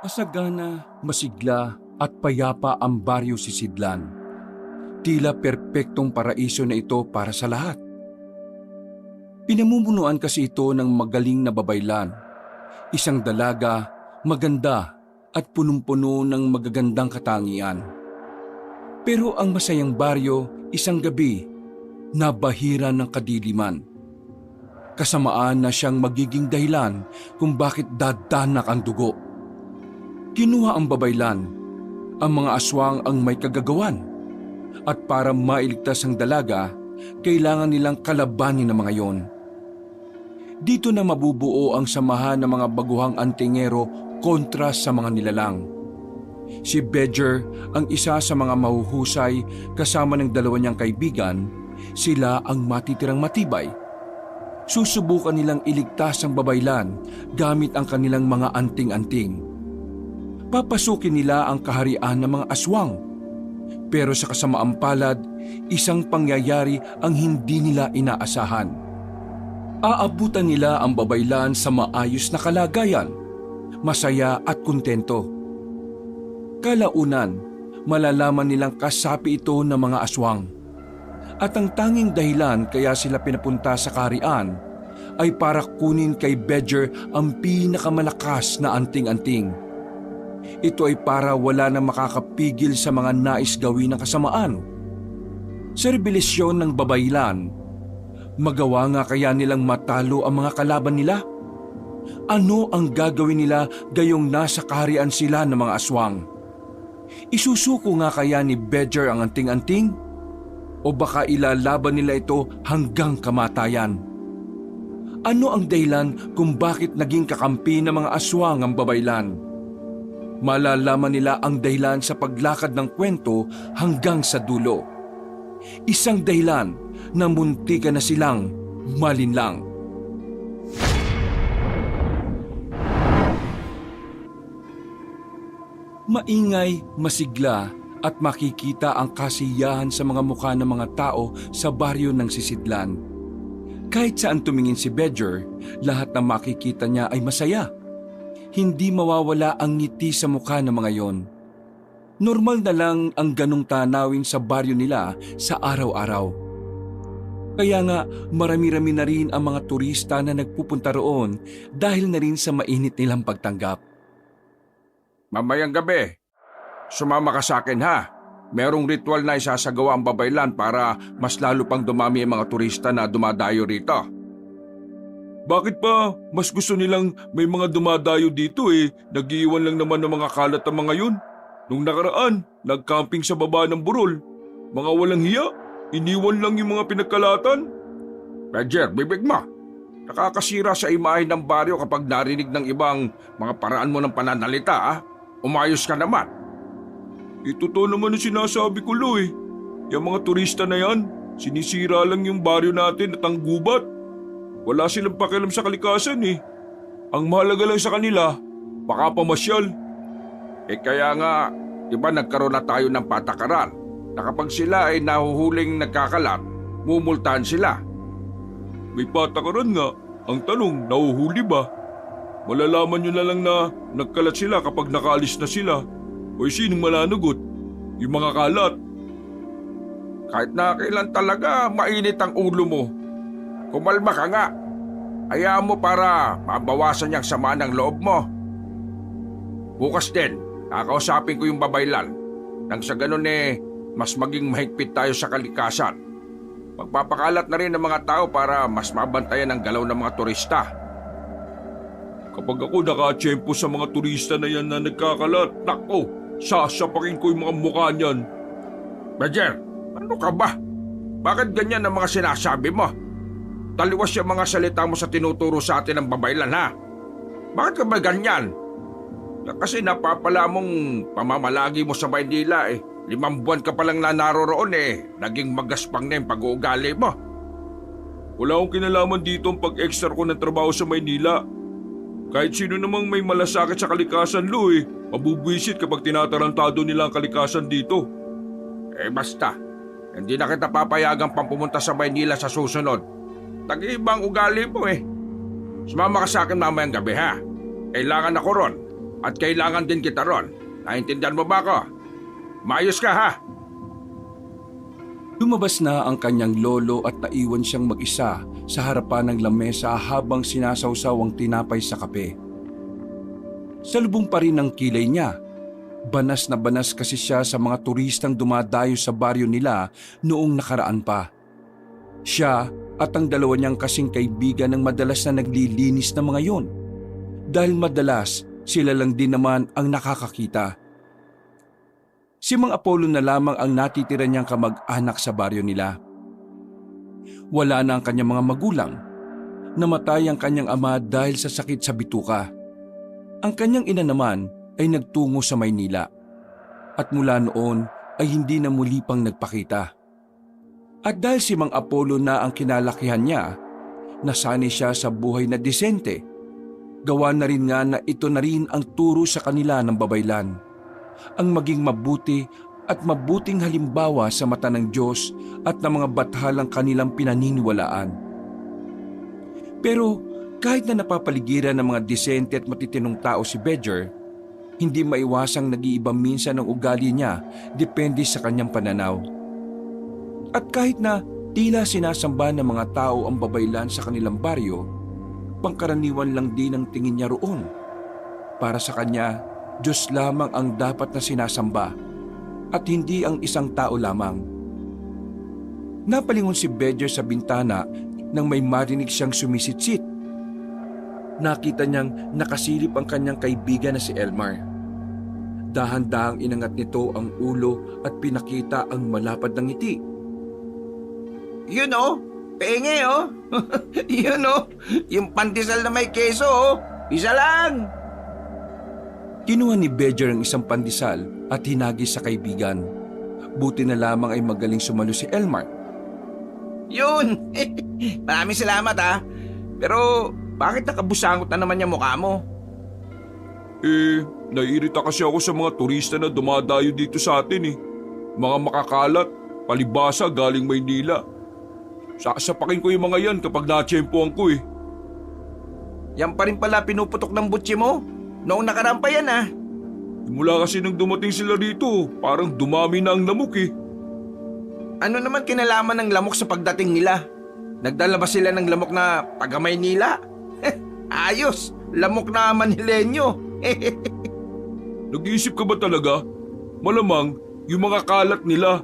Masagana, masigla at payapa ang baryo Sisidlan. Tila perpektong paraiso na ito para sa lahat. Pinamumunuan kasi ito ng magaling na babaylan. Isang dalaga, maganda at punong-puno ng magagandang katangian. Pero ang masayang baryo, isang gabi, nabahira ng kadiliman. Kasamaan na siyang magiging dahilan kung bakit dadanak ang dugo. Kinuha ang babaylan, ang mga aswang ang may kagagawan. At para mailigtas ang dalaga, kailangan nilang kalabanin ang mga yon. Dito na mabubuo ang samahan ng mga baguhang antingero kontra sa mga nilalang. Si Bedger ang isa sa mga mahuhusay kasama ng dalawa niyang kaibigan, sila ang matitirang matibay. Susubukan nilang iligtas ang babaylan gamit ang kanilang mga anting-anting. Papasukin nila ang kaharian ng mga aswang. Pero sa kasamaang palad, isang pangyayari ang hindi nila inaasahan. Aabutan nila ang babaylan sa maayos na kalagayan, masaya at kontento. Kalaunan, malalaman nilang kasapi ito ng mga aswang. At ang tanging dahilan kaya sila pinapunta sa kaharian ay para kunin kay Bedger ang pinakamalakas na anting-anting. Ito ay para wala nang makakapigil sa mga nais gawin ng kasamaan. Sa rebelisyon ng babaylan, magawa nga kaya nilang matalo ang mga kalaban nila? Ano ang gagawin nila gayong nasa kaharian sila ng mga aswang? Isusuko nga kaya ni Bedger ang anting-anting? O baka ilalaban nila ito hanggang kamatayan? Ano ang dahilan kung bakit naging kakampi ng mga aswang ang babaylan? Malalaman nila ang dahilan sa paglakad ng kwento hanggang sa dulo. Isang dahilan na muntikan na silang malinlang. Maingay, masigla at makikita ang kasiyahan sa mga mukha ng mga tao sa baryo ng Sisidlan. Kahit saan tumingin si Bedger, lahat na makikita niya ay masaya. Hindi mawawala ang ngiti sa mukha ng mga yon. Normal na lang ang ganong tanawin sa baryo nila sa araw-araw. Kaya nga marami-rami na rin ang mga turista na nagpupunta roon dahil na rin sa mainit nilang pagtanggap. Mamayang gabi, sumama ka sa akin ha. Merong ritual na isasagawa ang babaylan para mas lalo pang dumami ang mga turista na dumadayo rito. Bakit pa mas gusto nilang may mga dumadayo dito Nag-iwan lang naman ng mga kalat ang mga yun. Nung nakaraan, nag-camping sa baba ng burol. Mga walang hiya, iniwan lang yung mga pinagkalatan. Roger, bibig mo. Nakakasira sa imahe ng baryo kapag narinig ng ibang mga paraan mo ng pananalita ha. Umayos ka naman. Totoo naman ang sinasabi ko, Lo. Yung mga turista na yan, sinisira lang yung baryo natin at ang gubat. Wala silang pakialam sa kalikasan Ang mahalaga lang sa kanila, baka pamasyal. Kaya nga, di ba nagkaroon na tayo ng patakaran na kapag sila ay nahuhuling nagkakalat, mumultahan sila. May patakaran nga. Ang tanong, nahuhuli ba? Malalaman nyo na lang na nagkalat sila kapag nakaalis na sila. O sinong mananagot? Yung mga kalat. Kahit na kailan talaga mainit ang ulo mo. Kumalma ka nga. Hayaan mo para mabawasan niyang sama ng loob mo. Bukas din, kakausapin ko yung babaylan. Nang sa ganun mas maging mahigpit tayo sa kalikasan. Magpapakalat na rin ng mga tao para mas mabantayan ang galaw ng mga turista. Kapag ako nakatsyempo sa mga turista na yan na nagkakalat, nako, sasapakin ko yung mga mukha niyan. Roger, ano ka ba? Bakit ganyan ang mga sinasabi mo? Taliwas yung mga salita mo sa tinuturo sa atin ng babaylan ha? Bakit ka ba ganyan? Kasi napapala mong pamamalagi mo sa Maynila 5 buwan ka palang naroroon naging magaspang na yung pag-uugali mo. Wala akong kinalaman dito ang pag-extra ko ng trabaho sa Maynila. Kahit sino namang may malasakit sa kalikasan, Lo mabubwisit kapag tinatarantado nila ang kalikasan dito. Basta, hindi na kita papayagang pampumunta sa Maynila sa susunod. Tag-ibang ugali mo Sumama ka sa akin mamayang gabi ha. Kailangan ako ron. At kailangan din kita ron. Naintindihan mo ba ako? Maayos ka ha? Lumabas na ang kanyang lolo at naiwan siyang mag-isa sa harapan ng lamesa habang sinasawsaw ang tinapay sa kape. Salubong pa rin ang kilay niya. Banas na banas kasi siya sa mga turistang dumadayo sa baryo nila noong nakaraan pa. Siya at ang dalawa niyang kasing kaibigan ang madalas na naglilinis ng mga yon. Dahil madalas sila lang din naman ang nakakakita. Si Mang Apollo na lamang ang natitira niyang kamag-anak sa baryo nila. Wala na ang kanyang mga magulang. Namatay ang kanyang ama dahil sa sakit sa bituka. Ang kanyang ina naman ay nagtungo sa Maynila. At mula noon ay hindi na muli pang nagpakita. At dahil si Mang Apollo na ang kinalakihan niya, nasanay siya sa buhay na disente. Gawa na rin nga na ito na rin ang turo sa kanila ng babaylan. Ang maging mabuti at mabuting halimbawa sa mata ng Diyos at ng mga bathalang kanilang pinaniniwalaan. Pero kahit na napapaligiran ng mga disente at matitinong tao si Bedger, hindi maiwasang nag-iiba minsan ang ugali niya depende sa kanyang pananaw. At kahit na tila sinasamba ng mga tao ang babaylan sa kanilang baryo, pangkaraniwan lang din ang tingin niya roon. Para sa kanya, Diyos lamang ang dapat na sinasamba at hindi ang isang tao lamang. Napalingon si Bedger sa bintana nang may marinig siyang sumisitsit. Nakita niyang nakasilip ang kanyang kaibigan na si Elmar. Dahan-dahang inangat nito ang ulo at pinakita ang malapad na ngiti. Yun oh, penge oh. Yun oh, yung pandesal na may keso oh. Isa lang. Kinuha ni Bedger ang isang pandesal at hinagis sa kaibigan. Buti na lamang ay magaling sumalo si Elmar. Yun, maraming salamat ha. Pero bakit nakabusangot na naman yung mukha mo? Naiirita kasi ako sa mga turista na dumadayo dito sa atin eh. Mga makakalat, palibasa galing Maynila. Sasapakin ko yung mga yan kapag natsyempoan ko eh. Yan pa rin pala pinuputok ng butsi mo. Noong nakaraan pa yan ah. Mula kasi nang dumating sila dito, parang dumami na ang lamok eh. Ano naman kinalaman ng lamok sa pagdating nila? Nagdala ba sila ng lamok na taga Maynila? Ayos, lamok na Manilenyo. Nag-iisip ka ba talaga? Malamang yung mga kalat nila.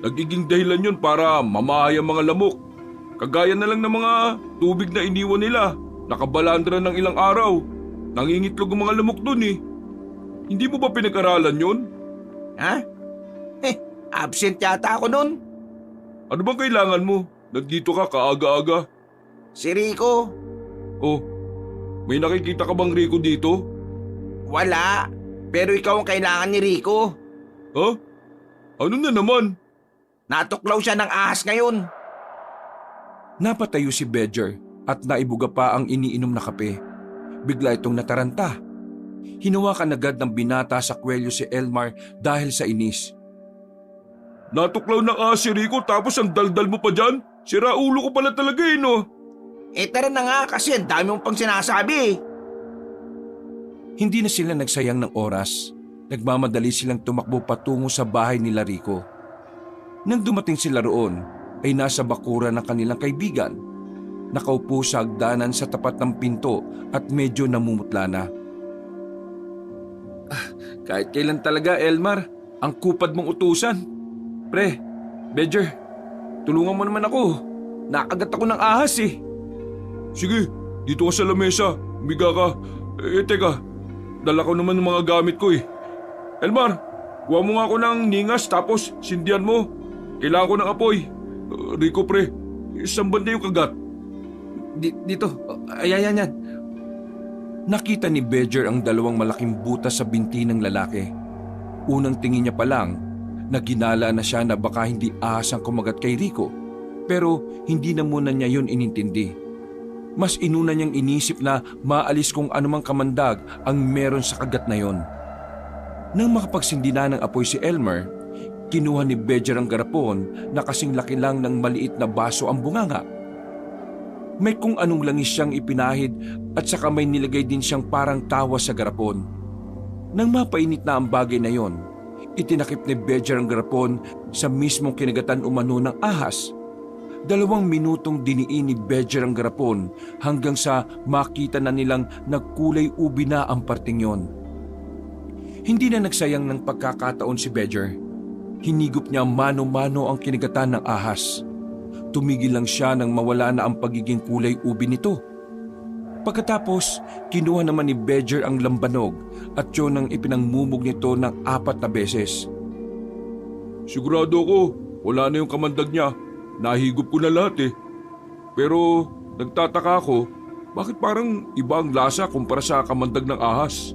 Nagiging dahilan yun para mamahaya mga lamok. Kagaya na lang ng mga tubig na iniwan nila. Nakabalandra ng ilang araw. Nangingitlog ang mga lamok dun eh. Hindi mo ba pinag-aralan yun? Ha? Absent yata ako nun. Ano bang kailangan mo? Nandito ka kaaga-aga. Si Rico. Oh, may nakikita ka bang Rico dito? Wala. Pero ikaw ang kailangan ni Rico. Ha? Ano na naman? Natuklaw siya ng ahas ngayon. Napatayo si Bedger at naibuga pa ang iniinom na kape. Bigla itong nataranta. Hinawakan agad ng binata sa kwelyo si Elmar dahil sa inis. Natuklaw ng ahas si Rico tapos ang daldal mo pa dyan? Sira ulo ko pala talaga eh no? Tara na nga kasi ang dami mong pang sinasabi. Hindi na sila nagsayang ng oras. Nagmamadali silang tumakbo patungo sa bahay nila Rico. Nang dumating sila roon, ay nasa bakuran ng kanilang kaibigan. Nakaupo sa hagdanan sa tapat ng pinto at medyo namumutla na. Kahit kailan talaga, Elmar, ang kupad mong utusan. Pre, Bedger, tulungan mo naman ako. Nakagat ako ng ahas eh. Sige, dito ka sa lamesa. Umiga ka. Teka, dala ko naman ng mga gamit ko eh. Elmar, kuha mo nga ako ng ningas tapos sindihan mo. Kailangan ko ng apoy. Rico pre, isang banda yung kagat. Dito, ayan yan. Nakita ni Bedger ang dalawang malaking butas sa binti ng lalaki. Unang tingin niya pa lang, naginala na siya na baka hindi ahas ang kumagat kay Rico. Pero hindi na muna niya yun inintindi. Mas inuna niyang inisip na maalis kung anumang kamandag ang meron sa kagat na yon. Nang makapagsindi na ng apoy si Elmer, kinuha ni Bedger ang garapon na kasing laki lang ng maliit na baso ang bunganga. May kung anong langis siyang ipinahid at saka may nilagay din siyang parang tawa sa garapon. Nang mapainit na ang bagay na yon, itinakip ni Bejer ang garapon sa mismong kinagatan umano ng ahas. 2 minutong diniin ni Bejer ang garapon hanggang sa makita na nilang nagkulay ubi na ang parting yon. Hindi na nagsayang ng pagkakataon si Bejer. Hinigop niya mano-mano ang kinagatan ng ahas. Tumigil lang siya nang mawala na ang pagiging kulay ubi nito. Pagkatapos, kinuha naman ni Bejer ang lambanog at yun ang ipinangmumog nito ng 4 na beses. Sigurado ako, wala na yung kamandag niya. Nahigop ko na lahat eh. Pero nagtataka ako, bakit parang iba ang lasa kumpara sa kamandag ng ahas?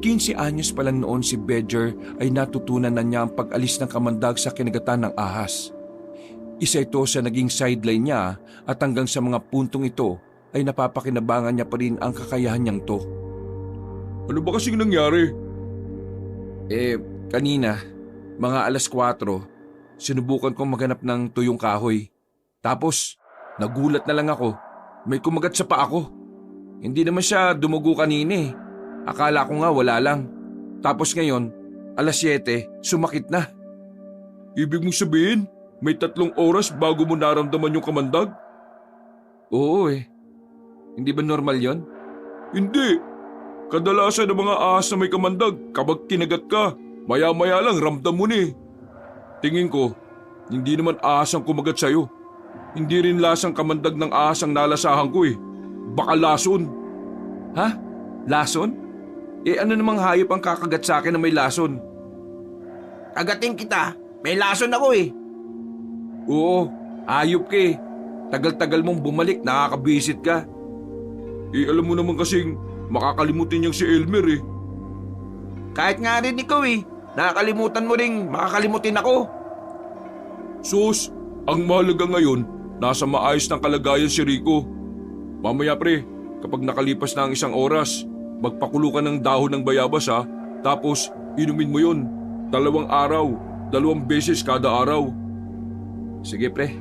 15 anyos pa lang noon si Bejer ay natutunan na niya ang pag-alis ng kamandag sa kinagatan ng ahas. Isa ito sa naging sideline niya at hanggang sa mga puntong ito ay napapakinabangan niya pa rin ang kakayahan niyang to. Ano ba kasing nangyari? Kanina, mga 4:00, sinubukan kong maghanap ng tuyong kahoy. Tapos, nagulat na lang ako. May kumagat sa paa ko. Hindi naman siya dumugo kanina eh. Akala ko nga wala lang. Tapos ngayon, 7:00, sumakit na. Ibig mong sabihin, may 3 oras bago mo naramdaman yung kamandag? Oo eh. Hindi ba normal yon? Hindi. Kadalasan ng mga ahas na may kamandag, kapag kinagat ka, maya-maya lang ramdam mo na eh. Tingin ko, hindi naman ahas ang kumagat sa'yo. Hindi rin lasang kamandag ng ahas ang nalasahan ko eh. Baka lason. Ha? Lason? Ano namang hayop ang kakagat sa akin na may lason? Agatin kita, may lason ako eh. Oo, hayop ka eh. Tagal-tagal mong bumalik, nakakabisit ka. Alam mo naman kasing makakalimutin niyang si Elmer eh. Kahit nga rin ikaw eh, nakakalimutan mo ring makakalimutin ako. Sus, ang mahalaga ngayon, nasa maayos ng kalagayan si Rico. Mamaya pre, kapag nakalipas na ang 1 oras, magpakulo ka ng dahon ng bayabas ha, tapos inumin mo yun. 2 araw, 2 beses kada araw. Sige pre,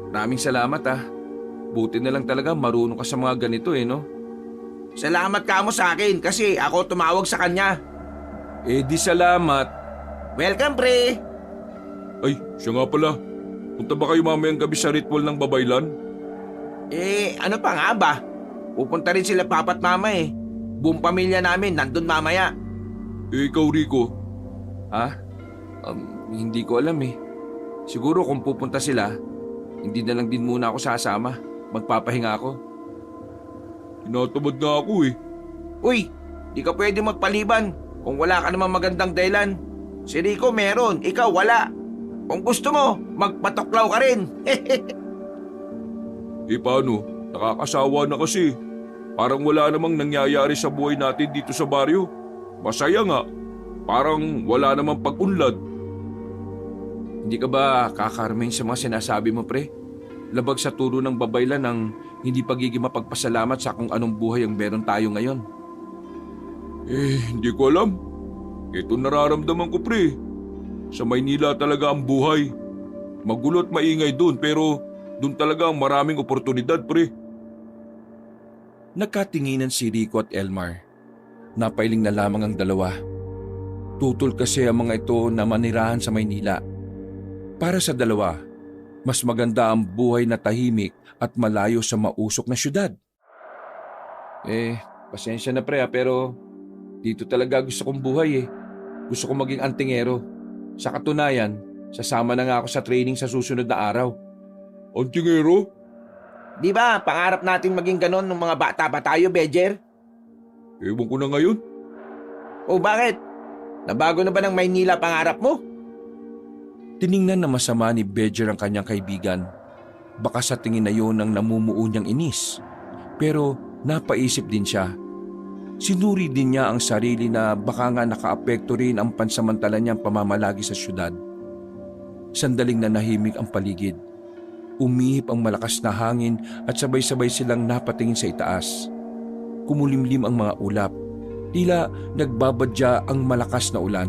maraming salamat ha. Buti na lang talaga marunong ka sa mga ganito eh no? Salamat ka mo sa akin kasi ako tumawag sa kanya. Di salamat. Welcome pre. Ay, siya nga pala. Punta ba kayo mamayang gabi sa ritual ng babaylan? Ano pa nga ba? Pupunta rin sila papa't mama eh. Buong pamilya namin nandun mamaya. Ikaw Rico? Ha? Hindi ko alam eh. Siguro kung pupunta sila, hindi na lang din muna ako sasama. Magpapahinga ako. Tinatamad nga ako eh. Uy, di ka pwede magpaliban kung wala ka namang magandang dahilan. Si Rico meron, ikaw wala. Kung gusto mo, magpatuklaw ka rin. Paano? Nakakasawa na kasi. Parang wala namang nangyayari sa buhay natin dito sa baryo. Masaya nga. Parang wala namang pag-unlad. Hindi ka ba kakarmain sa mga sinasabi mo pre? Labag sa turo ng babaylan ng hindi pagiging mapagpasalamat sa kung anong buhay ang meron tayo ngayon. Hindi ko alam. Ito nararamdaman ko pre. Sa Maynila talaga ang buhay. Magulo at maingay doon pero doon talaga ang maraming oportunidad pre. Nagkatinginan si Rico at Elmar. Napailing na lamang ang dalawa. Tutol kasi ang mga ito na manirahan sa Maynila. Para sa dalawa, mas maganda ang buhay na tahimik at malayo sa mausok na syudad. Pasensya na pre pero dito talaga gusto kong buhay eh. Gusto kong maging antingero. Sa katunayan, sasama na nga ako sa training sa susunod na araw. Antingero? Di ba, pangarap natin maging ganon ng mga bata pa tayo, Bejer? Ewan ko na ngayon. O bakit? Nabago na ba ng Maynila pangarap mo? Tiningnan na masama ni Bejer ang kanyang kaibigan. Baka sa tingin na yun ang namumuo niyang inis. Pero napaisip din siya. Sinuri din niya ang sarili na baka nga nakaapekto rin ang pansamantala niyang pamamalagi sa syudad. Sandaling nanahimik ang paligid. Umihip ang malakas na hangin at sabay-sabay silang napatingin sa itaas. Kumulimlim ang mga ulap. Tila nagbabadya ang malakas na ulan.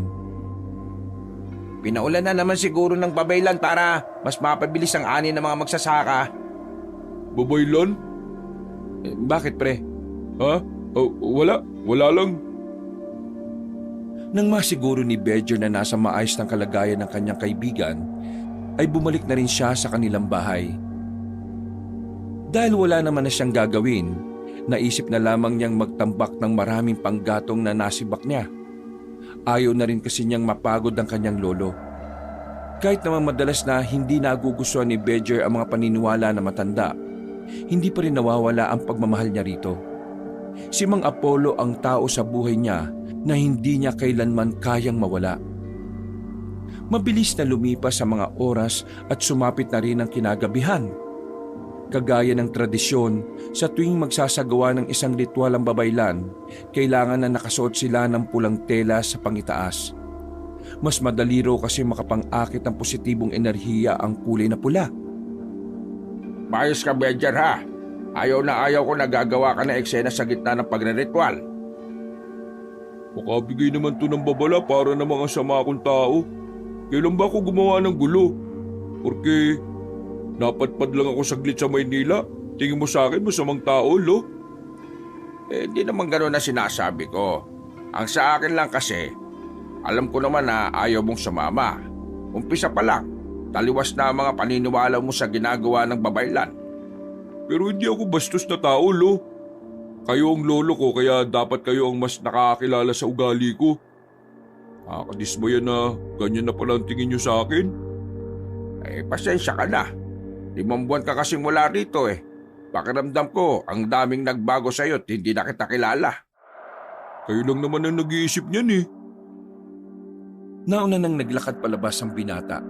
Pinaulan na naman siguro ng babaylan para mas mapabilis ang ani ng mga magsasaka. Babaylan? Bakit pre? Ha? Wala. Wala lang. Nang masiguro ni Bedger na nasa maayos ng kalagayan ng kanyang kaibigan, ay bumalik na rin siya sa kanilang bahay. Dahil wala naman na siyang gagawin, naisip na lamang niyang magtambak ng maraming panggatong na nasibak niya. Ayaw na rin kasi niyang mapagod ang kanyang lolo. Kahit naman madalas na hindi nagugustuhan ni Bedger ang mga paniniwala na matanda, hindi pa rin nawawala ang pagmamahal niya rito. Si Mang Apollo ang tao sa buhay niya na hindi niya kailanman kayang mawala. Mabilis na lumipas sa mga oras at sumapit na rin ang kinagabihan. Kagaya ng tradisyon, sa tuwing magsasagawa ng isang ritual ang babaylan, kailangan na nakasuot sila ng pulang tela sa pangitaas. Mas madali raw kasi makapang-akit ng positibong enerhiya ang kulay na pula. Mayos ka, Bedger, ha? Ayaw na ayaw ko nagagawa ka ng eksena sa gitna ng pagre-ritual. Makabigay naman to ng babala para na mga sama akong tao. Kailan ba ako gumawa ng gulo? Porque napadpad lang ako saglit sa Maynila. Tingin mo sa akin masamang tao, lo? Di naman gano'n na sinasabi ko. Ang sa akin lang kasi, alam ko naman na ayaw mong sumama. Umpisa pa lang, taliwas na ang mga paniniwala mo sa ginagawa ng babaylan. Pero hindi ako bastos na tao, lo. Kayo ang lolo ko kaya dapat kayo ang mas nakakakilala sa ugali ko. Nakakadismaya na ganyan na pala ang tingin nyo sa akin. Pasensya ka na. 5 buwan ka kasing wala rito eh. Pakiramdam ko, ang daming nagbago sa'yo at hindi na kita kilala. Kayo lang naman ang nag-iisip niyan eh. Nauna nang naglakad palabas ang binata.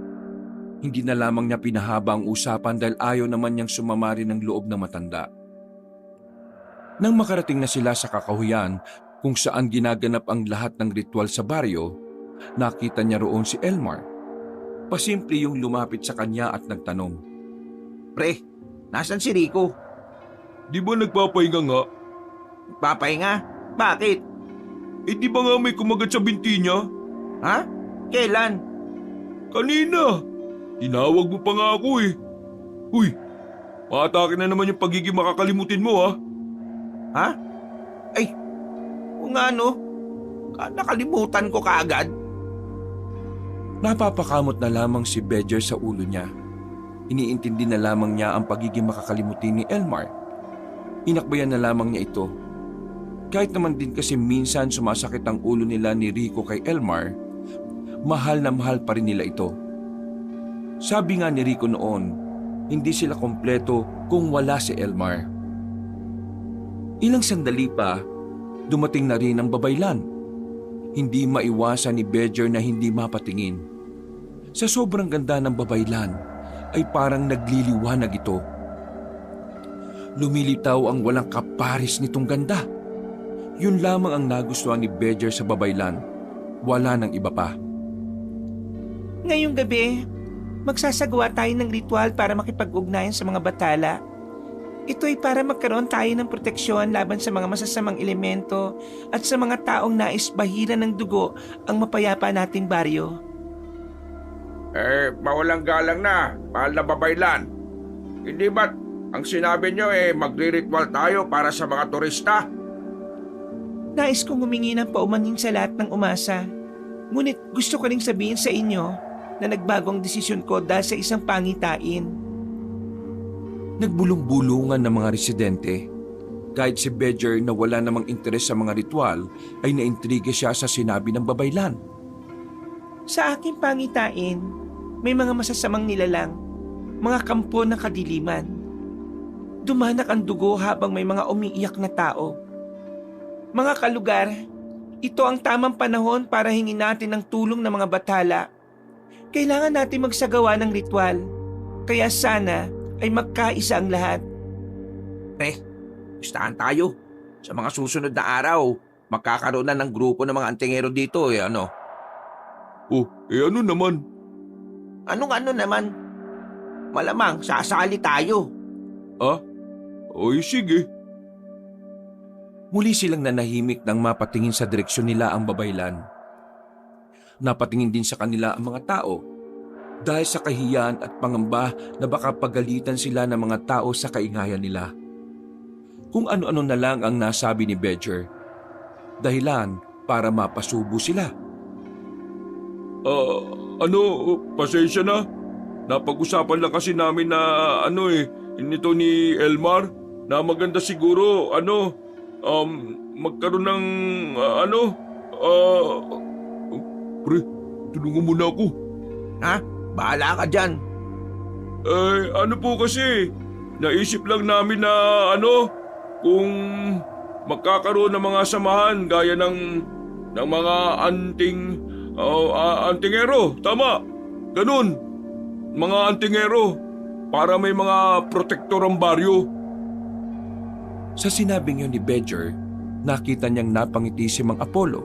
Hindi na lamang niya pinahaba ang usapan dahil ayaw naman niyang sumamari ng loob ng matanda. Nang makarating na sila sa kakahuyan kung saan ginaganap ang lahat ng ritual sa baryo, nakita niya roon si Elmar. Pasimple yung lumapit sa kanya at nagtanong. Pre, nasan si Rico? Di ba nagpapahinga nga? Papahinga? Bakit? Di ba nga may kumagat sa binti niya? Ha? Kailan? Kanina! Tinawag mo pa nga ako eh. Uy, paatake na naman yung pagiging makakalimutin mo ha. Ha? Ay, kung ano, nakalimutan ko kaagad. Napapakamot na lamang si Bedger sa ulo niya. Iniintindi na lamang niya ang pagiging makakalimutin ni Elmar. Inakbayan na lamang niya ito. Kahit naman din kasi minsan sumasakit ang ulo nila ni Rico kay Elmar, mahal na mahal pa rin nila ito. Sabi nga ni Rico noon, hindi sila kompleto kung wala si Elmar. Ilang sandali pa, dumating na rin ang babaylan. Hindi maiwasan ni Bedger na hindi mapatingin. Sa sobrang ganda ng babaylan, ay parang nagliliwanag ito. Lumilitaw ang walang kaparis nitong ganda. Yun lamang ang nagustuhan ni Bedger sa babaylan. Wala nang iba pa. Ngayong gabi, magsasagawa tayo ng ritual para makipag-ugnayan sa mga batala. Ito ay para magkaroon tayo ng proteksyon laban sa mga masasamang elemento at sa mga taong nais bahiran ng dugo ang mapayapa nating baryo. Mawalang galang na, mahal na babaylan. Hindi ba't ang sinabi nyo magre-ritual tayo para sa mga turista? Nais kong humingi ng paumanhin sa lahat ng umasa. Ngunit gusto ko ring sabihin sa inyo na nagbago ang desisyon ko dahil sa isang pangitain. Nagbulong-bulungan ng mga residente. Kahit si Bedger na wala namang interes sa mga ritual ay naintriga siya sa sinabi ng babaylan. Sa aking pangitain, may mga masasamang nilalang, mga kampo ng kadiliman. Dumanak ang dugo habang may mga umiiyak na tao. Mga kalugar, ito ang tamang panahon para hingin natin ng tulong ng mga bathala. Kailangan natin magsagawa ng ritual, kaya sana ay magkaisa ang lahat. Pre, listahan tayo. Sa mga susunod na araw, magkakaroon na ng grupo ng mga antingero dito ano? Oh, ano naman? Anong ano naman? Malamang sasali tayo. Ah? Oy, sige. Muli silang nanahimik nang mapatingin sa direksyon nila ang babaylan. Napatingin din sa kanila ang mga tao dahil sa kahiyan at pangamba na baka pagalitan sila ng mga tao sa kaingayan nila. Kung ano-ano na lang ang nasabi ni Bedger. Dahilan para mapasubo sila. Ano, pasensya na. Napag-usapan lang kasi namin na nito ni Elmar na maganda siguro, magkaroon ng, pre, tulungan mo na ako. Ha? Bahala ka dyan. Ano po kasi, naisip lang namin na kung magkakaroon ng mga samahan gaya ng mga antingero, tama, ganun, mga antingero, para may mga protektor ang baryo. Sa sinabing yun ni Bedger, nakita niyang napangiti si Mang Apollo.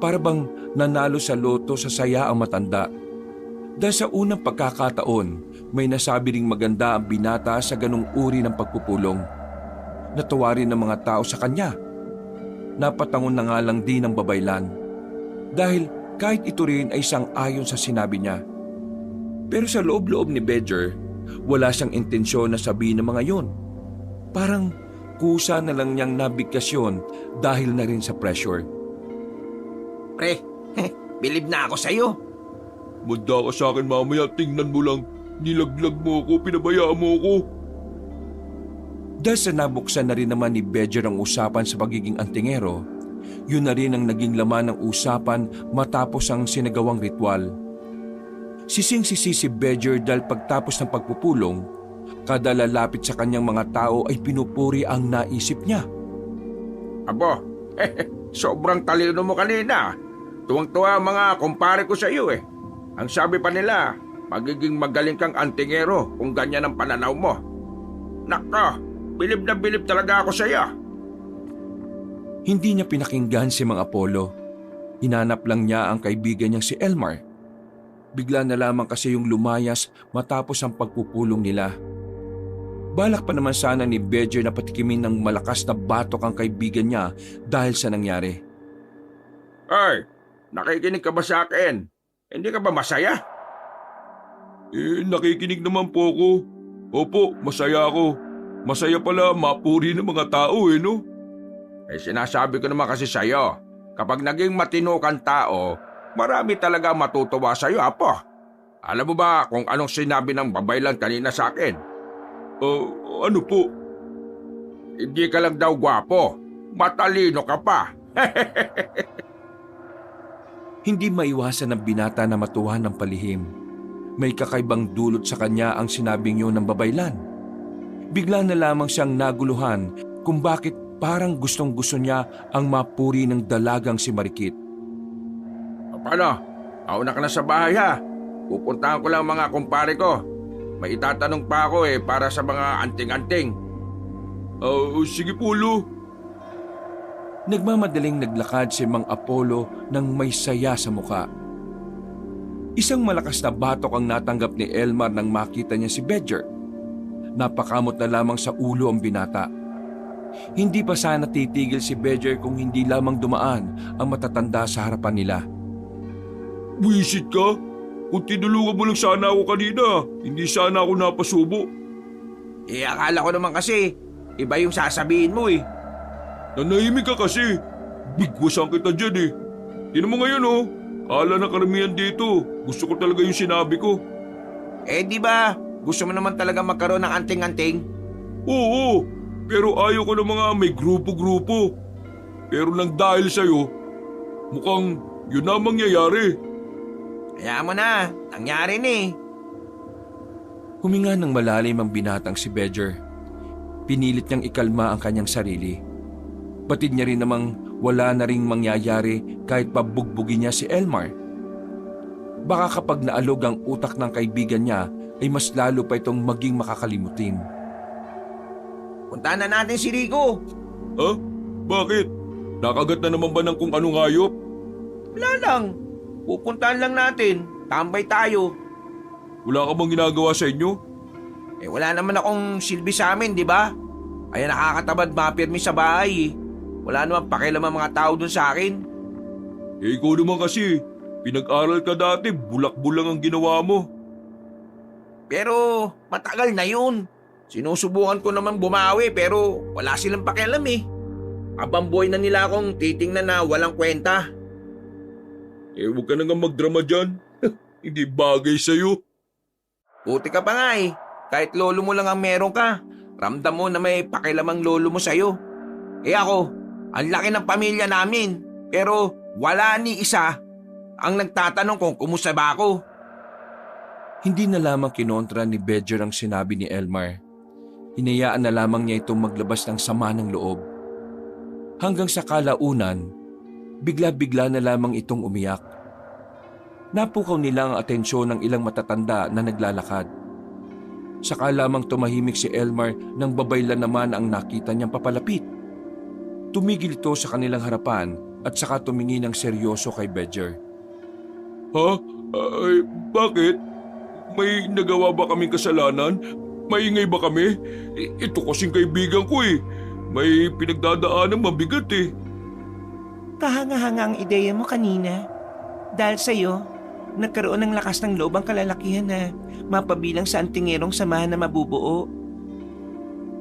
Para bang nanalo sa loto sa saya ang matanda. Dahil sa unang pagkakataon, may nasabi ring maganda ang binata sa ganung uri ng pagpupulong. Natuwa rin ng mga tao sa kanya. Napatangon na nga lang din ng babaylan. Dahil kahit ito rin ay sang-ayon sa sinabi niya. Pero sa loob-loob ni Bedger, wala siyang intensyon na sabihin ng mga yon. Parang kusa na lang niyang nabigkas yun dahil na rin sa pressure. Pre, bilib na ako sa'yo. Manda ka sa akin mamaya, tingnan mo lang. Nilaglag mo ako, pinabayaan mo ako. Dahil sa nabuksan na rin naman ni Bedger ang usapan sa pagiging antingero, yun na rin ang naging laman ng usapan matapos ang sinagawang ritual. Sising-sisi si Bedger dahil pagtapos ng pagpupulong, kada lalapit sa kanyang mga tao ay pinupuri ang naisip niya. Abo, sobrang talino mo kanina. Tuwang-tuwa ang mga kumpare ko sa iyo eh. Ang sabi pa nila, magiging magaling kang antingero kung ganyan ang pananaw mo. Nako, bilib na bilib talaga ako sa iyo. Hindi niya pinakinggan si Mang Apollo. Hinanap lang niya ang kaibigan niyang si Elmar. Bigla na lamang kasi yung lumayas matapos ang pagpupulong nila. Balak pa naman sana ni Bedger na patikimin ng malakas na batok ang kaibigan niya dahil sa nangyari. Ay, nakikinig ka ba sa akin? Hindi ka ba masaya? Nakikinig naman po ako. Opo, masaya ako. Masaya pala mapuri ng mga tao no? Sinasabi ko naman kasi sa'yo, kapag naging matino kang tao, marami talaga matutuwa sa'yo, apo. Alam mo ba kung anong sinabi ng babaylan kanina sa akin? Ano po? Hindi ka lang daw gwapo, matalino ka pa. Hindi maiwasan ng binata na matuwa ng palihim. May kakaibang dulot sa kanya ang sinabing yun ng babaylan. Bigla na lamang siyang naguluhan kung bakit parang gustong-gusto niya ang mapuri ng dalagang si Marikit. Paano? Auna ka na sa bahay ha. Pupuntahan ko lang mga kumpare ko. May itatanong pa ako para sa mga anting-anting. Sige po, Lo. Nagmamadaling naglakad si Mang Apollo nang may saya sa muka. Isang malakas na batok ang natanggap ni Elmar nang makita niya si Bedger. Napakamot na lamang sa ulo ang binata. Hindi pa sana titigil si Bedger kung hindi lamang dumaan ang matatanda sa harapan nila. Wisit ka? Kung tinulungan mo lang sana ako kanina, hindi sana ako napasubo. Akala ko naman kasi, iba yung sasabihin mo Nanahimik ka kasi. Bigwasan kita dyan Tinan mo ngayon Kala na karamihan dito. Gusto ko talaga yung sinabi ko. Di ba, gusto mo naman talaga magkaroon ng anting-anting? Oo, pero ayaw ko ng mga may grupo-grupo. Pero nang dahil sa'yo, mukhang yun na mangyayari. Kaya mo na, nangyari na Huminga ng malalim ang binatang si Bedger. Pinilit niyang ikalma ang kanyang sarili. Batid niya rin namang wala na ring mangyayari kahit pabugbugin niya si Elmar. Baka kapag naalog ang utak ng kaibigan niya ay mas lalo pa itong maging makakalimutin. Puntahan na natin si Rico. Bakit? Nakagat na naman ba ng kung anong hayop? Wala lang. Pupuntahan lang natin. Tambay tayo. Wala ka bang ginagawa sa inyo? Wala naman akong silbi sa amin, di ba? Kaya nakakatamad mapirmi sa bahay Wala naman pakialam ang mga tao dun sa akin. Ikaw naman kasi, pinag-aral ka dati, bulak-bulang ang ginawa mo. Pero matagal na yun. Sinusubukan ko naman bumawi pero wala silang pakialam Abang buhay na nila akong titingnan na walang kwenta. Huwag ka na nga magdrama dyan. Hindi bagay sa'yo. Buti ka pa nga eh. Kahit lolo mo lang ang meron ka, ramdam mo na may pakilamang lolo mo sa'yo. Ako, ang laki ng pamilya namin. Pero wala ni isa ang nagtatanong kung kumusta ba ako. Hindi na lamang kinontra ni Bedger ang sinabi ni Elmar. Hinayaan na lamang niya itong maglabas ng sama ng loob. Hanggang sa kalaunan, bigla-bigla na lamang itong umiyak. Napukaw nila ang atensyon ng ilang matatanda na naglalakad. Saka lamang tumahimik si Elmar nang babaylan naman ang nakita niyang papalapit. Tumigil ito sa kanilang harapan at saka tumingin ng seryoso kay Bedger. Ha? Bakit? May nagawa ba kaming kasalanan? Maingay ba kami? Ito kasing kaibigan ko eh. May pinagdadaanan mabigat eh. Kahanga-hanga ang ideya mo kanina. Dahil sa'yo, nagkaroon ng lakas ng loob ang kalalakihan na mapabilang sa antingerong samahan na mabubuo.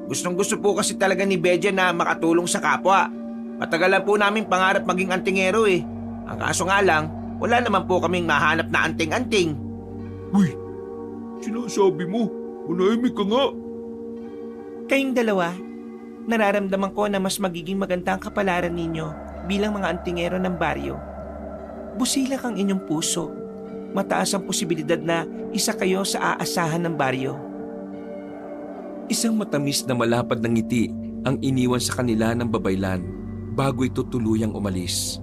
Gustong-gusto po kasi talaga ni Bedja na makatulong sa kapwa. Matagal lang po namin pangarap maging antingero eh. Ang kaso nga lang, wala naman po kaming mahanap na anting-anting. Uy, sinasabi mo, manahimik ka nga. Kayong dalawa, nararamdaman ko na mas magiging maganda ang kapalaran ninyo bilang mga antingero ng baryo. Busilak ang inyong puso. Mataas ang posibilidad na isa kayo sa aasahan ng baryo. Isang matamis na malapad na ngiti ang iniwan sa kanila ng babaylan bago ito tuluyang umalis.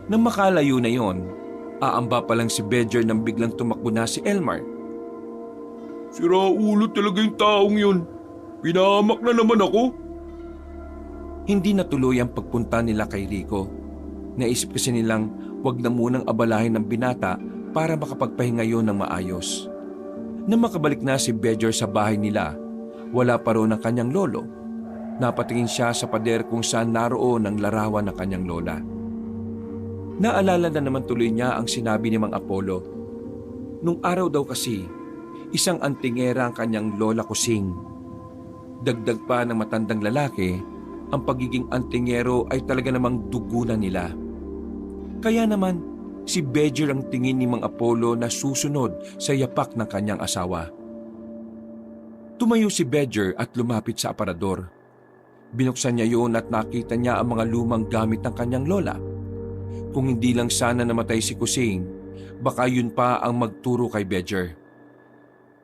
Nang makalayo na yon, aamba pa lang si Bedger nang biglang tumakbo na si Elmar. Siraulo talaga yung taong yun. Pinahamak na naman ako. Hindi natuloy ang pagpunta nila kay Rico. Naisip kasi nilang wag na munang abalahin ng binata para makapagpahinga yon ng maayos. Nang makabalik na si Bedger sa bahay nila, wala pa roon ang kanyang lolo. Napatingin siya sa pader kung saan naroon ang larawan ng kanyang lola. Naalala na naman tuloy niya ang sinabi ni Mang Apollo. Nung araw daw kasi, isang antingera ang kanyang lola Kusing. Dagdag pa ng matandang lalaki, ang pagiging antingero ay talaga namang dugunan nila. Kaya naman, si Bedger ang tingin ni Mang Apollo na susunod sa yapak ng kanyang asawa. Tumayo si Bedger at lumapit sa aparador. Binuksan niya yun at nakita niya ang mga lumang gamit ng kanyang lola. Kung hindi lang sana namatay si Kusing, baka yun pa ang magturo kay Bedger.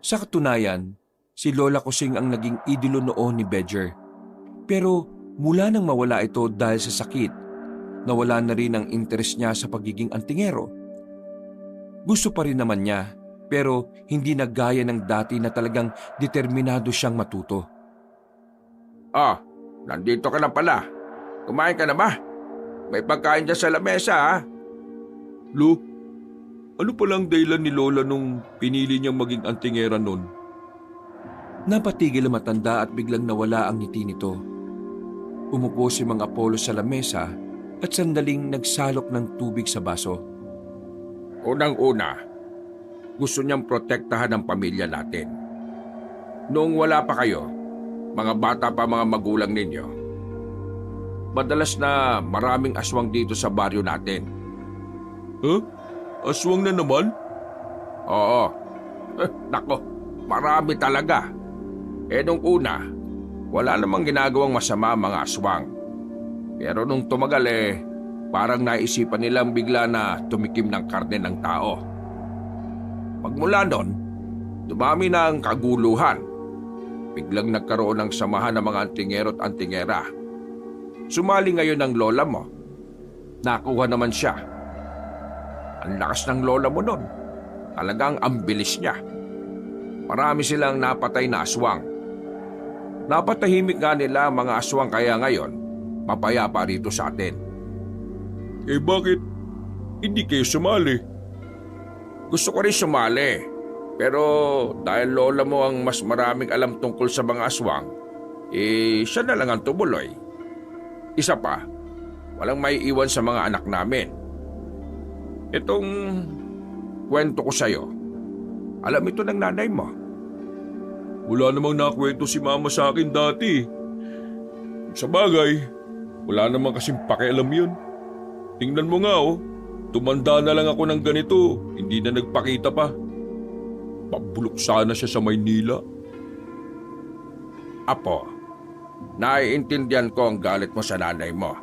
Sa katunayan, si Lola Kusing ang naging idolo noon ni Bedger. Pero mula nang mawala ito dahil sa sakit, nawala na rin ang interes niya sa pagiging antingero. Gusto pa rin naman niya, pero hindi na gaya ng dati na talagang determinado siyang matuto. Nandito ka na pala. Kumain ka na ba? May pagkain dyan sa lamesa ha? Lo, ano palang dahilan ni Lola nung pinili niyang maging antingera nun? Napatigil ang matanda at biglang nawala ang ngiti nito. Umupo si Mang Apollo sa lamesa at sandaling nagsalok ng tubig sa baso. Unang-una, gusto niyang protektahan ang pamilya natin. Noong wala pa kayo, mga bata pa mga magulang ninyo, madalas na maraming aswang dito sa baryo natin. Aswang na naman? Oo. Nako, marami talaga. Nung una, wala namang ginagawang masama mga aswang. Pero nung tumagal parang naisipan nilang bigla na tumikim ng karne ng tao. Magmula nun, dumami na ang kaguluhan. Biglang nagkaroon ng samahan ng mga antingero at antingera. Sumali ngayon ang lola mo. Nakuha naman siya. Ang lakas ng lola mo nun. Talagang ang bilis niya. Marami silang napatay na aswang. Napatahimik nga nila ang mga aswang kaya ngayon, mapayapa rito sa atin. Bakit hindi kayo sumali? Gusto ko rin sumali. Pero dahil lola mo ang mas maraming alam tungkol sa mga aswang, siya na lang ang tumuloy. Isa pa, walang may iwan sa mga anak namin. Itong kwento ko sa'yo, alam ito ng nanay mo. Wala namang nakwento si mama sa akin dati. Sa bagay, wala namang kasing pakialam yun. Tingnan mo nga tumanda na lang ako ng ganito, hindi na nagpakita pa. Pabulok sana siya sa Maynila. Apo, naiintindihan ko ang galit mo sa nanay mo.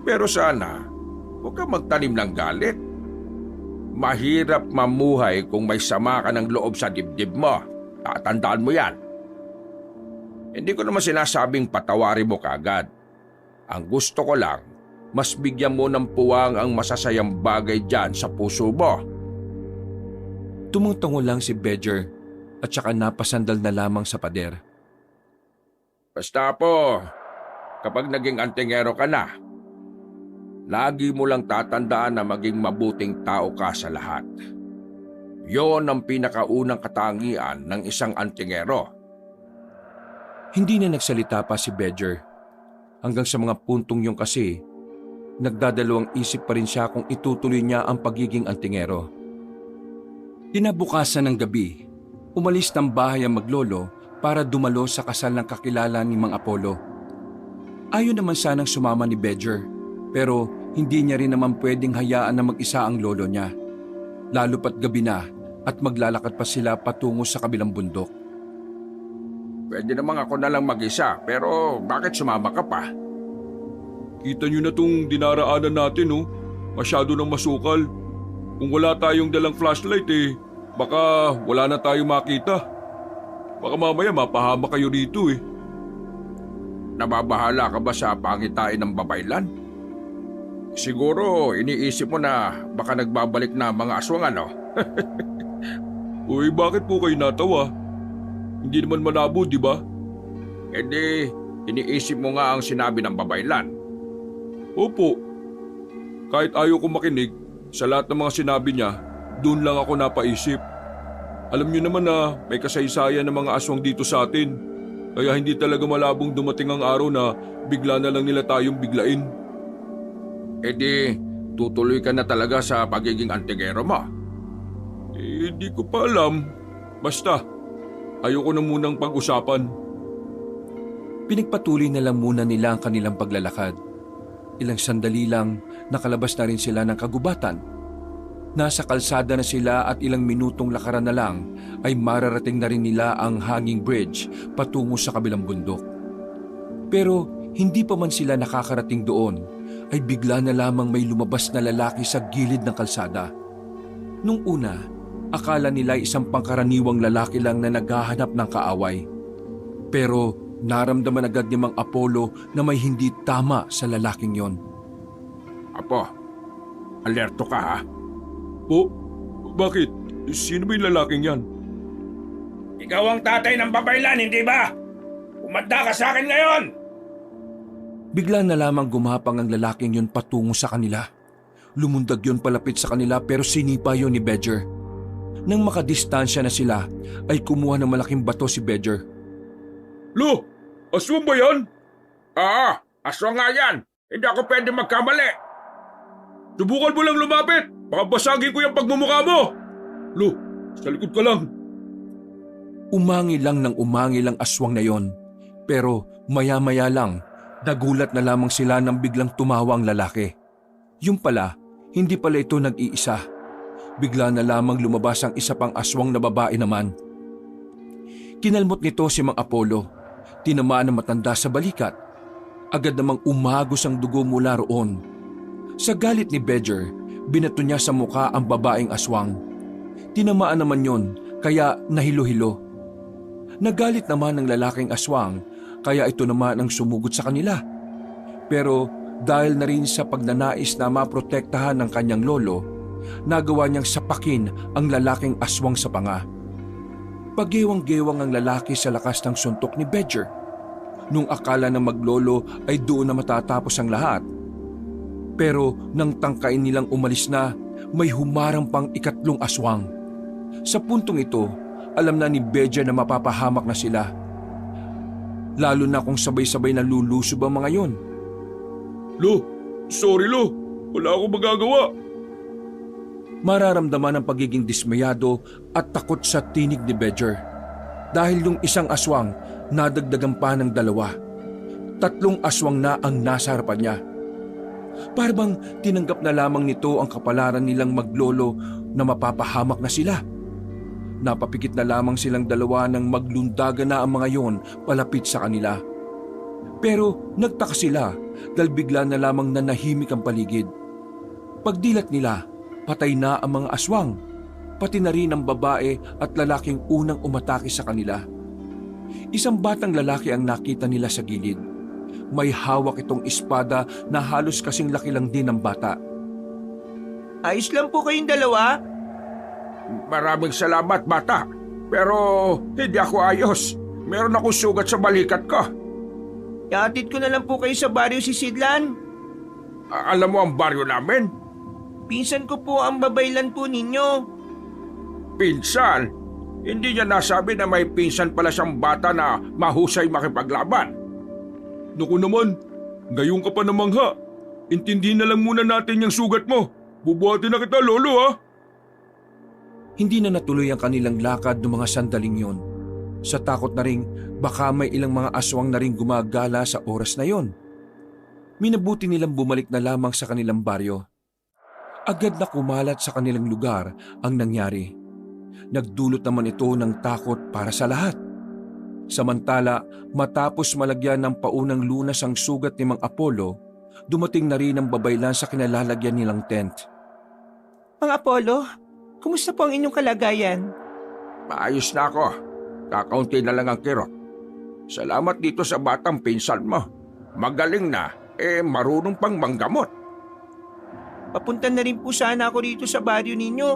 Pero sana, huwag kang magtanim ng galit. Mahirap mamuhay kung may sama ka ng loob sa dibdib mo. Tatandaan mo yan. Hindi ko naman sinasabing patawarin mo kaagad. Ang gusto ko lang, mas bigyan mo ng puwang ang masasayang bagay dyan sa puso mo. Tumutungo lang si Bedger at saka napasandal na lamang sa pader. Basta po, kapag naging antingero ka na, lagi mo lang tatandaan na maging mabuting tao ka sa lahat. Yon ang pinakaunang katangian ng isang antingero. Hindi na nagsalita pa si Bedger. Hanggang sa mga puntong yung kasi, nagdadalawang isip pa rin siya kung itutuloy niya ang pagiging antingero. Kinabukasan ng gabi, umalis ng bahay ang maglolo para dumalo sa kasal ng kakilala ni Mang Apollo. Ayaw naman sanang sumama ni Bedger, pero hindi niya rin naman pwedeng hayaan na mag-isa ang lolo niya. Lalo pat gabi na at maglalakad pa sila patungo sa kabilang bundok. Pwede namang ako na lang mag-isa, pero bakit sumama ka pa? Kita niyo na tong dinaraanan natin, oh. Masyado nang masukal. Kung wala tayong dalang flashlight baka wala na tayong makita. Baka mamaya mapahama kayo rito Nababahala ka ba sa pangitain ng babaylan? Siguro iniisip mo na baka nagbabalik na mga aswang ano? Uy, bakit po kayo natawa? Hindi naman malabo, di ba? Iniisip mo nga ang sinabi ng babaylan. Opo. Kahit ayaw ko makinig, sa lahat ng mga sinabi niya, doon lang ako napaisip. Alam niyo naman na may kasaysayan ng mga aswang dito sa atin. Kaya hindi talaga malabong dumating ang araw na bigla na lang nila tayong biglain. Tutuloy ka na talaga sa pagiging antingero mo. Hindi ko pa alam. Basta, ayoko na munang pag-usapan. Pinagpatuloy na lang muna nila ang kanilang paglalakad. Ilang sandali lang, nakalabas na rin sila ng kagubatan. Nasa kalsada na sila at ilang minutong lakaran na lang ay mararating na rin nila ang hanging bridge patungo sa kabilang bundok. Pero hindi pa man sila nakakarating doon ay bigla na lamang may lumabas na lalaki sa gilid ng kalsada. Nung una, akala nila isang pangkaraniwang lalaki lang na naghahanap ng kaaway. Pero naramdaman agad ni Mang Apollo na may hindi tama sa lalaking yon. Apo, alerto ka ha? Po? Bakit? Sino ba yung lalaking yan? Ikaw ang tatay ng babaylan, hindi ba? Umanda ka sa akin ngayon! Bigla na lamang gumapang ang lalaking yon patungo sa kanila. Lumundag yon palapit sa kanila pero sinipa yon ni Bedger. Nang makadistansya na sila, ay kumuha ng malaking bato si Bedger. Lo! Aswang ba yan? Oo, aswang nga yan! Hindi ako pwede magkamali! Subukan mo lang lumapit! Baka basagin ko yung pagmumukha mo! Lo, sa likod ka lang. Umangi lang ng umangi lang aswang na yon. Pero maya-maya lang, nagulat na lamang sila nang biglang tumawa ang lalaki. Yung pala, hindi pala ito nag-iisa. Bigla na lamang lumabas ang isa pang aswang na babae naman. Kinalmot nito si Mang Apollo. Tinamaan ng matanda sa balikat. Agad namang umagos ang dugo mula roon. Sa galit ni Bedger, binato niya sa muka ang babaeng aswang. Tinamaan naman yon, kaya nahilo-hilo. Nagalit naman ng lalaking aswang, kaya ito naman ang sumugod sa kanila. Pero dahil na rin sa pagnanais na maprotektahan ng kanyang lolo, nagawa niyang sapakin ang lalaking aswang sa panga. Paggewang-gewang ang lalaki sa lakas ng suntok ni Bedger. Nung akala ng maglolo ay doon na matatapos ang lahat. Pero nang tangkain nilang umalis na, may humarang pang ikatlong aswang. Sa puntong ito, alam na ni Bedger na mapapahamak na sila. Lalo na kung sabay-sabay na lulusob ang mga yon. Lo, sorry Lo. Wala akong magagawa. Mararamdaman ang pagiging dismayado at takot sa tinig ni Bedger. Dahil yung isang aswang, nadagdagan pa ng dalawa. 3 aswang na ang nasa harapan niya. Para bang tinanggap na lamang nito ang kapalaran nilang maglolo na mapapahamak na sila. Napapikit na lamang silang dalawa nang maglundagan na ang mga yon palapit sa kanila. Pero nagtaka sila dahil bigla na lamang nanahimik ang paligid. Pagdilat nila, patay na ang mga aswang, pati na rin ang babae at lalaking unang umatake sa kanila. Isang batang lalaki ang nakita nila sa gilid. May hawak itong espada na halos kasing laki lang din ng bata. Ayos lang po kayong dalawa? Maraming salamat, bata. Pero hindi ako ayos. Meron akong sugat sa balikat ko. Iatid ko na lang po kayo sa baryo si Sidlan. Alam mo ang baryo namin? Pinsan ko po ang babaylan po ninyo. Pinsan? Hindi niya nasabi na may pinsan pala siyang bata na mahusay makipaglaban. Naku naman, gayon ka pa namang ha. Intindihin na lang muna natin yung sugat mo. Bubuhatin na kita, lolo ha. Hindi na natuloy ang kanilang lakad ng mga sandaling yon. Sa takot na ring baka may ilang mga aswang na ring gumagala sa oras na yon. Minabuti nilang bumalik na lamang sa kanilang baryo. Agad na kumalat sa kanilang lugar ang nangyari. Nagdulot naman ito ng takot para sa lahat. Samantala, matapos malagyan ng paunang lunas ang sugat ni Mang Apollo, dumating na rin ang babaylan sa kinalalagyan nilang tent. Mang Apollo, kumusta po ang inyong kalagayan? Maayos na ako. Kakaunti na lang ang kirot. Salamat dito sa batang pinsan mo. Magaling na, marunong pang manggamot. Papunta na rin po sana ako dito sa baryo ninyo.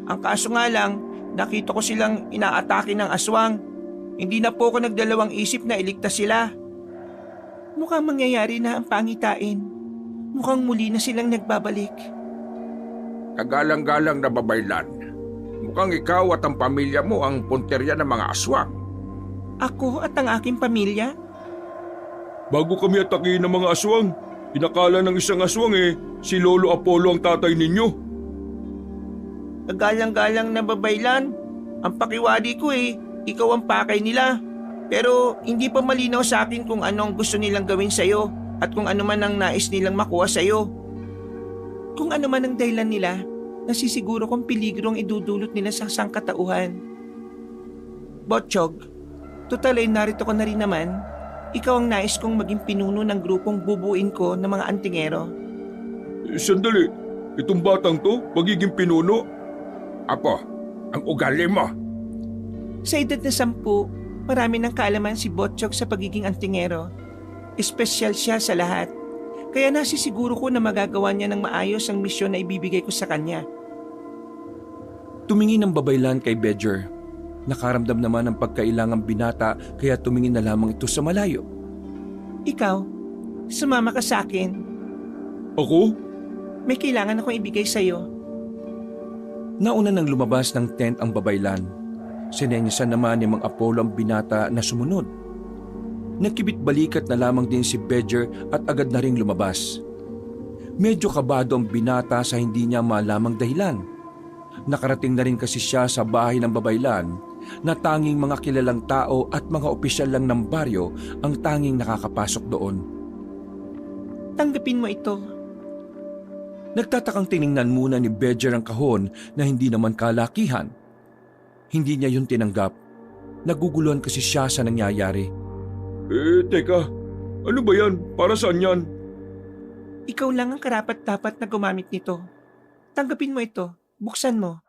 Ang kaso nga lang, nakita ko silang inaatake ng aswang. Hindi na po ako nagdalawang isip na iligtas sila. Mukhang mangyayari na ang pangitain. Mukhang muli na silang nagbabalik. Kagalang-galang na babaylan. Mukhang ikaw at ang pamilya mo ang punterya ng mga aswang. Ako at ang aking pamilya? Bago kami atakihin ng mga aswang, inakala ng isang aswang si Lolo Apollo ang tatay ninyo. Kagalang-galang na babaylan. Ang pakiwari ko ikaw ang pakay nila. Pero hindi pa malinaw sa akin kung ano ang gusto nilang gawin sa'yo at kung ano man ang nais nilang makuha sa'yo. Kung ano man ang dahilan nila, nasisiguro kong peligro ang idudulot nila sa sangkatauhan. Botchog, total narito ko na rin naman. Ikaw ang nais kong maging pinuno ng grupong bubuin ko ng mga antingero. Sandali, itong batang to, magiging pinuno? Apo, ang ugali mo. Sa edad na 10, marami ng kaalaman si Botchog sa pagiging antingero. Espesyal siya sa lahat. Kaya nasisiguro ko na magagawa niya ng maayos ang misyon na ibibigay ko sa kanya. Tumingin ang babaylan kay Bedger. Nakaramdam naman ng pagkailangang binata kaya tumingin na lamang ito sa malayo. Ikaw, sumama ka sa akin. Ako? May kailangan akong ibigay sa'yo. Nauna nang lumabas ng tent ang babaylan. Sinenyasan naman ni Mang Apollo ang binata na sumunod. Nagkibit balikat na lamang din si Bedger at agad na ring lumabas. Medyo kabado ang binata sa hindi niya malamang dahilan. Nakarating na rin kasi siya sa bahay ng babaylan na tanging mga kilalang tao at mga opisyal lang ng baryo ang tanging nakakapasok doon. Tanggapin mo ito. Nagtatakang tiningnan muna ni Bedger ang kahon na hindi naman kalakihan. Hindi niya yun tinanggap. Naguguluhan kasi siya sa nangyayari. Teka, ano ba yan? Para saan yan? Ikaw lang ang karapat-dapat na gumamit nito. Tanggapin mo ito. Buksan mo.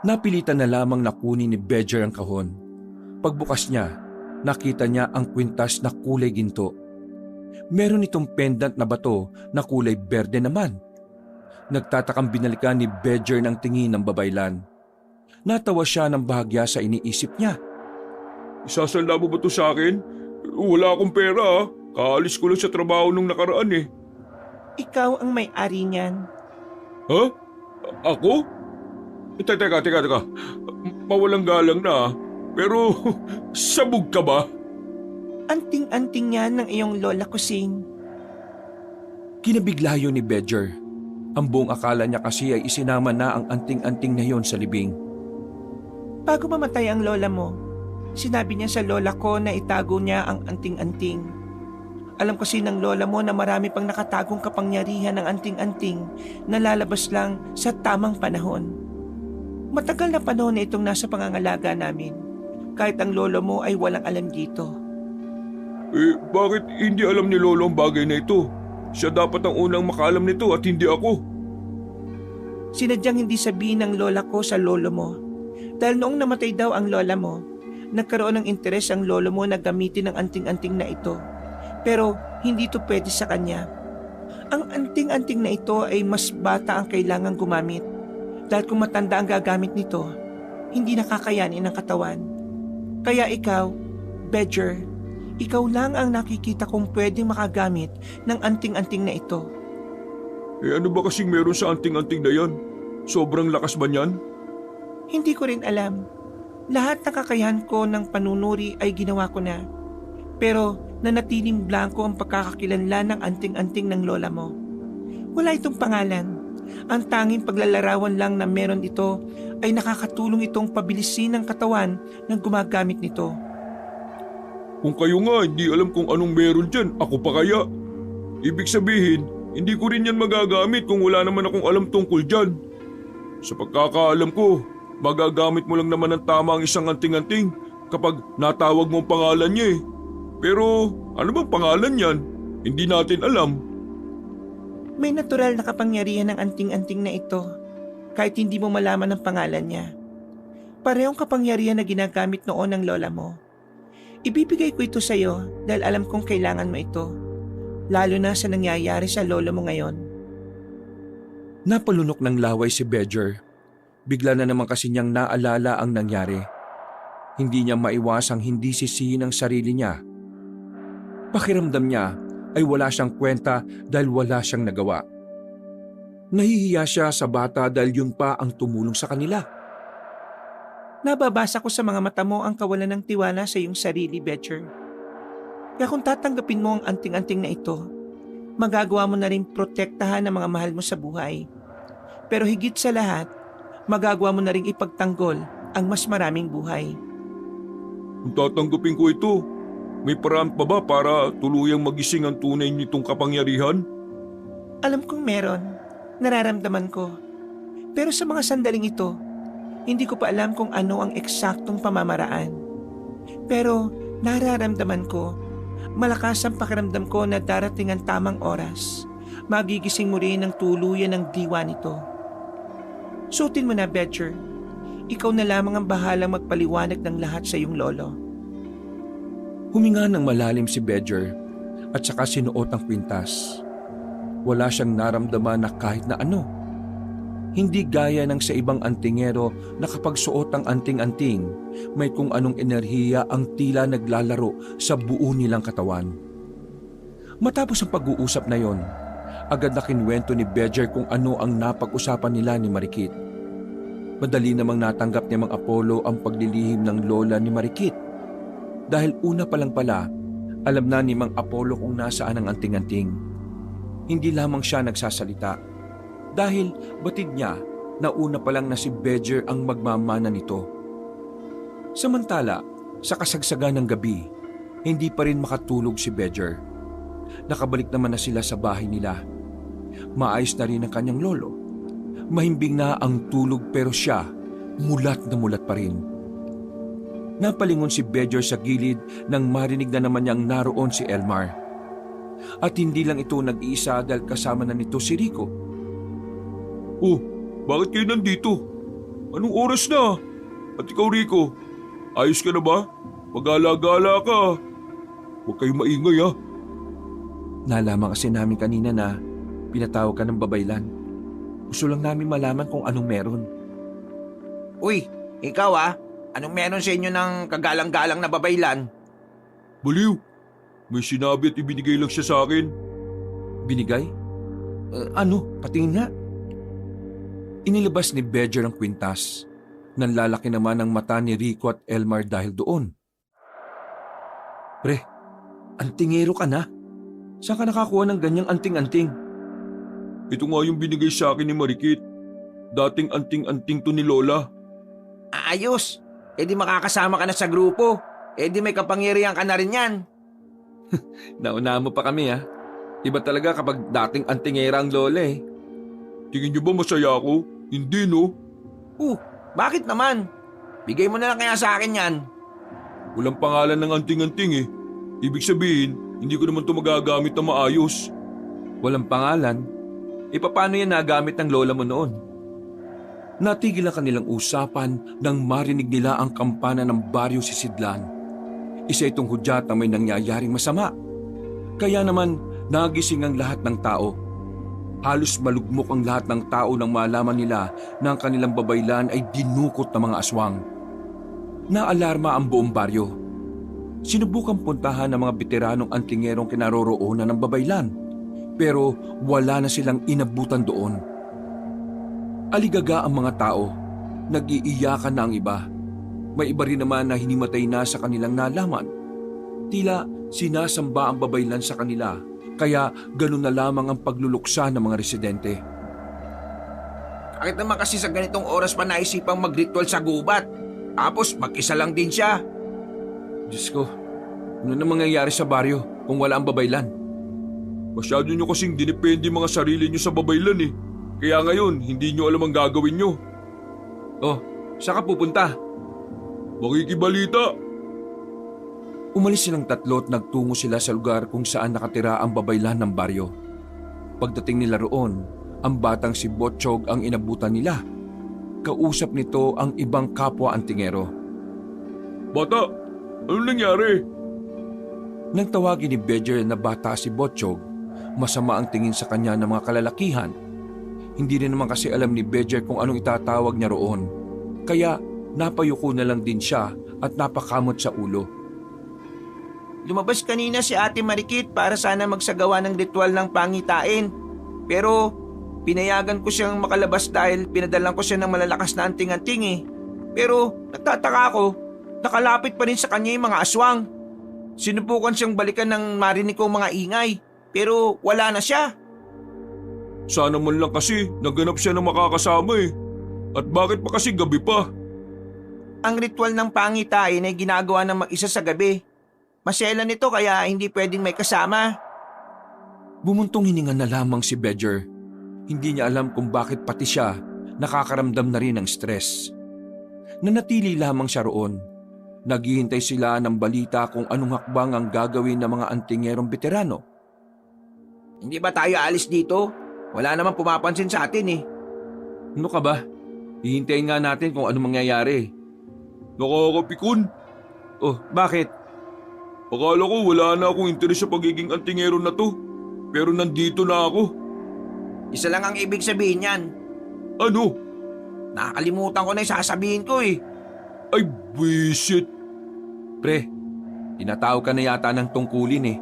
Napilitan na lamang na kunin ni Bedger ang kahon. Pagbukas niya, nakita niya ang kwintas na kulay ginto. Meron itong pendant na bato na kulay berde naman. Nagtatakang binalikan ni Bedger ng tingin ng babaylan. Natawa siya ng bahagya sa iniisip niya. Isasala mo ba ito sa akin? Wala akong pera ha. Kaalis ko lang sa trabaho nung nakaraan Ikaw ang may-ari niyan. Ha? Ako? Teka. Mawalang galang na pero sabog ka ba? Anting-anting yan ng iyong lola Kusing. Kinabiglayo ni Bedger. Ang buong akala niya kasi ay isinama na ang anting-anting na yon sa libing. Bago mamatay ang lola mo, sinabi niya sa lola ko na itago niya ang anting-anting. Alam kasi ng lola mo na marami pang nakatagong kapangyarihan ng anting-anting na lalabas lang sa tamang panahon. Matagal na panahon na itong nasa pangangalaga namin, kahit ang lolo mo ay walang alam dito. Bakit hindi alam ni Lolo ang bagay na ito? Siya dapat ang unang makaalam nito at hindi ako. Sinadyang hindi sabihin ng lola ko sa lolo mo. Dahil noong namatay daw ang lola mo, nagkaroon ng interes ang lolo mo na gamitin ang anting-anting na ito. Pero hindi ito pwede sa kanya. Ang anting-anting na ito ay mas bata ang kailangang gumamit. Dahil kung matanda ang gagamit nito, hindi nakakayanin ang katawan. Kaya ikaw, Bedger, ikaw lang ang nakikita kong pwedeng makagamit ng anting-anting na ito. Ano ba kasing meron sa anting-anting na yan? Sobrang lakas ba niyan? Hindi ko rin alam. Lahat ng kakayahan ko ng panunuri ay ginawa ko na. Pero nanatiling blanco ang pagkakakilanlan ng anting-anting ng lola mo. Wala itong pangalan. Ang tanging paglalarawan lang na meron ito ay nakakatulong itong pabilisin ng katawan ng gumagamit nito. Kung kayo nga hindi alam kung anong meron dyan, ako pa kaya? Ibig sabihin, hindi ko rin yan magagamit kung wala naman akong alam tungkol dyan. Sa pagkakaalam ko, magagamit mo lang naman ng tama ang isang anting-anting kapag natawag mo ang pangalan niya eh. Pero ano bang pangalan yan? Hindi natin alam. May natural na kapangyarihan ng anting-anting na ito kahit hindi mo malaman ang pangalan niya. Parehong kapangyarihan na ginagamit noon ng lola mo. Ibibigay ko ito sa iyo dahil alam kong kailangan mo ito. Lalo na sa nangyayari sa lolo mo ngayon. Napalunok ng laway si Bedger. Bigla na naman kasi niyang naalala ang nangyari. Hindi niya maiwasang hindi sisihin ang sarili niya. Pakiramdam niya ay wala siyang kwenta dahil wala siyang nagawa. Nahihiya siya sa bata dahil yun pa ang tumulong sa kanila. Nababasa ko sa mga mata mo ang kawalan ng tiwala sa iyong sarili, Bedger. Kaya kung tatanggapin mo ang anting-anting na ito, magagawa mo na rin protektahan ang mga mahal mo sa buhay. Pero higit sa lahat, magagawa mo na rin ipagtanggol ang mas maraming buhay. Kung tatanggapin ko ito, may paraan pa ba para tuluyang magising ang tunay nitong kapangyarihan? Alam kong meron, nararamdaman ko. Pero sa mga sandaling ito, hindi ko pa alam kung ano ang eksaktong pamamaraan. Pero nararamdaman ko, malakas ang pakiramdam ko na darating ang tamang oras. Magigising mo rin ang tuluyan ng diwa nito. Suotin mo na, Bedger. Ikaw na lamang ang bahalang magpaliwanag ng lahat sa iyong lolo. Huminga ng malalim si Bedger at saka sinuot ang kwintas. Wala siyang naramdaman na kahit na ano. Hindi gaya ng sa ibang antingero na kapag suot ang anting-anting, may kung anong enerhiya ang tila naglalaro sa buo nilang katawan. Matapos ang pag-uusap na yon, agad na kinwento ni Bedger kung ano ang napag-usapan nila ni Marikit. Madali namang natanggap ni Mang Apollo ang paglilihim ng lola ni Marikit. Dahil una pa lang pala, alam na ni Mang Apollo kung nasaan ang anting-anting. Hindi lamang siya nagsasalita. Dahil batid niya na una pa lang na si Bedger ang magmamana nito. Samantala, sa kasagsagan ng gabi, hindi pa rin makatulog si Bedger. Nakabalik naman na sila sa bahay nila. Maayos na rin ang kanyang lolo. Mahimbing na ang tulog pero siya, mulat na mulat pa rin. Napalingon si Bedger sa gilid nang marinig na naman niyang naroon si Elmar. At hindi lang ito nag-iisa dahil kasama na nito si Rico. Oh, bakit kayo nandito? Anong oras na? At ikaw, Rico, ayos ka na ba? Mag-ala-gala ka. Huwag kayo maingay ha. Nalaman kasi namin kanina na pinatawag ka ng babaylan. Gusto lang namin malaman kung anong meron. Uy, ikaw anong meron sa inyo ng kagalang-galang na babaylan? Baliw, may sinabi at ibinigay lang siya sa akin. Binigay? Ano? Patingin nga. Inilabas ni Bedger ang kwintas. Nanlalaki naman ang mata ni Rico at Elmar dahil doon. Pre, antingero ka na. Saan ka nakakuha ng ganyang anting-anting? Ito nga yung binigay sa akin ni Marikit. Dating anting-anting to ni Lola. Ayos, di makakasama ka na sa grupo. Di may kapangyarihan ka na rin yan. Nauna mo pa kami ha. Iba talaga kapag dating antingera ang lola eh. Tingin niyo ba masaya ako? Hindi no? Bakit naman? Bigay mo na lang kaya sa akin yan. Walang pangalan ng anting-anting eh. Ibig sabihin, hindi ko naman ito magagamit na maayos. Walang pangalan? Paano yan nagamit ng lola mo noon? Natigil ang kanilang usapan nang marinig nila ang kampana ng baryo si Sidlan. Isa itong hudyat na may nangyayaring masama. Kaya naman nagising ang lahat ng tao. Halos malugmok ang lahat ng tao nang malaman nila na ang kanilang babaylan ay dinukot ng mga aswang. Naalarma ang buong baryo. Sinubukang puntahan ng mga veteranong antingerong kinaroroonan ng babaylan, pero wala na silang inabutan doon. Aligaga ang mga tao, nag-iiyakan na ang iba. May iba rin naman na hinimatay na sa kanilang nalaman. Tila sinasamba ang babaylan sa kanila, kaya ganun na lamang ang pagluluksa ng mga residente. Bakit naman kasi sa ganitong oras pa naisipang mag-ritual sa gubat? Tapos mag-isa lang din siya. Diyos ko, ano na mangyayari sa baryo kung wala ang babaylan? Masyado nyo kasing dinepende mga sarili nyo sa babaylan eh. Kaya ngayon, hindi nyo alam ang gagawin nyo. Oh, saan ka pupunta? Makikibalita. Umalis silang tatlo at nagtungo sila sa lugar kung saan nakatira ang babaylan ng baryo. Pagdating nila roon, ang batang si Botchog ang inabutan nila. Kausap nito ang ibang kapwa antingero. Bata, anong nangyari? Nang tawagin ni Bedger na bata si Botchog, masama ang tingin sa kanya ng mga kalalakihan. Hindi rin naman kasi alam ni Bedger kung anong itatawag niya roon. Kaya napayuko na lang din siya at napakamot sa ulo. Lumabas kanina si Ate Marikit para sana magsagawa ng ritual ng pangitain. Pero pinayagan ko siyang makalabas dahil pinadalan ko siya ng malalakas na anting-anting eh. Pero nagtataka ako, nakalapit pa rin sa kanya yung mga aswang. Sinubukan siyang balikan ng marinig kong mga ingay, pero wala na siya. Sana man lang kasi naganap siya ng makakasama eh. At bakit pa kasi gabi pa? Ang ritual ng pangitain ay ginagawa ng mag-isa sa gabi. Masela nito kaya hindi pwedeng may kasama. Bumuntong hininga na lamang si Bedger. Hindi niya alam kung bakit pati siya nakakaramdam na rin ng stress. Nanatili lamang siya roon. Naghihintay sila ng balita kung anong hakbang ang gagawin ng mga antingerong veterano. Hindi ba tayo alis dito? Wala namang pumapansin sa atin eh. Ano ka ba? Hihintayin nga natin kung anong mangyayari. Nakakapikon. Oh, bakit? Akala ko wala na akong interes sa pagiging antingero na to. Pero nandito na ako. Isa lang ang ibig sabihin yan. Ano? Nakakalimutan ko na yung sasabihin ko eh. Ay, buwisit. Pre, tinatawag ka na yata ng tungkulin eh.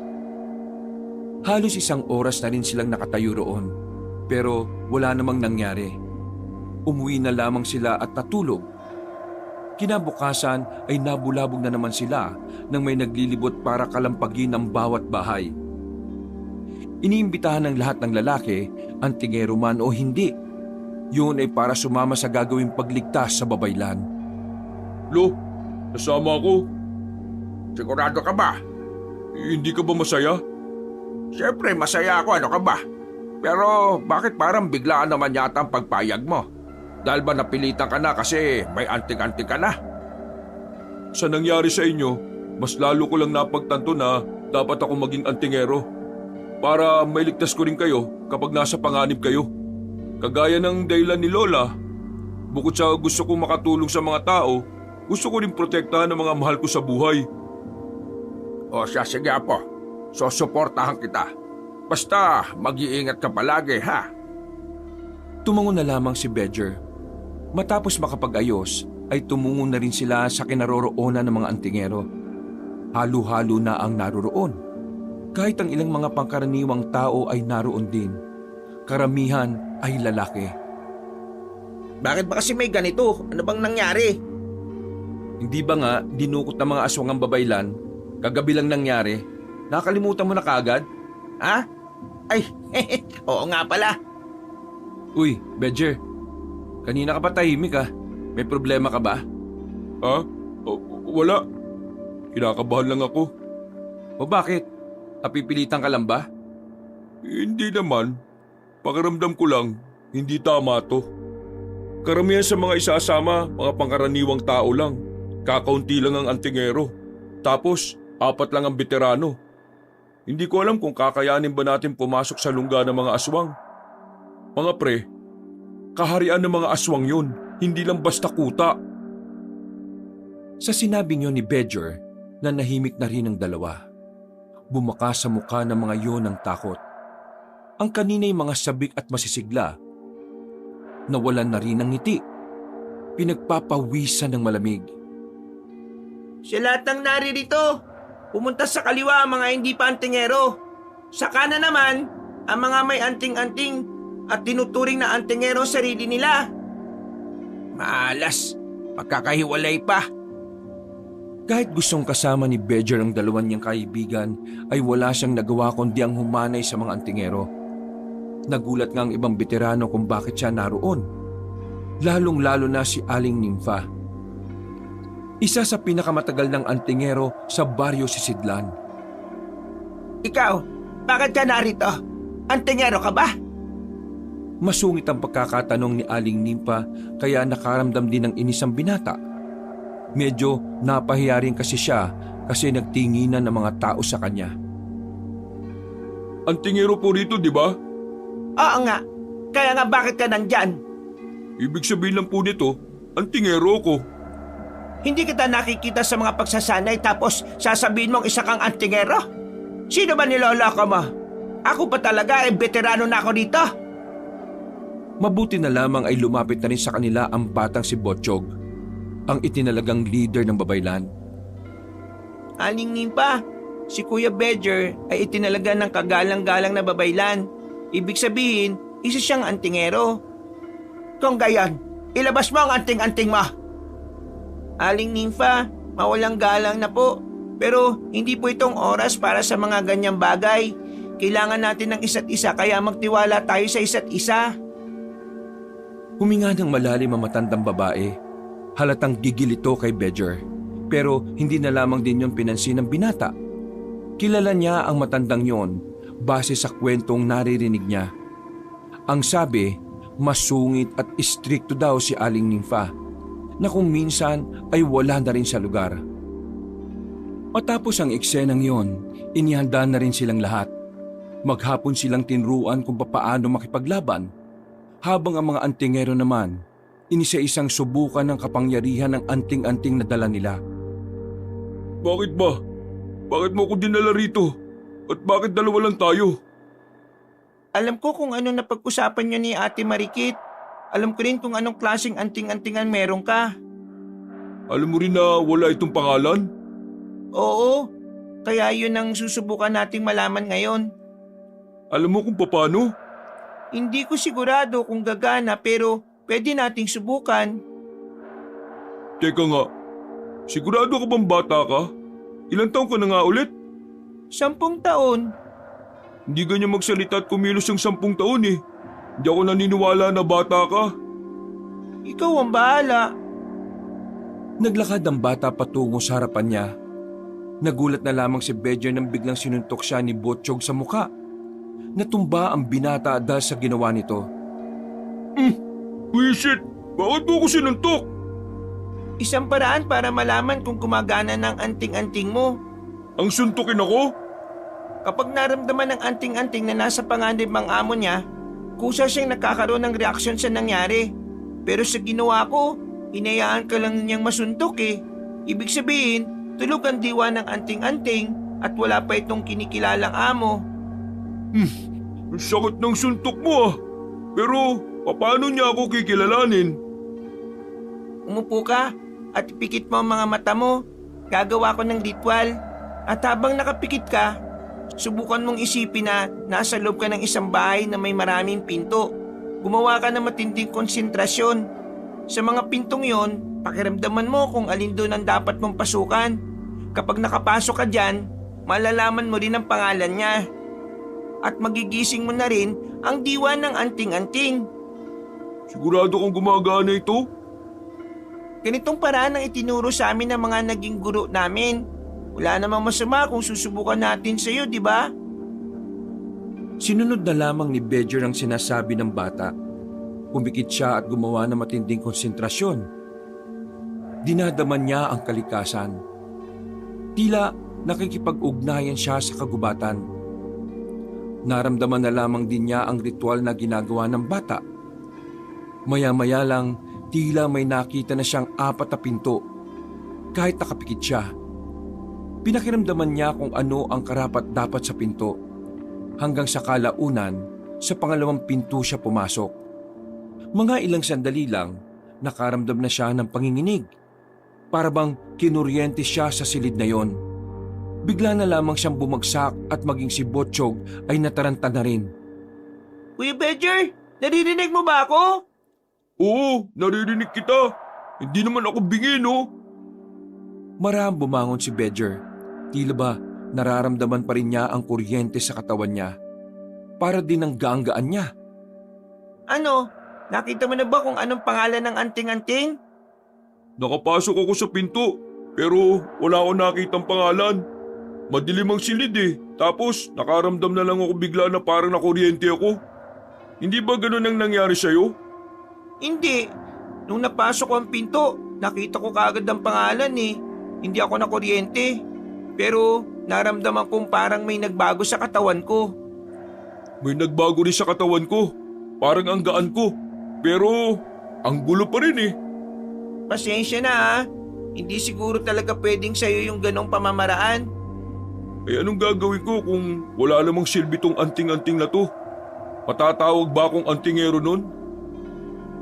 Halos 1 oras na rin silang nakatayo roon. Pero wala namang nangyari. Umuwi na lamang sila at natulog. Kinabukasan ay nabulabog na naman sila nang may naglilibot para kalampagin ang bawat bahay. Iniimbitahan ng lahat ng lalaki, antingero man o hindi. Yun ay para sumama sa gagawing pagligtas sa babaylan. Lo, nasama ako. Sigurado ka ba? Hindi ka ba masaya? Siyempre masaya ako, ano ka ba? Pero bakit parang biglaan naman yata ang pagpayag mo? Dahil ba napilitan ka na kasi may anting-anting ka na? Sa nangyari sa inyo, mas lalo ko lang napagtanto na dapat ako maging antingero. Para mailigtas ko rin kayo kapag nasa panganib kayo. Kagaya ng dahilan ni Lola, bukod sa gusto kong makatulong sa mga tao, gusto ko rin protektahan ang mga mahal ko sa buhay. O siya, sige apo. So suportahan kita. Basta mag-iingat ka palagi, ha? Tumango na lamang si Bedger. Matapos makapag-ayos, ay tumungo na rin sila sa kinaroroonan ng mga antingero. Halo-halo na ang naroroon. Kahit ang ilang mga pangkaraniwang tao ay naroon din. Karamihan ay lalaki. Bakit ba kasi may ganito? Ano bang nangyari? Hindi ba nga dinukot ng mga aswang ang babaylan? Kagabi lang nangyari. Nakalimutan mo na kagad? Ha? Ay, oo nga pala. Uy, Bedger. Kanina ka pa tahimik ah. May problema ka ba? Ha? Wala. Kinakabahan lang ako. O bakit? Napipilitan ka lang ba? Hindi naman. Pakiramdam ko lang, hindi tama to. Karamihan sa mga isasama, mga pangkaraniwang tao lang. Kakaunti lang ang antingero. Tapos, 4 lang ang veterano. Hindi ko alam kung kakayanin ba natin pumasok sa lungga ng mga aswang. Mga pre, kaharian ng mga aswang yun, hindi lang basta kuta. Sa sinabing yon ni Bedger, nanahimik na rin ang dalawa. Bumaka sa mukha ng mga yon ng takot. Ang kanina'y mga sabik at masisigla, nawalan na rin ng ngiti. Pinagpapawisan ng malamig. Sa lahat ng naririto, pumunta sa kaliwa ang mga hindi pa antingero. Sa kanan naman, ang mga may anting-anting at tinuturing na antingero ang sarili nila. Malas, pagkakahiwalay pa. Kahit gustong kasama ni Bedger ang dalawan niyang kaibigan, ay wala siyang nagawa kundi ang humanay sa mga antingero. Nagulat nga ang ibang veterano kung bakit siya naroon. Lalong-lalo na si Aling Nympha. Isa sa pinakamatagal ng antingero sa baryo Sisidlan. Ikaw, bakit ka narito? Antingero ka ba? Masungit ang pagkakatanong ni Aling Nympha kaya nakaramdam din ng inis ang binata. Medyo napahiya rin kasi siya kasi nagtinginan ng mga tao sa kanya. Antingero po rito, di ba? Oo nga, kaya nga bakit ka nandyan? Ibig sabihin lang po nito, antingero ko. Hindi kita nakikita sa mga pagsasanay tapos sasabihin mong isa kang antingero? Sino ba niloloko mo? Ako pa talaga veterano na ako dito. Mabuti na lamang ay lumapit na rin sa kanila ang batang si Botchog, ang itinalagang leader ng babaylan. Aling Nympha, si Kuya Bedger ay itinalaga ng kagalang-galang na babaylan. Ibig sabihin, isa siyang antingero. Kung gayon, ilabas mo ang anting-anting mo. Aling Nympha, mawalang galang na po. Pero hindi po itong oras para sa mga ganyang bagay. Kailangan natin ng isa't isa kaya magtiwala tayo sa isa't isa. Huminga ng malalim ang matandang babae. Halatang gigil ito kay Bedger. Pero hindi na lamang din yon pinansin ng binata. Kilala niya ang matandang yon base sa kwentong naririnig niya. Ang sabi, masungit at istrikto daw si Aling Nympha na kung minsan ay wala na rin sa lugar. Matapos ang eksenang yon, inihanda na rin silang lahat. Maghapon silang tinruan kung papaano makipaglaban, habang ang mga antingero naman, inisa-isang subukan ng kapangyarihan ng anting-anting na dala nila. Bakit ba? Bakit mo ko dinala rito? At bakit dalawa lang tayo? Alam ko kung ano napag-usapan niyo ni Ate Marikit. Alam ko rin kung anong klaseng anting-antingan meron ka. Alam mo rin na wala itong pangalan? Oo, kaya yun ang susubukan nating malaman ngayon. Alam mo kung paano? Hindi ko sigurado kung gagana pero pwede nating subukan. Teka nga, sigurado ka bang bata ka? Ilang taon ka na nga ulit? 10 taon. Hindi ganyan magsalita at kumilos ng 10 taon eh. Hindi ako naniniwala na bata ka. Ikaw ang bahala. Naglakad ang bata patungo sa harapan niya. Nagulat na lamang si Bedger nang biglang sinuntok siya ni Botchog sa muka. Natumba ang binata dahil sa ginawa nito. Wisit! Bakit mo ko sinuntok? Isang paraan para malaman kung gumagana ng anting-anting mo. Ang suntukin ako? Kapag naramdaman ng anting-anting na nasa panganib ang amo niya, kusa siyang nakakaroon ng reaksyon sa nangyari. Pero sa ginawa ko, hinayaan ka lang niyang masuntok eh. Ibig sabihin, tulog ang diwa ng anting-anting at wala pa itong kinikilalang amo. Ang sakit ng suntok mo ah. Pero paano niya ako kikilalanin? Umupo ka at pikit mo ang mga mata mo. Gagawa ko ng ritual. At habang nakapikit ka, subukan mong isipin na nasa loob ka ng isang bahay na may maraming pinto. Gumawa ka ng matinding konsentrasyon. Sa mga pintong yon, pakiramdaman mo kung alin doon ang dapat mong pasukan. Kapag nakapasok ka dyan, malalaman mo rin ang pangalan niya. At magigising mo na rin ang diwa ng anting-anting. Sigurado kong gumagana ito? Ganitong paraan ang itinuro sa amin ng mga naging guro namin. Wala namang masama kung susubukan natin sa'yo, di ba? Sinunod na lamang ni Bedger ang sinasabi ng bata. Pumikit siya at gumawa ng matinding konsentrasyon. Dinadaman niya ang kalikasan. Tila nakikipag-ugnayan siya sa kagubatan. Naramdaman na lamang din niya ang ritual na ginagawa ng bata. Maya-maya lang, tila may nakita na siyang 4 na pinto. Kahit nakapikit siya, pinakiramdaman niya kung ano ang karapat-dapat sa pinto. Hanggang sa kalaunan, sa pangalawang pinto siya pumasok. Mga ilang sandali lang, nakaramdam na siya ng panginginig. Para bang kinuryente siya sa silid na yon. Bigla na lamang siyang bumagsak at maging si Botchog ay nataranta na rin. Kuya Bedger, naririnig mo ba ako? Oo, naririnig kita. Hindi naman ako bingi, no? Marahang bumangon si Bedger. Tila ba nararamdaman pa rin niya ang kuryente sa katawan niya. Para din ang gaang-gaan niya. Ano? Nakita mo na ba kung anong pangalan ng anting-anting? Nakapasok ako sa pinto, pero wala akong nakitang pangalan. Madilim ang silid eh, tapos nakaramdam na lang ako bigla na parang nakuryente ako. Hindi ba ganun ang nangyari sa'yo? Hindi. Nung napasok ko ang pinto, nakita ko kaagad ang pangalan eh. Hindi ako nakuryente. Pero naramdaman kong parang may nagbago sa katawan ko. May nagbago rin sa katawan ko, parang ang gaan ko. Pero ang gulo pa rin eh. Pasensya na ha. Hindi siguro talaga pwedeng sa'yo yung ganong pamamaraan. Eh anong gagawin ko kung wala namang silbi tong anting-anting na to? Matatawag ba akong antingero nun?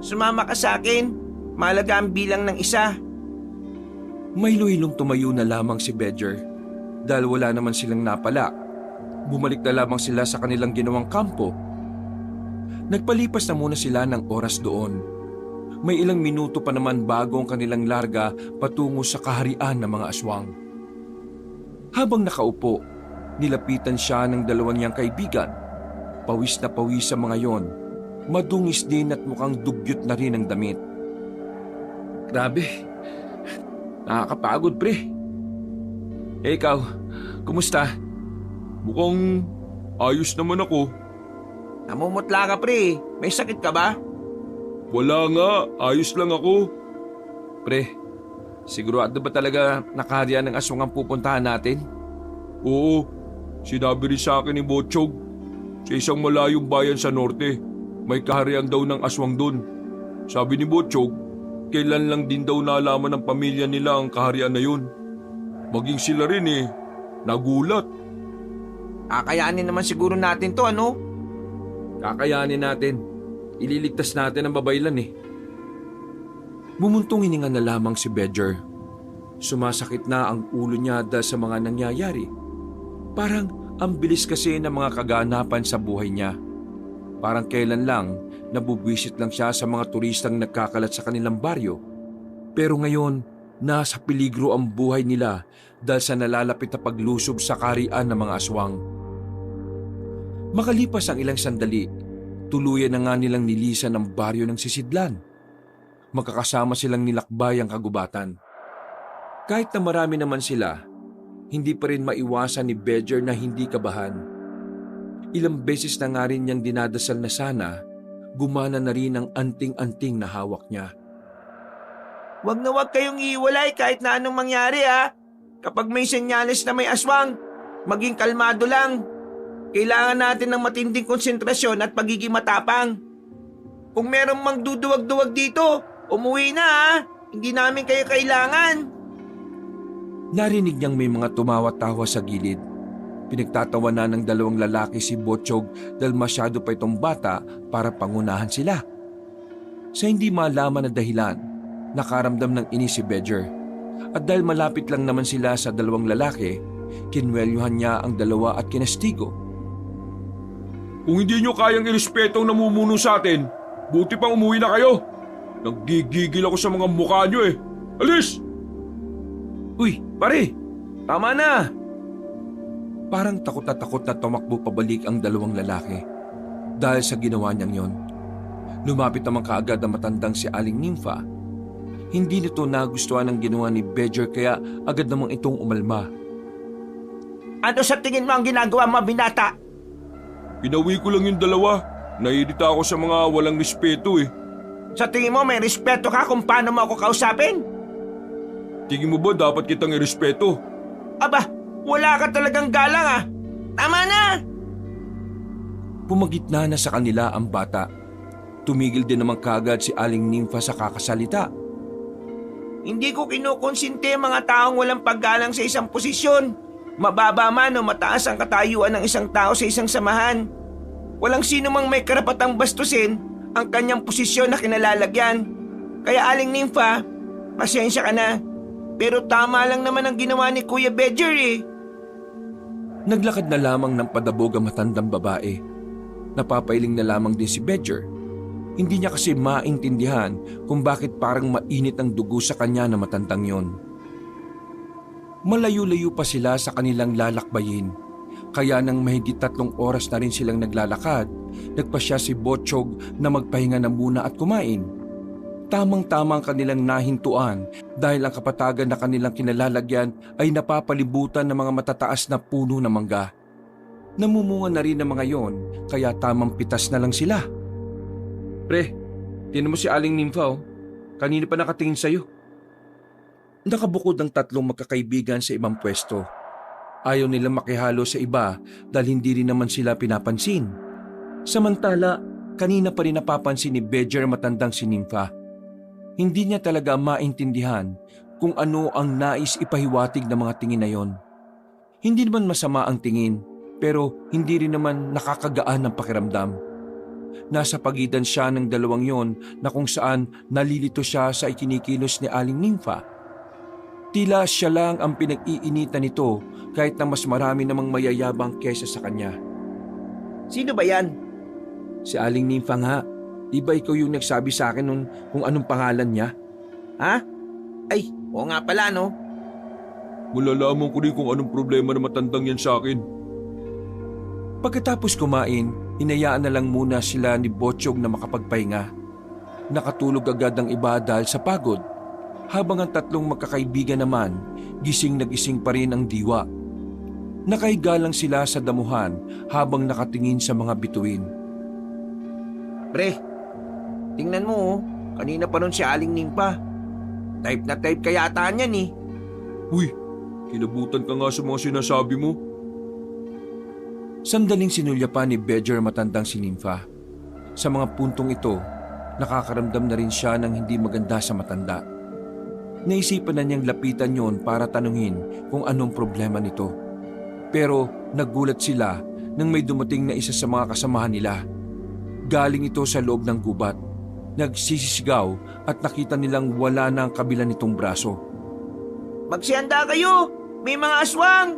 Sumama ka sa akin. Mahalaga ang bilang ng isa. May luhilong tumayo na lamang si Bedger. Dahil wala naman silang napala. Bumalik na lamang sila sa kanilang ginawang kampo. Nagpalipas na muna sila ng oras doon. May ilang minuto pa naman bago ang kanilang larga patungo sa kaharian ng mga aswang. Habang nakaupo, nilapitan siya ng 2 niyang kaibigan. Pawis na pawis sa mga yon. Madungis din at mukhang dugyot na rin ang damit. Grabe, nakakapagod pre. Eh ikaw, kumusta? Mukhang ayos naman ako. Namumutla ka pre. May sakit ka ba? Wala nga, ayos lang ako. Pre, sigurado ba talaga nakaharian ng aswang ang pupuntahan natin? Oo, sinabi rin sa akin ni Botchog. Sa isang malayong bayan sa norte, may kaharian daw ng aswang doon. Sabi ni Botchog, kailan lang din daw nalaman ng pamilya nila ang kaharian na yun. Maging sila rin eh, nagulat. Kakayanin naman siguro natin to, ano? Kakayanin natin. Ililigtas natin ang babaylan eh. Bumuntong hininga na lamang si Bedger. Sumasakit na ang ulo niya dahil sa mga nangyayari. Parang ang bilis kasi ng mga kaganapan sa buhay niya. Parang kailan lang nabubwisit lang siya sa mga turistang nagkakalat sa kanilang baryo. Pero ngayon, nasa peligro ang buhay nila dahil sa nalalapit na paglusob sa kaharian ng mga aswang. Makalipas ang ilang sandali, tuluyan na nga nilang nilisan ang baryo ng Sisidlan. Magkakasama silang nilakbay ang kagubatan. Kahit na marami naman sila, hindi pa rin maiwasan ni Bedger na hindi kabahan. Ilang beses na nga rin niyang dinadasal na sana, gumana na rin ang anting-anting na hawak niya. Wag na wag kayong iiwalay kahit na anong mangyari ha. Kapag may senyales na may aswang, maging kalmado lang. Kailangan natin ng matinding konsentrasyon at pagiging matapang. Kung merong mang duduwag-duwag dito, umuwi na ha. Hindi namin kayo kailangan. Narinig niyang may mga tumawa-tawa sa gilid. Pinagtatawanan ng 2 lalaki si Botchog dahil masyado pa itong bata para pangunahan sila. Sa hindi malaman na dahilan, nakaramdam ng inis si Bedger. At dahil malapit lang naman sila sa 2 lalaki, kinwelyuhan niya ang 2 at kinastigo. Kung hindi nyo kayang irespeto ang namumuno sa atin, buti pang umuwi na kayo. Naggigigil ako sa mga mukha nyo eh. Alis! Uy, pare! Tama na! Parang takot na tumakbo pabalik ang 2 lalaki. Dahil sa ginawa niyang yon. Lumapit naman kaagad ang matandang si Aling Nympha. Hindi nito nagustuhan ang ginawa ni Bedger kaya agad namang itong umalma. Ano sa tingin mo ang ginagawa mo, binata? Pinawi ko lang yung dalawa. Naiirita ako sa mga walang respeto eh. Sa tingin mo may respeto ka kung paano mo ako kausapin? Tingin mo ba dapat kitang irespeto? Aba, wala ka talagang galang ah. Tama na! Pumagitna na sa kanila ang bata. Tumigil din naman kagad si Aling Nympha sa kakasalita. Hindi ko kinukonsinte ang mga taong walang paggalang sa isang posisyon. Mababa man o mataas ang katayuan ng isang tao sa isang samahan. Walang sino mang may karapatang bastusin ang kanyang posisyon na kinalalagyan. Kaya Aling Nympha, pasensya ka na. Pero tama lang naman ang ginawa ni Kuya Bedger eh. Naglakad na lamang ng padabog ang matandang babae. Napapailing na lamang din si Bedger. Hindi niya kasi maintindihan kung bakit parang mainit ang dugo sa kanya na matandang yon. Malayo-layo pa sila sa kanilang lalakbayin. Kaya nang mahigit 3 oras na rin silang naglalakad, nagpasya si Botchog na magpahinga na muna at kumain. Tamang-tama ang kanilang nahintuan dahil ang kapatagan na kanilang kinalalagyan ay napapalibutan ng mga matataas na puno ng mangga. Namumunga na rin ang mga yon kaya tamang pitas na lang sila. Pre, tinan mo si Aling Nympha oh. Kanina pa nakatingin sa'yo. Nakabukod ang 3 magkakaibigan sa ibang pwesto. Ayaw nilang makihalo sa iba dahil hindi rin naman sila pinapansin. Samantala, kanina pa rin napapansin ni Bedger matandang si Nympha. Hindi niya talaga maintindihan kung ano ang nais ipahiwatig ng mga tingin na yon. Hindi naman masama ang tingin pero hindi rin naman nakakagaan ng pakiramdam. Nasa pagitan siya ng dalawang yon na kung saan nalilito siya sa ikinikilos ni Aling Nympha. Tila siya lang ang pinag-iinitan nito kahit na mas marami namang mayayabang kesa sa kanya. Sino ba yan? Si Aling Nympha nga. Di ba ikaw yung nagsabi sa akin kung anong pangalan niya? Ha? Ay, oo nga pala no. Malalaman ko rin kung anong problema na matandang yan sa akin. Pagkatapos kumain, hinayaan na lang muna sila ni Botchog na makapagpahinga. Nakatulog agad ang iba dahil sa pagod. Habang ang 3 magkakaibigan naman, gising na gising pa rin ang diwa. Nakahiga lang sila sa damuhan habang nakatingin sa mga bituin. Pre, tingnan mo oh. Kanina pa nun si Aling Nympha. Type na type ka yata niyan eh. Uy, kinabutan ka nga sa mga sinasabi mo. Sandaling sinulya pa ni Bedger matandang si Nympha. Sa mga puntong ito, nakakaramdam na rin siya ng hindi maganda sa matanda. Naisipan na niyang lapitan yon para tanungin kung anong problema nito. Pero nagulat sila nang may dumating na isa sa mga kasamahan nila. Galing ito sa loob ng gubat. Nagsisisigaw at nakita nilang wala na ang kabila nitong braso. Magsihanda kayo! May mga aswang!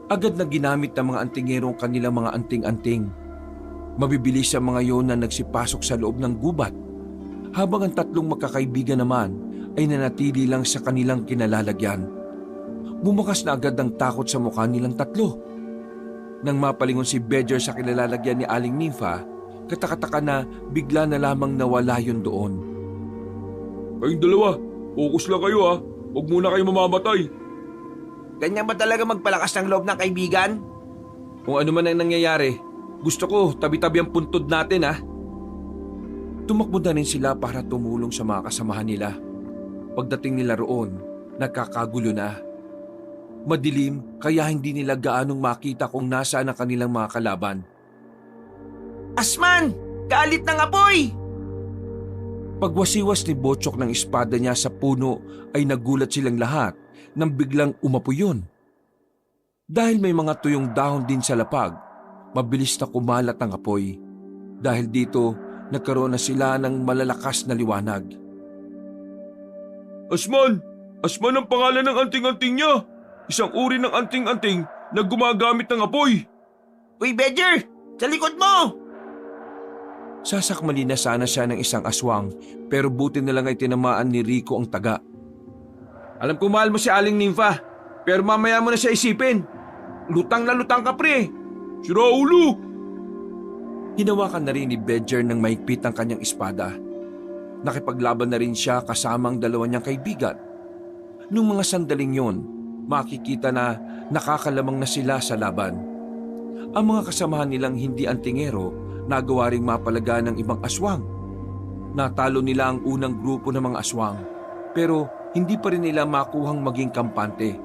Agad na ginamit ng mga antingero ang kanilang mga anting-anting. Mabibilis ang mga yon na nagsipasok sa loob ng gubat. Habang ang 3 magkakaibigan naman ay nanatili lang sa kanilang kinalalagyan. Bumakas na agad ang takot sa mukha nilang 3. Nang mapalingon si Bedger sa kinalalagyan ni Aling Nympha, katakataka na bigla na lamang nawala yun doon. Kayong dalawa, focus lang kayo ha. Huwag muna kayo mamamatay. Ganyan ba talaga magpalakas ng loob ng kaibigan? Kung ano man ang nangyayari, gusto ko tabi-tabi ang puntod natin ha. Tumakbo na rin sila para tumulong sa mga kasamahan nila. Pagdating nila roon, nagkakagulo na. Madilim kaya hindi nila gaanong makita kung nasaan ang kanilang mga kalaban. Asman! Galit ng apoy! Pagwasiwas ni Botchok ng espada niya sa puno ay nagulat silang lahat nang biglang umapoy yun. Dahil may mga tuyong dahon din sa lapag, mabilis na kumalat ang apoy. Dahil dito, nagkaroon na sila ng malalakas na liwanag. Asman! Asman ang pangalan ng anting-anting niya! Isang uri ng anting-anting na gumagamit ng apoy! Uy, Bedger! Sa likod mo! Sasakmali na sana siya ng isang aswang pero buti na lang ay tinamaan ni Rico ang taga. Alam ko mahal mo si Aling Nympha, pero mamaya mo na siya isipin. Lutang na lutang ka pre. Sira ulo! Hinawakan na rin ni Bedger ng mahigpit ang kanyang espada. Nakipaglaban na rin siya kasama ang 2 niyang kaibigan. Nung mga sandaling yon, makikita na nakakalamang na sila sa laban. Ang mga kasamahan nilang hindi antingero nagawa ring mapalaga ng ibang aswang. Natalo nila ang unang grupo ng mga aswang pero hindi pa rin nila makuhang maging kampante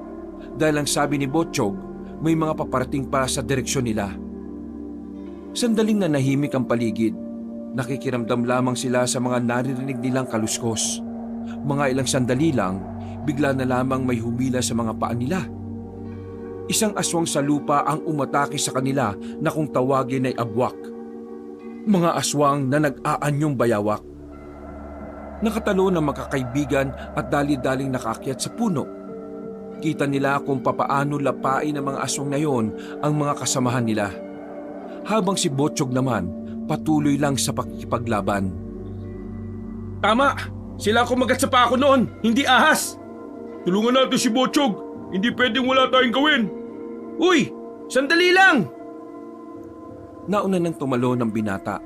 dahil ang sabi ni Botchog may mga paparating pa sa direksyon nila. Sandaling nanahimik ang paligid. Nakikiramdam lamang sila sa mga naririnig nilang kaluskos. Mga ilang sandali lang, bigla na lamang may humila sa mga paa nila. Isang aswang sa lupa ang umatake sa kanila na kung tawagin ay abwak. Mga aswang na nag-aanyong bayawak. Nakatalo ng magkakaibigan at dali-daling nakaakyat sa puno. Kita nila kung papaano lapain ng mga aswang na yon ang mga kasamahan nila. Habang si Botchog naman patuloy lang sa pakikipaglaban. Tama! Sila ang kumagat sa pako noon, hindi ahas! Tulungan natin si Botchog! Hindi pwedeng wala tayong gawin! Uy! Sandali lang! Nauna nang tumalo ng binata.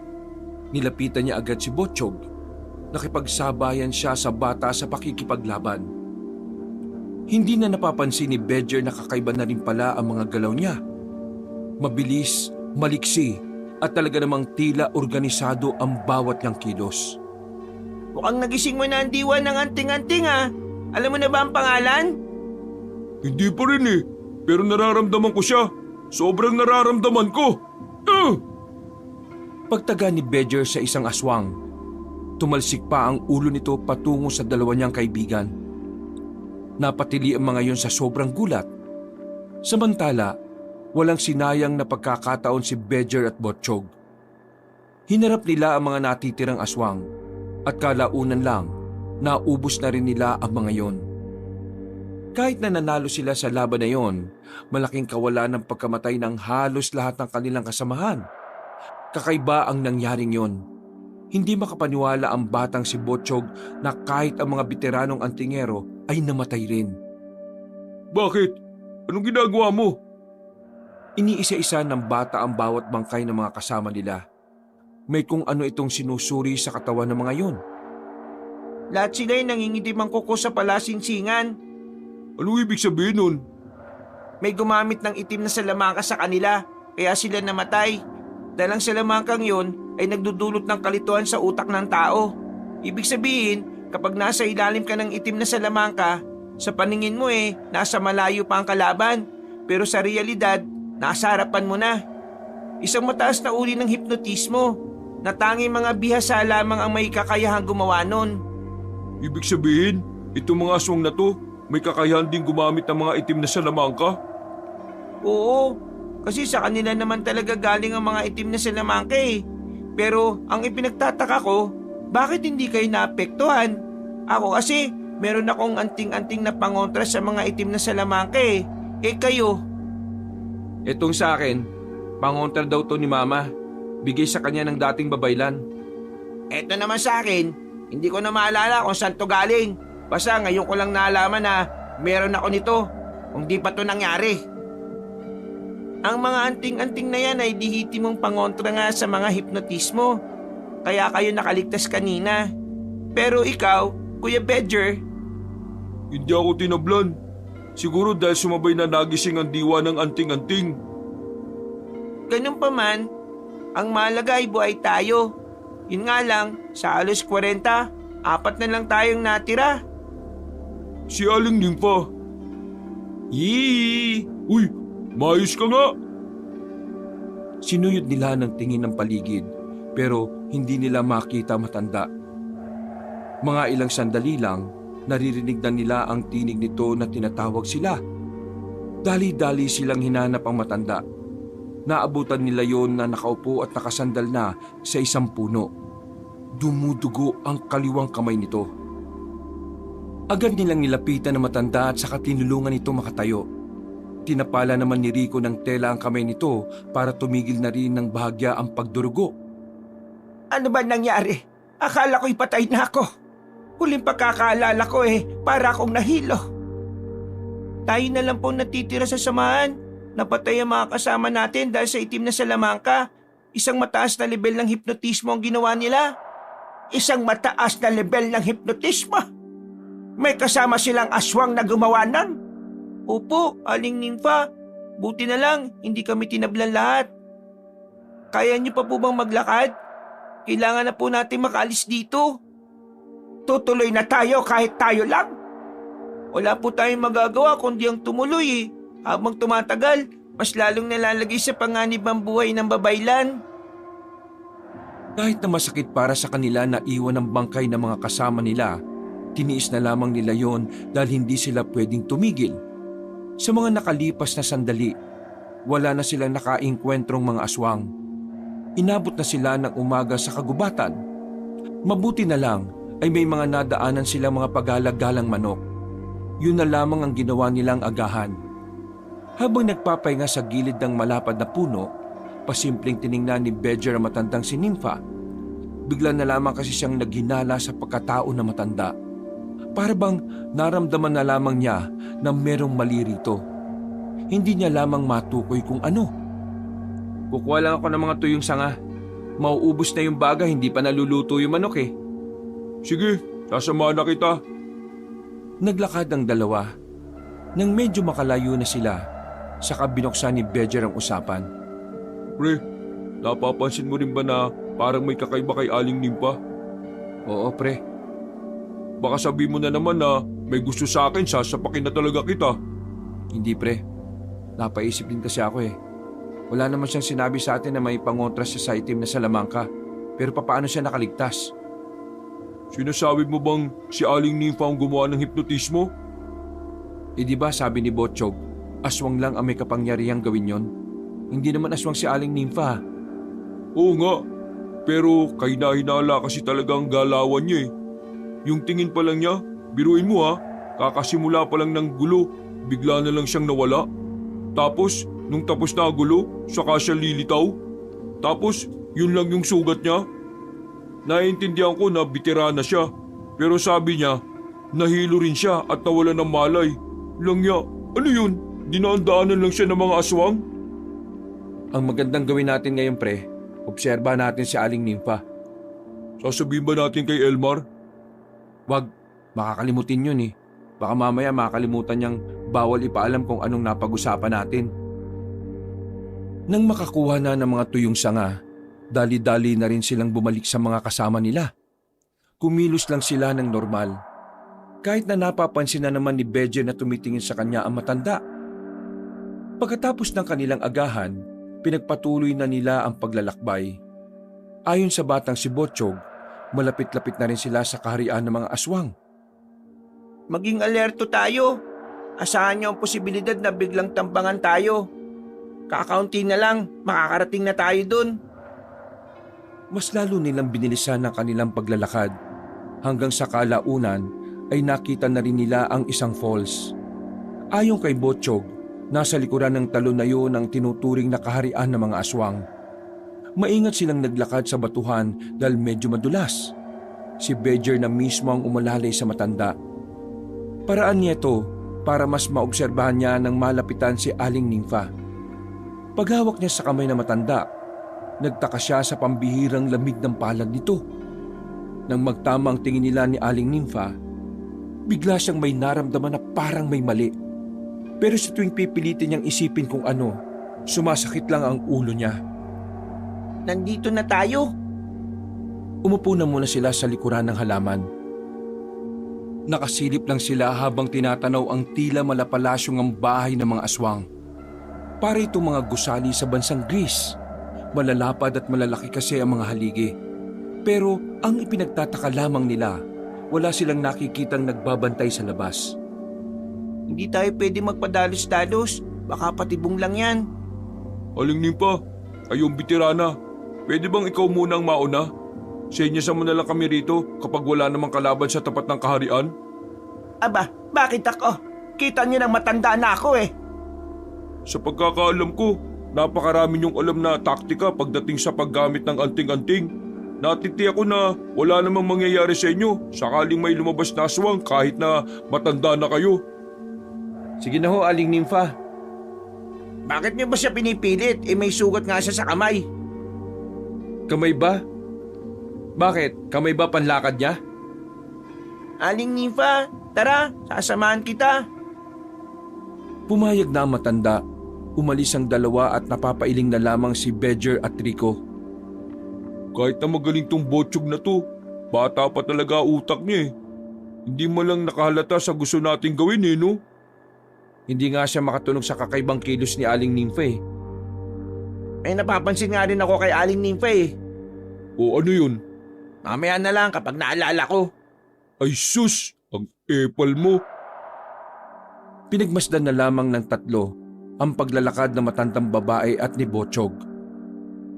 Nilapitan niya agad si Botchog. Nakipagsabayan siya sa bata sa pakikipaglaban. Hindi na napapansin ni Bedger na kakaiba na rin pala ang mga galaw niya. Mabilis, maliksi, at talaga namang tila organisado ang bawat niyang kilos. Mukhang nagising mo na ang diwa ng anting-anting ha. Alam mo na ba ang pangalan? Hindi pa rin eh, pero nararamdaman ko siya. Sobrang nararamdaman ko. Pagtaga ni Bedger sa isang aswang, tumalsik pa ang ulo nito patungo sa dalawa niyang kaibigan. Napatili ang mga yon sa sobrang gulat. Samantala, walang sinayang na pagkakataon si Bedger at Botchog. Hinarap nila ang mga natitirang aswang at kalaunan lang, naubos na rin nila ang mga yon. Kahit na nanalo sila sa laban na yon, malaking kawalan ng pagkamatay ng halos lahat ng kanilang kasamahan. Kakaiba ang nangyaring yon. Hindi makapaniwala ang batang si Botchog na kahit ang mga veteranong antingero ay namatay rin. Bakit? Anong ginagawa mo? Iniisa-isa ng bata ang bawat bangkay ng mga kasama nila. May kung ano itong sinusuri sa katawan ng mga yon. Lahat sila ay nangingitim ang kuko sa palasinsingan. Anong ibig sabihin nun? May gumamit ng itim na salamangka sa kanila, kaya sila namatay. Dahil ang salamangkang yon ay nagdudulot ng kalituhan sa utak ng tao. Ibig sabihin, kapag nasa ilalim ka ng itim na salamangka, sa paningin mo nasa malayo pa ang kalaban. Pero sa realidad, nasa harapan mo na. Isang mataas na uri ng hipnotismo na tanging mga bihasa lamang ang may kakayahang gumawa nun. Ibig sabihin, itong mga aswang na to, may kakayahan din gumamit ng mga itim na salamangka? Oo, kasi sa kanila naman talaga galing ang mga itim na salamangka Pero ang ipinagtataka ko, bakit hindi kayo naapektuhan? Ako kasi, meron akong anting-anting na pangontra sa mga itim na salamangka kayo? Itong sa akin, pangontra daw to ni Mama. Bigay sa kanya ng dating babaylan. Eto naman sa akin, hindi ko na maalala kung saan to galing. Basta ngayon ko lang naalaman na meron ako nito, kung di pa to nangyari. Ang mga anting-anting na yan ay dihiti mong pangontra nga sa mga hipnotismo. Kaya kayo nakaligtas kanina. Pero ikaw, Kuya Bedger, Hindi ako tinablan. Siguro dahil sumabay na nagising ang diwa ng anting-anting. ganun pa man, ang mahalaga ay buhay tayo. Yun nga lang, sa halos 40, 4 na lang tayong natira. Si Aling Nympha. Yee! Uy, maayos ka nga. Sinuyod nila ng tingin ng paligid pero hindi nila makita matanda. Mga ilang sandali lang, naririnig na nila ang tinig nito na tinatawag sila. Dali-dali silang hinanap ang matanda. Naabutan nila yon na nakaupo at nakasandal na sa isang puno. Dumudugo ang kaliwang kamay nito. Agad nilang nilapitan ang matanda at saka tinulungan ito makatayo. Tinapala naman ni Rico ng tela ang kamay nito para tumigil na rin ng bahagya ang pagdurugo. Ano ba nangyari? Akala ko'y patay na ako. Huling pagkakaalala ko para akong nahilo. Tayo na lang po natitira sa samahan. Napatay ang mga kasama natin dahil sa itim na salamangka. Isang mataas na level ng hipnotismo ang ginawa nila. Isang mataas na level ng hipnotismo? May kasama silang aswang na gumawa nun? Opo, Aling Nympha. Buti na lang, hindi kami tinablan lahat. Kaya niyo pa po bang maglakad? Kailangan na po natin makaalis dito. Tutuloy na tayo kahit tayo lang. Wala po tayong magagawa kundi ang tumuloy eh. Habang tumatagal, mas lalong nalalagay sa panganib ang buhay ng babaylan. Kahit na masakit para sa kanila na iwan ang bangkay ng mga kasama nila, tiniis na lamang nila yon dahil hindi sila pwedeng tumigil. Sa mga nakalipas na sandali, wala na silang nakaengkwentrong mga aswang. Inabot na sila ng umaga sa kagubatan. Mabuti na lang ay may mga nadaanan silang mga pagalag-galang manok. Yun na lamang ang ginawa nilang agahan. Habang nagpapahinga sa gilid ng malapad na puno, pasimpleng tiningnan ni Bedger ang matandang si Nympha. Bigla na lamang kasi siyang naghinala sa pagkatao na matanda. Para bang naramdaman na lamang niya na merong mali rito. Hindi niya lamang matukoy kung ano. Kukuha lang ako ng mga tuyong sanga. Mauubos na yung baga, hindi pa naluluto yung manok eh. Sige, sasamahan na kita. Naglakad ang dalawa. Nang medyo makalayo na sila, saka binuksan ni Bedger ang usapan. Pre, napapansin mo rin ba na parang may kakaiba kay Aling Nympha? Oo pre. Baka sabihin mo na naman na may gusto sa akin, sasapakin na talaga kita. Hindi pre. Napaisip din kasi ako eh. Wala naman siyang sinabi sa atin na may pangontra siya sa itim na salamangka. Pero papaano siya nakaligtas? Sinasabi mo bang si Aling Nympha ang gumawa ng hipnotismo? Eh di ba sabi ni Botchog, aswang lang ang may kapangyarihang gawin yon? Hindi naman aswang si Aling Nympha. Oo nga, pero kahina-hinala kasi talaga ang galawan niya eh. Yung tingin pa lang niya, biruin mo ha, kakasimula pa lang ng gulo, bigla na lang siyang nawala. Tapos, nung tapos na ang gulo, saka siya lilitaw. Tapos, yun lang yung sugat niya. Naiintindihan ko na bitira na siya, pero sabi niya, nahilo rin siya at nawala ng malay. Langya, ano yun? Dinaan-daanan lang siya ng mga aswang? Ang magandang gawin natin ngayon pre, obserbahan natin si Aling Nympha. Sasabihin ba natin kay Elmar? Wag, makakalimutin yun eh. Baka mamaya makakalimutan niyang bawal ipaalam kung anong napag-usapan natin. Nang makakuha na ng mga tuyong sanga, dali-dali na rin silang bumalik sa mga kasama nila. Kumilos lang sila ng normal. Kahit na napapansin na naman ni Bedger na tumitingin sa kanya ang matanda. Pagkatapos ng kanilang agahan, pinagpatuloy na nila ang paglalakbay. Ayon sa batang si Botchog, malapit-lapit na rin sila sa kaharian ng mga aswang. Maging alerto tayo. Asahan niyo ang posibilidad na biglang tambangan tayo. Kakaunti na lang, makakarating na tayo dun. Mas lalo nilang binilisan ang kanilang paglalakad. Hanggang sa kalaunan ay nakita na rin nila ang isang falls. Ayon kay Botchog, nasa likuran ng talon na yun ang tinuturing na kaharian ng mga aswang. Maingat silang naglakad sa batuhan dahil medyo madulas. Si Bedger na mismo ang umalalay sa matanda. Paraan niya ito para mas maobserbahan niya nang malapitan si Aling Nympha. Paghawak niya sa kamay na matanda, nagtaka siya sa pambihirang lamig ng palad nito. Nang magtama ang tingin nila ni Aling Nympha, bigla siyang may naramdaman na parang may mali. Pero sa tuwing pipilitin niyang isipin kung ano, sumasakit lang ang ulo niya. Nandito na tayo. Umupo na muna sila sa likuran ng halaman. Nakasilip lang sila habang tinatanaw ang tila malapalasyong ang bahay ng mga aswang. Para itong mga gusali sa bansang Greece. Malalapad at malalaki kasi ang mga haligi. Pero ang ipinagtataka lamang nila, wala silang nakikitang nagbabantay sa labas. Hindi tayo pwede magpadalos-dalos. Baka patibong lang yan. Aling Nympha, kayong bitirana, pwede bang ikaw muna ang mauna? Senyasan mo na lang kami rito kapag wala namang kalaban sa tapat ng kaharian. Aba, bakit ako? Kita niyo nang matanda na ako eh. Sa pagkakaalam ko, napakarami niyong alam na taktika pagdating sa paggamit ng anting-anting. Natiti ako na wala namang mangyayari sa inyo sakaling may lumabas na aswang kahit na matanda na kayo. Sige na ho, Aling Nympha. Bakit niyo ba siya pinipilit? Eh may sugat nga siya sa kamay. Kamay ba? Bakit? Kamay ba panlakad niya? Aling Nympha, tara, sasamahan kita. Pumayag na ang matanda. Umalis ang dalawa at napapailing na lamang si Bedger at Rico. Kahit na magaling tong Botsyog na to, bata pa talaga utak niya eh. Hindi mo lang nakahalata sa gusto nating gawin eh, no? Hindi nga siya makatunog sa kakaibang kilos ni Aling Nympha eh. May napapansin nga rin ako kay Aling Nympha eh. O ano yun? Mamaya na lang kapag naalala ko. Ay sus, ang epal mo. Pinagmasdan na lamang ng tatlo ang paglalakad ng matandang babae at ni Botsyog.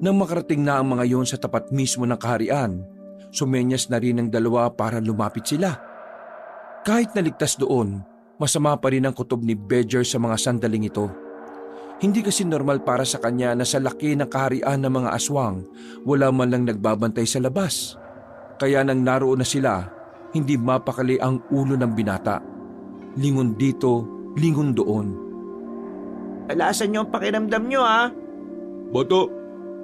Nang makarating na ang mga yon sa tapat mismo ng kaharian, sumenyas na rin ang dalawa para lumapit sila. Kahit naligtas doon, masama pa rin ang kutob ni Bedger sa mga sandaling ito. Hindi kasi normal para sa kanya na sa laki ng kaharian ng mga aswang, wala man lang nagbabantay sa labas. Kaya nang naroon na sila, hindi mapakali ang ulo ng binata. Lingon dito, lingon doon. Alasan niyo ang pakiramdam niyo ha. Bata,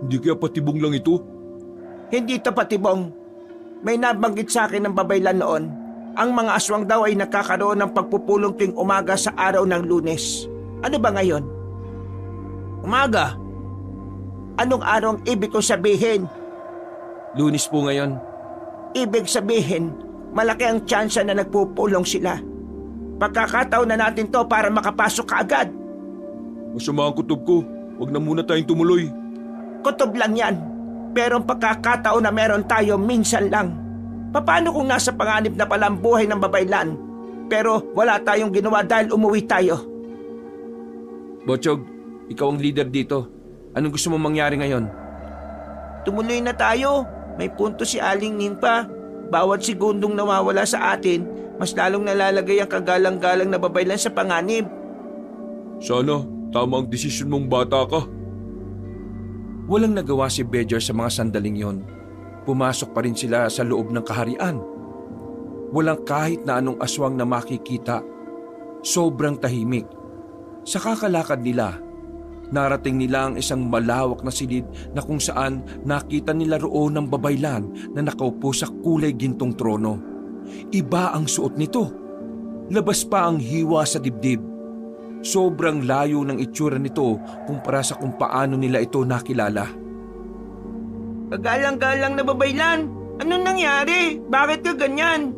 hindi kaya patibong lang ito? Hindi ito patibong. May nabanggit sa akin ng babaylan noon. Ang mga aswang daw ay nakakaroon ng pagpupulong tuwing umaga sa araw ng Lunes. Ano ba ngayon? Umaga? Anong araw ang ibig kong sabihin? Lunes po ngayon. Ibig sabihin, malaki ang tsansa na nagpupulong sila. Pagkakataon na natin to para makapasok kaagad. Masama ang kutob ko. Huwag na muna tayong tumuloy. Kutob lang yan. Pero ang pagkakataon na meron tayo minsan lang. Paano kung nasa panganib na pala ang buhay ng babaylan, pero wala tayong ginawa dahil umuwi tayo? Botsyog, ikaw ang leader dito. Anong gusto mong mangyari ngayon? Tumuloy na tayo. May punto si Aling Nympha. Bawat segundong nawawala sa atin, mas lalong nalalagay ang kagalang-galang na babaylan sa panganib. Sana, tama ang desisyon mong bata ka. Walang nagawa si Bedger sa mga sandaling yon. Pumasok pa rin sila sa loob ng kaharian. Walang kahit na anong aswang na makikita. Sobrang tahimik. Sa kakalakad nila, narating nila ang isang malawak na silid na kung saan nakita nila roon ng babaylan na nakaupo sa kulay gintong trono. Iba ang suot nito. Labas pa ang hiwa sa dibdib. Sobrang layo ng itsura nito kumpara sa kung paano nila ito nakilala. Kagalang-galang na babaylan. Anong nangyari? Bakit ka ganyan?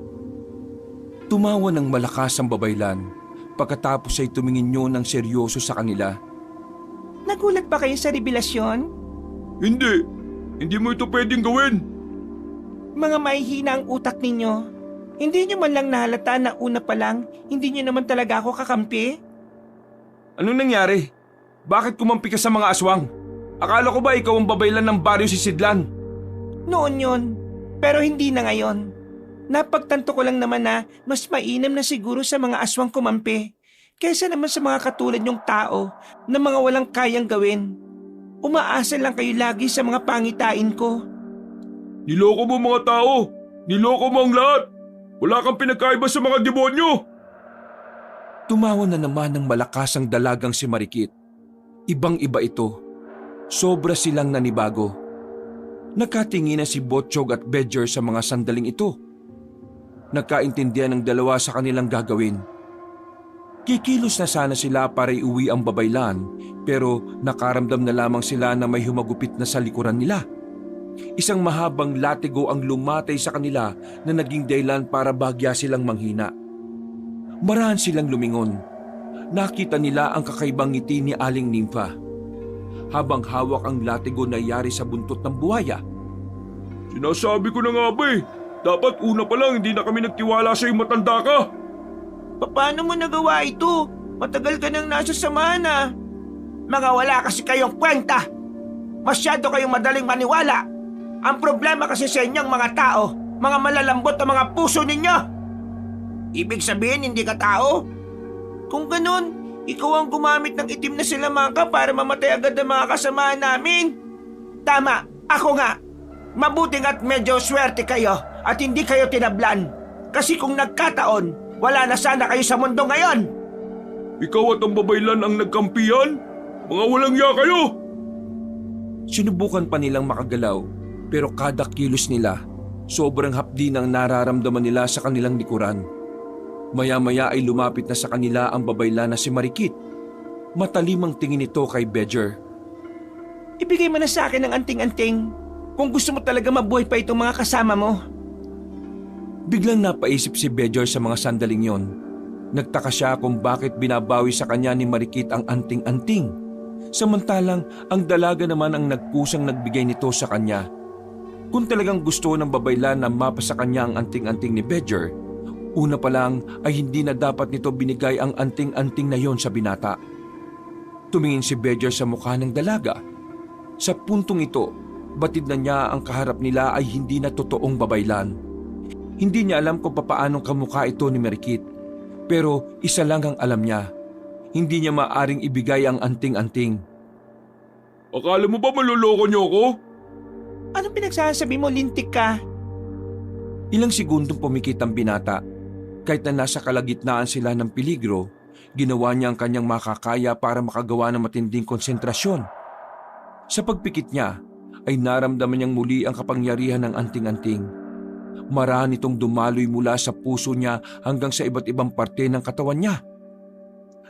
Tumawa ng malakas ang babaylan. Pagkatapos ay tumingin yun ng seryoso sa kanila. Nagulat ba kayo sa revelasyon? Hindi. Hindi mo ito pwedeng gawin. Mga mahihina ang utak ninyo. Hindi nyo man lang nahalata na una pa lang, hindi nyo naman talaga ako kakampi? Anong nangyari? Bakit kumampi ka sa mga aswang? Akala ko ba ikaw ang babaylan ng baryo si Sidlan? Noon yon, pero hindi na ngayon. Napagtanto ko lang naman na mas mainam na siguro sa mga aswang kumampi kaysa naman sa mga katulad nyong tao na mga walang kayang gawin. Umaasa lang kayo lagi sa mga pangitain ko. Niloko mo mga tao. Niloko mo ang lahat. Wala kang pinagkaiba sa mga demonyo. Tumawa na naman ng malakas ang dalagang si Marikit. Ibang-iba ito. Sobra silang nanibago. Nakatingin na si Botsyog at Bedger sa mga sandaling ito. Nagkaintindihan ng dalawa sa kanilang gagawin. Kikilos na sana sila para iuwi ang babaylan, pero nakaramdam na lamang sila na may humagupit na sa likuran nila. Isang mahabang latigo ang lumatay sa kanila na naging dahilan para bagya silang manghina. Marahan silang lumingon. Nakita nila ang kakaibang ngiti ni Aling Nympha. Habang hawak ang latigo na yari sa buntot ng buhaya. Sinasabi ko na nga ba eh. Dapat una pa lang hindi na kami nagtiwala sa iyong matanda ka. Paano mo nagawa ito? Matagal ka nang nasa samahan ah. Mga wala kasi kayong kwenta. Masyado kayong madaling maniwala. Ang problema kasi sa inyong mga tao, mga malalambot na mga puso ninyo. Ibig sabihin hindi ka tao? Kung ganun, ikaw ang gumamit ng itim na silamangka para mamatay agad ang mga kasamahan namin. Tama, ako nga. Mabuting at medyo swerte kayo at hindi kayo tinablan. Kasi kung nagkataon, wala na sana kayo sa mundo ngayon. Ikaw at ang babaylan ang nagkampihan? Mga walang ya kayo! Sinubukan pa nilang makagalaw, pero kada kilos nila, sobrang hapdi ng nararamdaman nila sa kanilang likuran. Maya-maya ay lumapit na sa kanila ang babaylan na si Marikit Matalim ang tingin nito kay Bedger. Ibigay mo na sa akin ang anting-anting kung gusto mo talaga mabuhay pa itong mga kasama mo. Biglang napaisip si Bedger sa mga sandaling yon. Nagtaka siya kung bakit binabawi sa kanya ni Marikit ang anting-anting. Samantalang ang dalaga naman ang nagkusang nagbigay nito sa kanya. Kung talagang gusto ng babaylan na mapa sa kanya ang anting-anting ni Bedger, una pa lang ay hindi na dapat nito binigay ang anting-anting na yon sa binata. Tumingin si Bedger sa mukha ng dalaga. Sa puntong ito, batid na niya ang kaharap nila ay hindi na totoong babaylan. Hindi niya alam kung papaanong kamukha ito ni Marikit. Pero isa lang ang alam niya. Hindi niya maaring ibigay ang anting-anting. Akala mo ba maluloko niyo ako? Anong pinagsasabi mo, lintik ka? Ilang segundong pumikit ang binata. Kahit na nasa kalagitnaan sila ng peligro, ginawa niya ang kanyang makakaya para makagawa ng matinding konsentrasyon. Sa pagpikit niya, ay naramdaman niyang muli ang kapangyarihan ng anting-anting. Marami itong dumaloy mula sa puso niya hanggang sa iba't ibang parte ng katawan niya.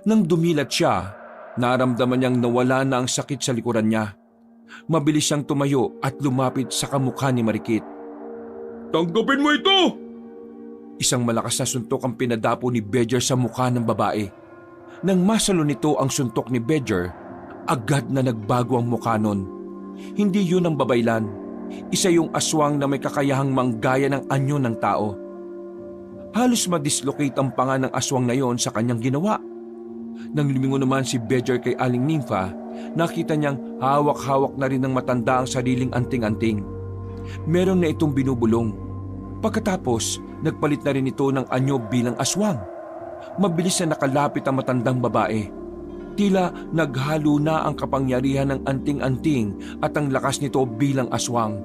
Nang dumilat siya, naramdaman niyang nawala na ang sakit sa likuran niya. Mabilis siyang tumayo at lumapit sa kamukha ni Marikit. Tanggapin mo ito! Isang malakas na suntok ang pinadapo ni Bedger sa mukha ng babae. Nang masalo nito ang suntok ni Bedger, agad na nagbago ang mukha nun. Hindi yun ang babaylan. Isa yung aswang na may kakayahang manggaya ng anyo ng tao. Halos madislocate ang panga ng aswang na yon sa kanyang ginawa. Nang lumingon naman si Bedger kay Aling Nympha, nakita niyang hawak-hawak na rin ng matanda ang sariling anting-anting. Meron na itong binubulong. Pagkatapos, nagpalit na rin ito ng anyo bilang aswang. Mabilis na nakalapit ang matandang babae. Tila naghalo na ang kapangyarihan ng anting-anting at ang lakas nito bilang aswang.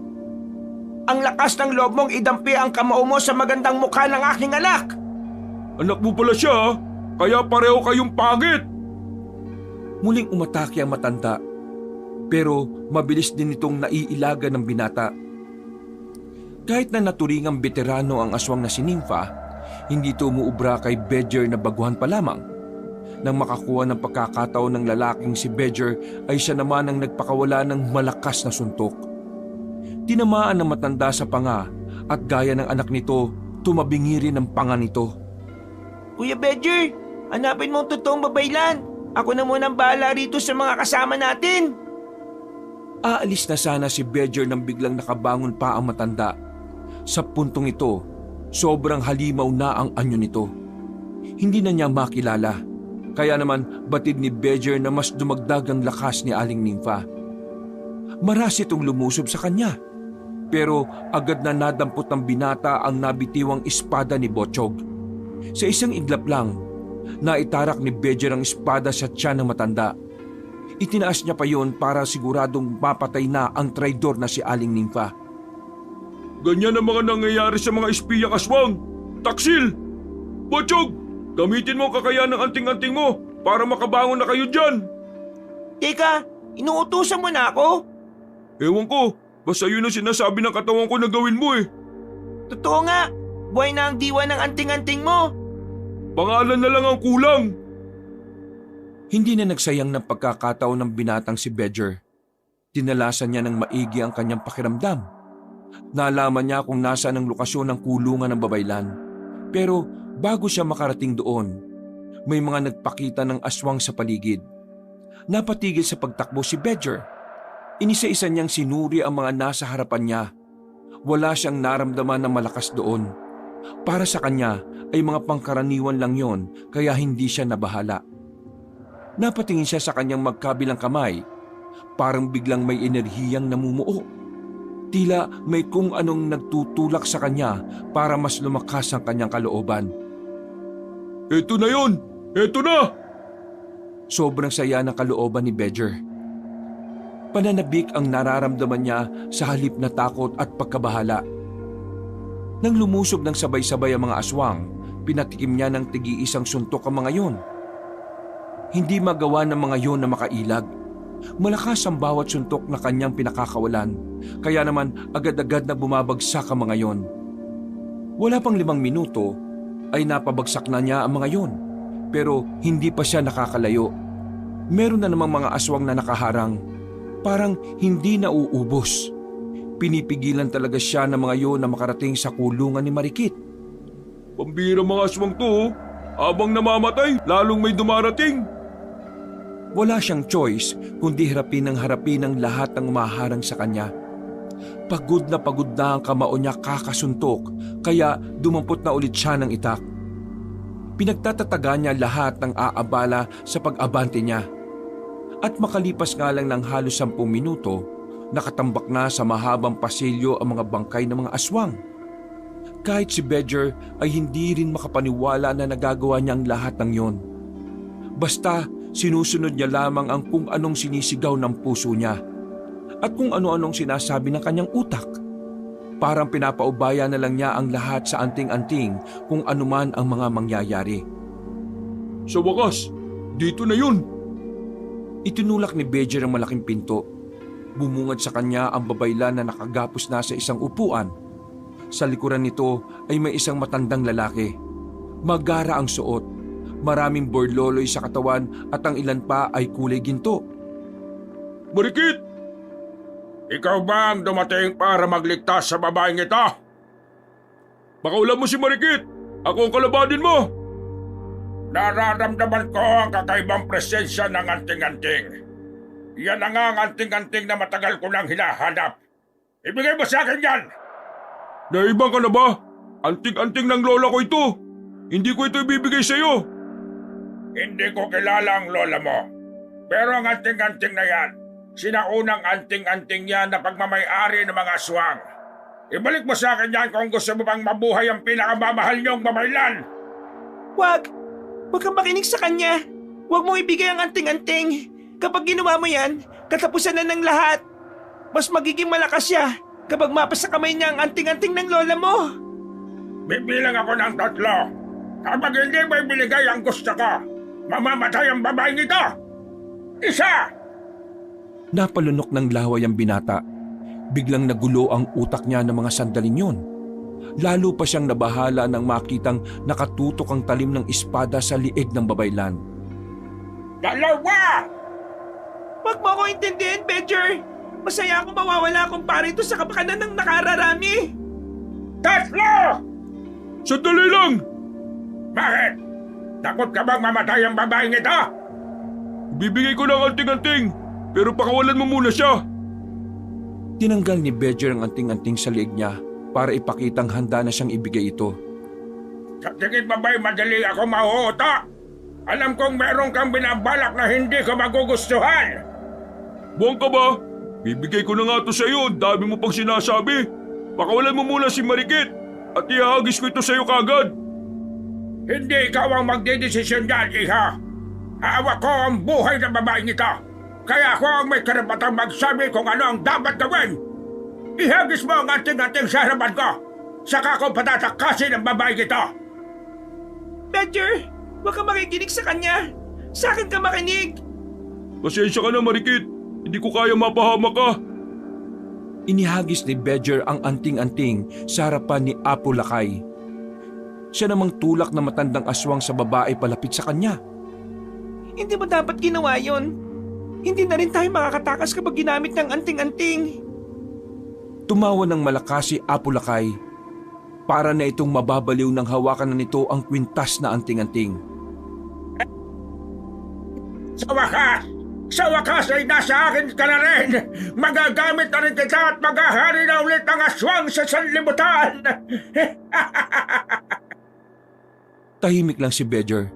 Ang lakas ng loob mong idampi ang kamao mo sa magandang mukha ng aking anak! Anak mo pala siya, ha? Kaya pareho kayong pangit! Muling umatake ang matanda, pero mabilis din itong naiilaga ng binata. Kahit na naturingang veterano ang aswang na si Nympha, hindi ito umuubra kay Bedger na baguhan pa lamang. Nang makakuha ng pagkakataon ng lalaking si Bedger ay siya naman ang nagpakawala ng malakas na suntok. Tinamaan ng matanda sa panga at gaya ng anak nito, tumabingi rin ang panga nito. Kuya Bedger, hanapin mo ang totoong babaylan. Ako na munang bahala rito sa mga kasama natin. Aalis na sana si Bedger nang biglang nakabangon pa ang matanda. Sa puntong ito, sobrang halimaw na ang anyo nito. Hindi na niya makilala. Kaya naman batid ni Bedger na mas dumagdag ang lakas ni Aling Nympha. Maras itong lumusob sa kanya. Pero agad na nadampot ng binata ang nabitiwang espada ni Botchog. Sa isang iglap lang, naitarak ni Bedger ang espada sa tiyan ng matanda. Itinaas niya pa yon para siguradong mapatay na ang traidor na si Aling Nympha. Ganyan ang mga nangyayari sa mga espiyang aswang! Taksil! Botchog! Gamitin mo ang kakayahan ng anting-anting mo para makabangon na kayo dyan! Teka, inuutusan mo na ako? Ewan ko, basta yun ang sinasabi ng katawan ko na gawin mo eh. Totoo nga, buhay na ang diwa ng anting-anting mo. Pangalan na lang ang kulang. Hindi na nagsayang ng pagkakataon ng binatang si Bedger. Tinalasan niya ng maigi ang kanyang pakiramdam. Nalaman niya kung nasaan ang lokasyon ng kulungan ng babaylan. Pero bago siya makarating doon, may mga nagpakita ng aswang sa paligid. Napatigil sa pagtakbo si Bedger. Inisa-isa niyang sinuri ang mga nasa harapan niya. Wala siyang naramdaman na malakas doon. Para sa kanya ay mga pangkaraniwan lang yon, kaya hindi siya nabahala. Napatingin siya sa kanyang magkabilang kamay. Parang biglang may enerhiyang namumuo. Tila may kung anong nagtutulak sa kanya para mas lumakas ang kanyang kalooban. Eto na yun! Eto na! Sobrang saya ng kalooban ni Bedger. Pananabik ang nararamdaman niya sa halip na takot at pagkabahala. Nang lumusob ng sabay-sabay ang mga aswang, pinatikim niya ng tigi-isang suntok ang mga yon. Hindi magawa ng mga yon na makailag. Malakas ang bawat suntok na kanyang pinakakawalan, kaya naman agad-agad na bumabagsak ang mga yon. Wala pang 5 minuto ay napabagsak na niya ang mga yon, pero hindi pa siya nakakalayo. Meron na namang mga aswang na nakaharang, parang hindi na uubos. Pinipigilan talaga siya ng mga yun na makarating sa kulungan ni Marikit. Pambira mga aswang to, oh. Habang namamatay, lalong may dumarating. Wala siyang choice kundi harapin ng lahat ng umaharang sa kanya. Pagod na ang kamao niya kakasuntok, kaya dumampot na ulit siya ng itak. Pinagtatataga niya lahat ng aabala sa pag-abante niya. At makalipas nga lang ng halos 10 minuto, nakatambak na sa mahabang pasilyo ang mga bangkay ng mga aswang. Kahit si Bedger ay hindi rin makapaniwala na nagagawa niya ang lahat ng yon. Basta sinusunod niya lamang ang kung anong sinisigaw ng puso niya at kung ano-anong sinasabi ng kanyang utak. Parang pinapaubaya na lang niya ang lahat sa anting-anting kung anuman ang mga mangyayari. Sa wakas, dito na yun. Itinulak ni Bedger ang malaking pinto. Bumungad sa kanya ang babaylan na nakagapos na sa isang upuan. Sa likuran nito ay may isang matandang lalaki. Magara ang suot, maraming borloloy sa katawan at ang ilan pa ay kulay ginto. Marikit! Ikaw ba ang dumating para magligtas sa babaeng ito? Pakaulan mo si Marikit! Ako ang kalabanin mo! Nararamdaman ko ang kakaibang presensya ng anting-anting. Yan na nga ang anting-anting na matagal ko nang hinahanap. Ibigay mo sa akin yan! Naibang ka na ba? Anting-anting ng lola ko ito. Hindi ko ito ibibigay sa iyo. Hindi ko kilala ang lola mo. Pero ang anting-anting na yan, sinaunang anting-anting yan na pagmamay-ari ng mga aswang. Ibalik mo sa akin yan kung gusto mo bang mabuhay ang pinakamamahal niyong babaylan. Wag! Huwag kang makinig sa kanya. Huwag mong ibigay ang anting-anting. Kapag ginawa mo yan, katapusan na ng lahat. Mas magiging malakas siya kapag mapasa kamay niya ang anting-anting ng lola mo. Bibilang ako ng 3. Kapag hindi mo ibinigay ang gusto ko, mamamatay ang babaeng ito. 1! Napalunok ng laway ang binata. Biglang nagulo ang utak niya ng mga sandaling yun. Lalo pa siyang nabahala nang makitang nakatutok ang talim ng espada sa liig ng babaylan. 2! Huwag mo ako intindihin, Bedger. Masaya ako mawawala kung parito sa kapakanan ng nakararami. 3! Sandali lang! Bakit? Takot ka bang mamatay ang babaeng ito? Bibigay ko ng anting-anting, pero pakawalan mo muna siya. Tinanggal ni Bedger ang anting-anting sa liig niya para ipakitang handa na siyang ibigay ito. Sa tingin mo ba'y madali ako mahuhuta? Alam kong meron kang binabalak na hindi ko magugustuhan. Buwang ka ba? Bibigay ko na nga ito sa iyo, dami mo pang sinasabi. Pakawalan mo muna si Marikit at ihahagis ko ito sa iyo kagad. Hindi ikaw ang magdidesisyon dyan, iha. Hawak ko ang buhay ng babaeng ito. Kaya ako ang may karapatang magsabi kung ano ang dapat gawin. Ihagis mo ang anting-anting sa harapan ko. Saka ko patatakasin ang babaeng ito. Bedger, huwag kang makikinig sa kanya. Sa akin ka makinig. Pasensya ka na, Marikit. Hindi ko kaya mapahamak ka. Inihagis ni Bedger ang anting-anting sa harapan ni Apo Lakay. Siya namang tulak na matandang aswang sa babae palapit sa kanya. Hindi mo dapat ginawa yon. Hindi na rin tayo makakatakas kapag ginamit ng anting-anting. Tumawa ng malakas si Apo Lakay. Para na itong mababaliw ng hawakan na nito ang kwintas na anting-anting. Sa wakas ay nasa akin ka na rin. Magagamit na rin kita at maghahari na ulit ang aswang sa sanlibutan. Tahimik lang si Bedger.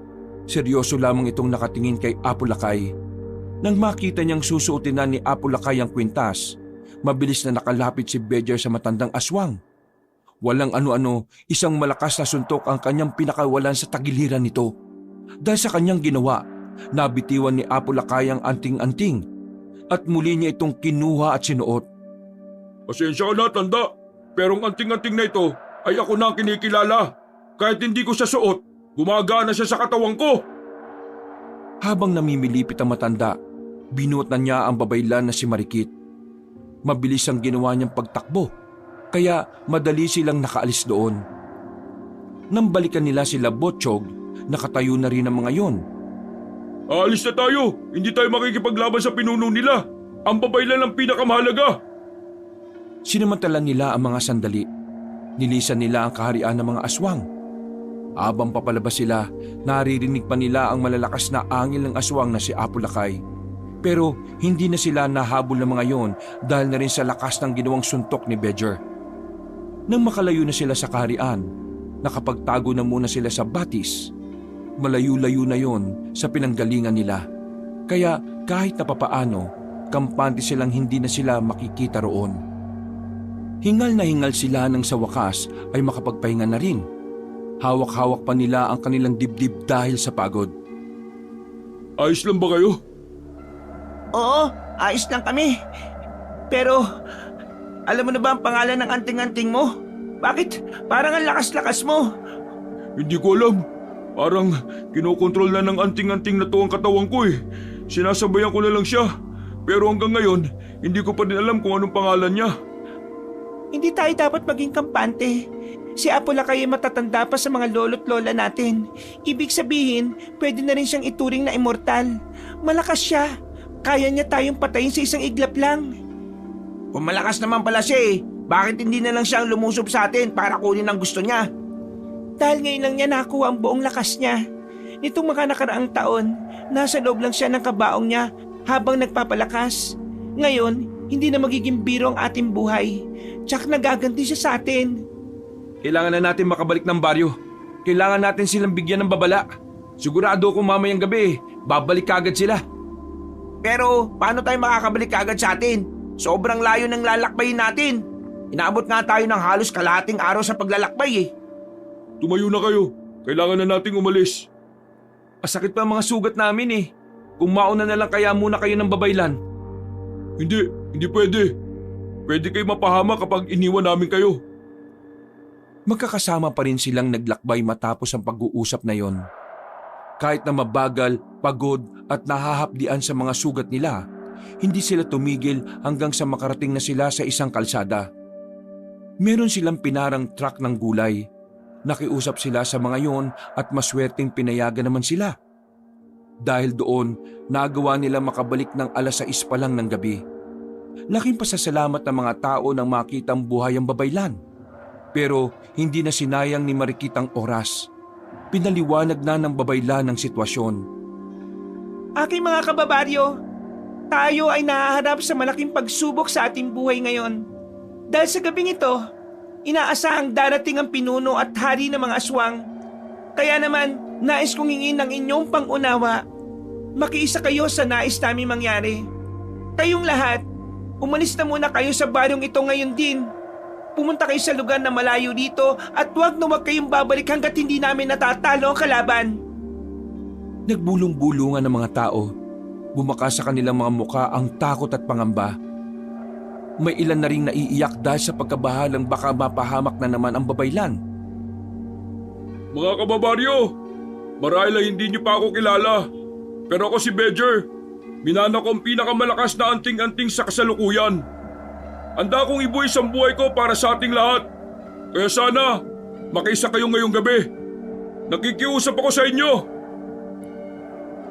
Seryoso lamang itong nakatingin kay Apo Lakay. Nang makita niyang susuotin na ni Apo Lakay ang kwintas, mabilis na nakalapit si Bedger sa matandang aswang. Walang ano-ano, isang malakas na suntok ang kanyang pinakawalan sa tagiliran nito. Dahil sa kanyang ginawa, nabitiwan ni Apo Lakay ang anting-anting at muli niya itong kinuha at sinuot. Pasensya ka na, tanda. Pero ang anting-anting na ito ay ako na ang kinikilala. Kahit hindi ko siya suot, gumagana siya sa katawan ko. Habang namimilipit ang matanda, binuot na niya ang babaylan na si Marikit. Mabilis ang ginawa niyang pagtakbo, kaya madali silang nakaalis doon. Nang balikan nila sila Botchog, nakatayo na rin ang mga yon. Aalis na tayo. Hindi tayo makikipaglaban sa pinuno nila. Ang babaylan ang pinakamahalaga. Sinamantala nila ang mga sandali. Nilisan nila ang kaharian ng mga aswang. Habang papalabas sila, naririnig pa nila ang malalakas na angil ng aswang na si Apo Lakay. Pero hindi na sila nahabol ng mga yon dahil na rin sa lakas ng ginawang suntok ni Bedger. Nang makalayo na sila sa kaharian, nakapagtago na muna sila sa batis. Malayo-layo na yon sa pinanggalingan nila. Kaya kahit na papaano, kampante silang hindi na sila makikita roon. Hingal na hingal sila nang sa wakas ay makapagpahinga na rin. Hawak-hawak pa nila ang kanilang dibdib dahil sa pagod. Ayos lang ba kayo? Oo, ayos lang kami. Pero, alam mo na ba ang pangalan ng anting-anting mo? Bakit? Parang ang lakas-lakas mo. Hindi ko alam. Parang kinokontrol na ng anting-anting na to ang katawan ko eh. Sinasabayan ko na lang siya. Pero hanggang ngayon, hindi ko pa din alam kung anong pangalan niya. Hindi tayo dapat maging kampante. Si Apo Lakay ay matatanda pa sa mga lolo't lola natin. Ibig sabihin, pwede na rin siyang ituring na immortal. Malakas siya. Kaya niya tayong patayin sa isang iglap lang. Kung malakas naman pala siya bakit hindi na lang siyang lumusob sa atin para kunin ang gusto niya? Dahil ngayon lang niya nakuha ang buong lakas niya. Nitong mga nakaraang taon, nasa loob lang siya ng kabaong niya habang nagpapalakas. Ngayon, hindi na magiging biro ang ating buhay. Tsak nagaganti siya sa atin. Kailangan na natin makabalik ng baryo. Kailangan natin silang bigyan ng babala. Sigurado kung mamayang gabi, babalik kagad sila. Pero paano tayo makakabalik agad sa atin? Sobrang layo ng lalakbayin natin. Inaabot nga tayo ng halos kalahating araw sa paglalakbay Tumayo na kayo. Kailangan na nating umalis. Masakit pa ang mga sugat namin. Kung mauna na lang kaya muna kayo ng babaylan. Hindi pwede. Pwede kayo mapahama kapag iniwan namin kayo. Magkakasama pa rin silang naglakbay matapos ang pag-uusap na yon. Kahit na mabagal, pagod at nahahapdian sa mga sugat nila, hindi sila tumigil hanggang sa makarating na sila sa isang kalsada. Meron silang pinarang truck ng gulay. Nakiusap sila sa mga yon at maswerteng pinayagan naman sila. Dahil doon, nagawa nila makabalik ng 6:00 pa lang ng gabi. Laking pasasalamat ng mga tao nang makitang buhay ang babaylan. Pero hindi na sinayang ni Marikit ang oras. Pinaliwanag na ng babaylan ang sitwasyon. Aking mga kababaryo, tayo ay nahaharap sa malaking pagsubok sa ating buhay ngayon. Dahil sa gabing ito, inaasahang darating ang pinuno at hari ng mga aswang. Kaya naman, nais kong hingin ng inyong pangunawa. Makiisa kayo sa nais namin mangyari. Kayong lahat, umalis na muna kayo sa baryong ito ngayon din. Pumunta kayo sa lugar na malayo dito at huwag kayong babalik hanggat hindi namin natatalo ang kalaban. Nagbulong-bulungan ng mga tao. Bumakas sa kanilang mga muka ang takot at pangamba. May ilan na ring naiiyak dahil sa pagkabahalang baka mapahamak na naman ang babaylan. Mga kababaryo, marahil ay hindi niyo pa ako kilala. Pero ako si Bedger. Minana ko ang pinakamalakas na anting-anting sa kasalukuyan. Handa kong ibuwis ang buhay ko para sa ating lahat. Kaya sana, makiisa kayo ngayong gabi. Nakikiusap ako sa inyo.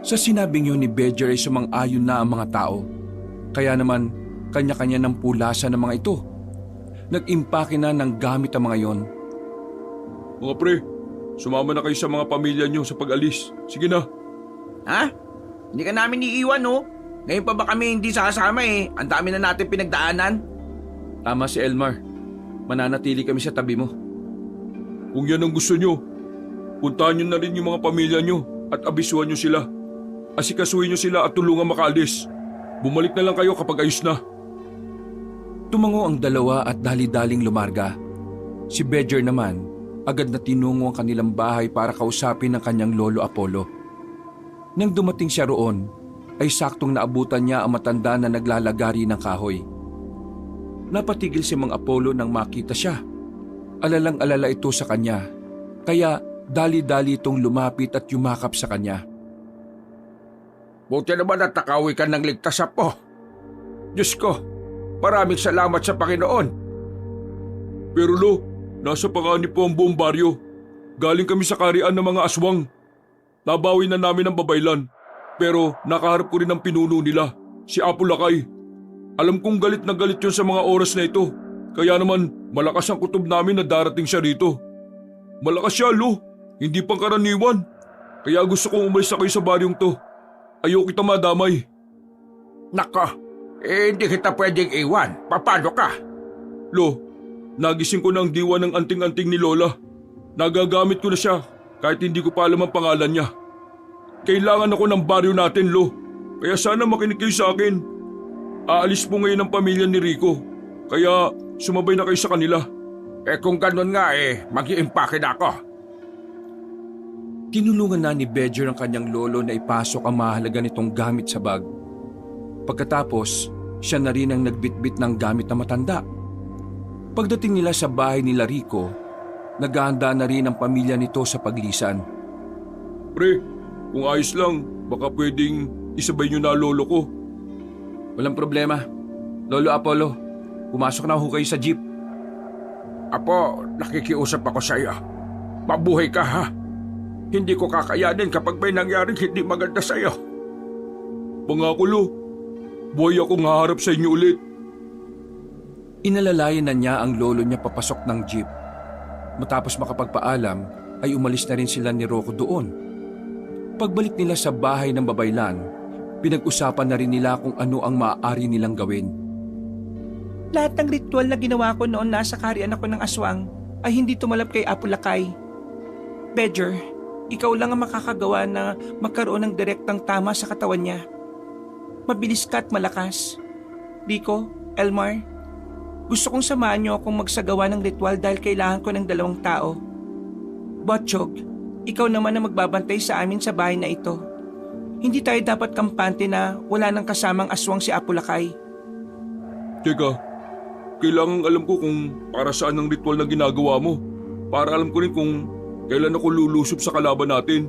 Sa sinabing yun ni Bedger ay sumang-ayon na ang mga tao. Kaya naman, kanya-kanya ng pulasan ng mga ito. Nag-impake na ng gamit ang mga yon. Mga pre, sumama na kayo sa mga pamilya nyo sa pag-alis. Sige na. Ha? Hindi ka namin iiwan Ngayon pa ba kami hindi sasama Ang dami na natin pinagdaanan. Tama si Elmar. Mananatili kami sa tabi mo. Kung yan ang gusto nyo, puntahan nyo na rin yung mga pamilya nyo at abisuhan nyo sila. Asikasuhin nyo sila at tulungan makaalis. Bumalik na lang kayo kapag ayos na. Tumango ang dalawa at dali-daling lumarga. Si Bedger naman, agad na tinungo ang kanilang bahay para kausapin ang kanyang lolo Apollo. Nang dumating siya roon, ay saktong naabutan niya ang matanda na naglalagari ng kahoy. Napatigil si Mang Apollo nang makita siya. Alalang-alala ito sa kanya, kaya dali-dali itong lumapit at yumakap sa kanya. Buti naman at nakawi ka ng ligtas, Apo. Diyos ko, maraming salamat sa Panginoon. Pero lo, nasa panganib po ang buong baryo. Galing kami sa karian ng mga aswang. Nabawi na namin ang babaylan. Pero nakaharap ko rin ang pinuno nila, si Apo Lakay. Alam kong galit na galit yun sa mga oras na ito. Kaya naman malakas ang kutob namin na darating siya rito. Malakas siya, Lo. Hindi pangkaraniwan. Kaya gusto kong umalis na kayo sa baryong to. Ayaw kita madamay. Nako, hindi kita pwedeng iwan. Paano ka? Lo, nagising ko ng diwa ng anting-anting ni Lola. Nagagamit ko na siya kahit hindi ko pa alam ang pangalan niya. Kailangan ako ng baryo natin, Lo. Kaya sana makinig kayo sa akin. Aalis po ngayon ang pamilya ni Rico. Kaya sumabay na kayo sa kanila. Kung ganun nga mag-iimpake na ako. Tinulungan na ni Bedger ang kanyang lolo na ipasok ang mahalaga nitong gamit sa bag. Pagkatapos, siya na rin ang nagbitbit ng gamit na matanda. Pagdating nila sa bahay nila Rico, naghahanda na rin ang pamilya nito sa paglisan. Pre, kung ayos lang, baka pwedeng isabay niyo na lolo ko. Walang problema. Lolo Apollo, pumasok na ho kayo sa jeep. Apo, nakikiusap ako sa iyo. Mabuhay ka ha. Hindi ko kakayanin kapag may nangyaring hindi maganda sa iyo. Pangako, Lo. Buhay akong haharap sa inyo ulit. Inalalayan na niya ang lolo niya papasok ng jeep. Matapos makapagpaalam, ay umalis na rin sila ni Rocco doon. Pagbalik nila sa bahay ng babaylan, pinag-usapan na rin nila kung ano ang maaari nilang gawin. Lahat ng ritual na ginawa ko noon nasa kaharian ako ng aswang ay hindi tumalab kay Apo Lakay. Bedger, ikaw lang ang makakagawa na magkaroon ng direktang tama sa katawan niya. Mabilis ka at malakas. Rico, Elmar, gusto kong samahan niyo akong magsagawa ng ritual dahil kailangan ko ng 2 tao. Botchog, ikaw naman ang magbabantay sa amin sa bahay na ito. Hindi tayo dapat kampante na wala nang kasamang aswang si Apo Lakay. Teka, kailangan alam ko kung para saan ang ritual na ginagawa mo. Para alam ko rin kung kailan ako lulusob sa kalaban natin.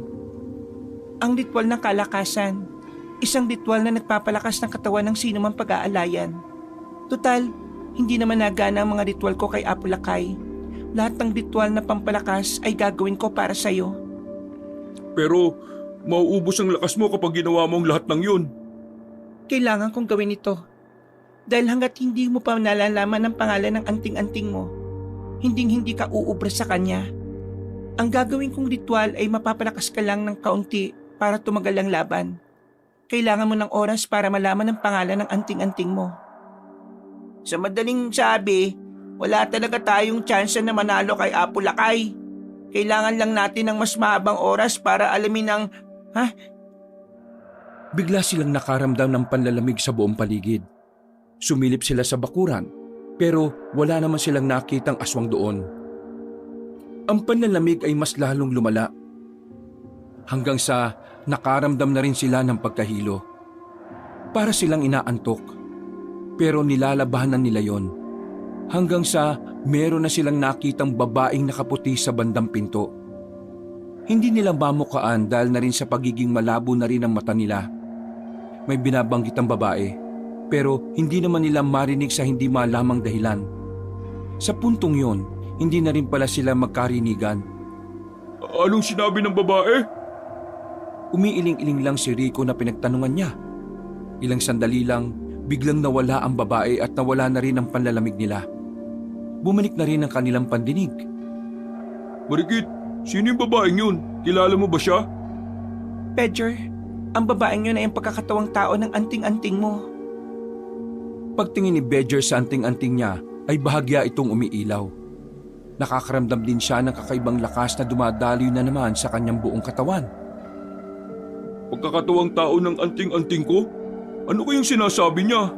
Ang ritual ng kalakasan. Isang ritual na nagpapalakas ng katawan ng sino mang pag-aalayan. Total, hindi naman nagana ang mga ritual ko kay Apo Lakay. Lahat ng ritual na pampalakas ay gagawin ko para sa'yo. Pero mauubos ang lakas mo kapag ginawa mo ang lahat ng yun. Kailangan kong gawin ito. Dahil hanggat hindi mo pa nalalaman ang pangalan ng anting-anting mo, hinding-hindi ka uubra sa kanya. Ang gagawin kong ritual ay mapapalakas ka lang ng kaunti para tumagal ang laban. Kailangan mo ng oras para malaman ang pangalan ng anting-anting mo. Sa madaling sabi, wala talaga tayong tsansa na manalo kay Apo Lakay. Kailangan lang natin ng mas mahabang oras para alamin ang... Bigla silang nakaramdam ng panlalamig sa buong paligid. Sumilip sila sa bakuran, pero wala naman silang nakitang aswang doon. Ang panlalamig ay mas lalong lumala. Hanggang sa nakaramdam na rin sila ng pagkahilo. Para silang inaantok. Pero nilalabanan nila yon. Hanggang sa meron na silang nakitang babaeng nakaputi sa bandang pinto. Hindi nila mamukaan dahil na rin sa pagiging malabo na rin ang mata nila. May binabanggit ang babae, pero hindi naman nila marinig sa hindi malamang dahilan. Sa puntong yon, hindi na rin pala sila magkarinigan. Anong sinabi ng babae? Umiiling-iling lang si Rico na pinagtanungan niya. Ilang sandali lang, biglang nawala ang babae at nawala na rin ang panlalamig nila. Bumalik na rin ang kanilang pandinig. Marikit, sino yung babaeng yun? Kilala mo ba siya? Bedger, ang babaeng yun ay ang pagkakatawang tao ng anting-anting mo. Pagtingin ni Bedger sa anting-anting niya ay bahagya itong umiilaw. Nakakaramdam din siya ng kakaibang lakas na dumadaloy na naman sa kanyang buong katawan. Pagkakatawang tao ng anting-anting ko? Ano kayong sinasabi niya?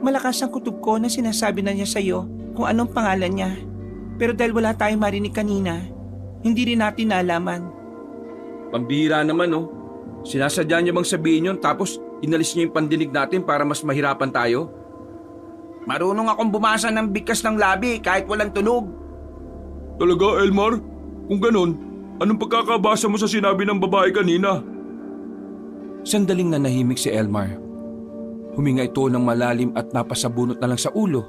Malakas ang kutob ko na sinasabi na niya sa'yo kung anong pangalan niya. Pero dahil wala tayong marinig kanina, hindi rin natin nalaman. Pambihira naman oh. Sinasadya niya bang sabihin yun tapos inalis niya yung pandinig natin para mas mahirapan tayo? Marunong akong bumasa ng bigkas ng labi kahit walang tunog. Talaga, Elmar? Kung ganun, anong pagkakabasa mo sa sinabi ng babae kanina? Sandaling nanahimik si Elmar. Huminga ito ng malalim at napasabunot na lang sa ulo.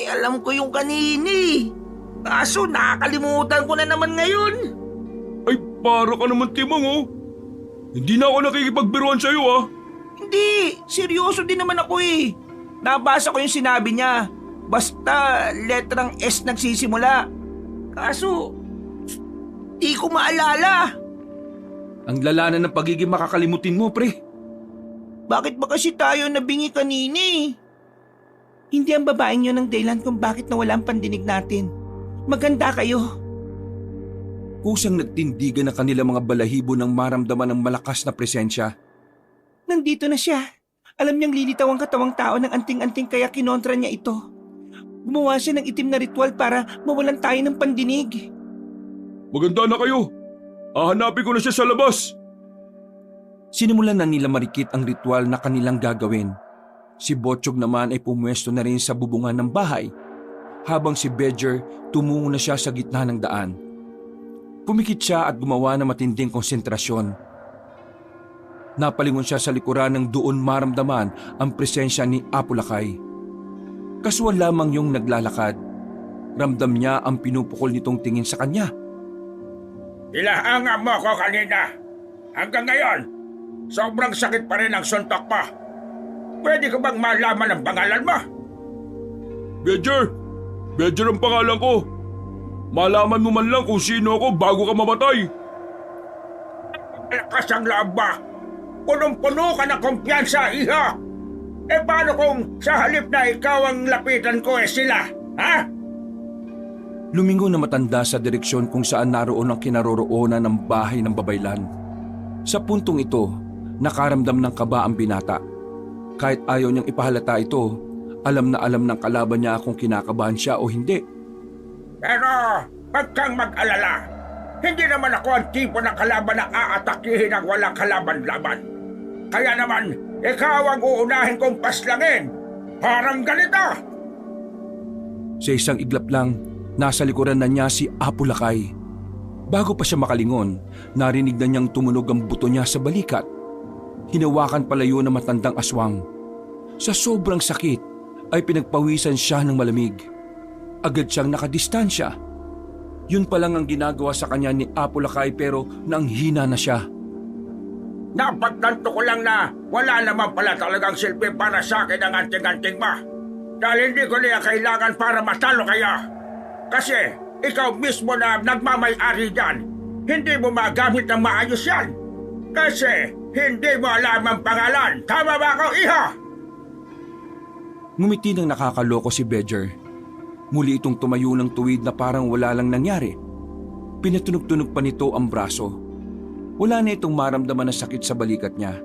Alam ko yung kanini. Kaso nakakalimutan ko na naman ngayon. Ay, para ka naman, Timang, oh. Hindi na ako nakikipagbiruan sa'yo, ah. Hindi, seryoso din naman ako eh. Nabasa ko yung sinabi niya. Basta letrang S nagsisimula. Kaso, di ko maalala. Ang lala na ng pagiging makakalimutin mo, pre. Bakit ba kasi tayo nabingi kanina eh? Hindi ang babaeng yun ang dahilan kung bakit nawala ang pandinig natin. Maganda kayo. Kusang nagtindigan na kanila mga balahibo ng maramdaman ng malakas na presensya. Nandito na siya. Alam niyang lilitaw ang katawang tao ng anting-anting kaya kinontra niya ito. Gumawa siya ng itim na ritual para mawalan tayo ng pandinig. Maganda na kayo. Hahanapin ko na siya sa labas. Sinimulan na nila marikit ang ritual na kanilang gagawin. Si Botchog naman ay pumwesto na rin sa bubungan ng bahay, habang si Bedger tumungo na siya sa gitna ng daan. Pumikit siya at gumawa ng matinding konsentrasyon. Napalingon siya sa likuran ng doon maramdaman ang presensya ni Apulakay. Kasual lamang yung naglalakad. Ramdam niya ang pinupukol nitong tingin sa kanya. Ilahangan mo ko kanina. Hanggang ngayon, sobrang sakit pa rin ang suntok mo. Pwede ko bang malaman ang pangalan mo? Bedger! Bedger ang pangalan ko. Malaman mo man lang kung sino ako bago ka mamatay. Lakas ang loob mo. Punong-puno ka ng kumpiyansa, iha. Paano kung sa halip na ikaw ang lapitan ko sila, ha? Lumingon na matanda sa direksyon kung saan naroon ang kinaroroonan ng bahay ng babaylan. Sa puntong ito, nakaramdam ng kaba ang binata. Kahit ayaw niyang ipahalata ito, alam na alam ng kalaban niya kung kinakabahan siya o hindi. Pero wag kang mag-alala. Hindi naman ako ang tipo ng kalaban na aatakihin ang walang kalaban-laban. Kaya naman, ikaw ang uunahin kong paslangin. Parang ganito. Sa isang iglap lang, nasa likuran na niya si Apulakay. Bago pa siya makalingon, narinig na niyang tumunog ang buto niya sa balikat. Hinawakan palayo ng matandang aswang. Sa sobrang sakit, ay pinagpawisan siya ng malamig. Agad siyang nakadistansya. Yun pa lang ang ginagawa sa kanya ni Apulakay pero nanghina na siya. Napagtanto ko lang na wala naman pala talagang silbi para sa akin ang anting-anting mo. Dahil hindi ko niya kailangan para matalo kayo. Kasi ikaw mismo na nagmamay-ari dyan, hindi mo magamit ng maayos yan. Kasi hindi mo alam ang pangalan. Tama ba ako, iha? Ngumiti ng nakakaloko si Bedger. Muli itong tumayo ng tuwid na parang wala lang nangyari. Pinatunog-tunog pa nito ang braso. Wala na itong maramdaman na sakit sa balikat niya.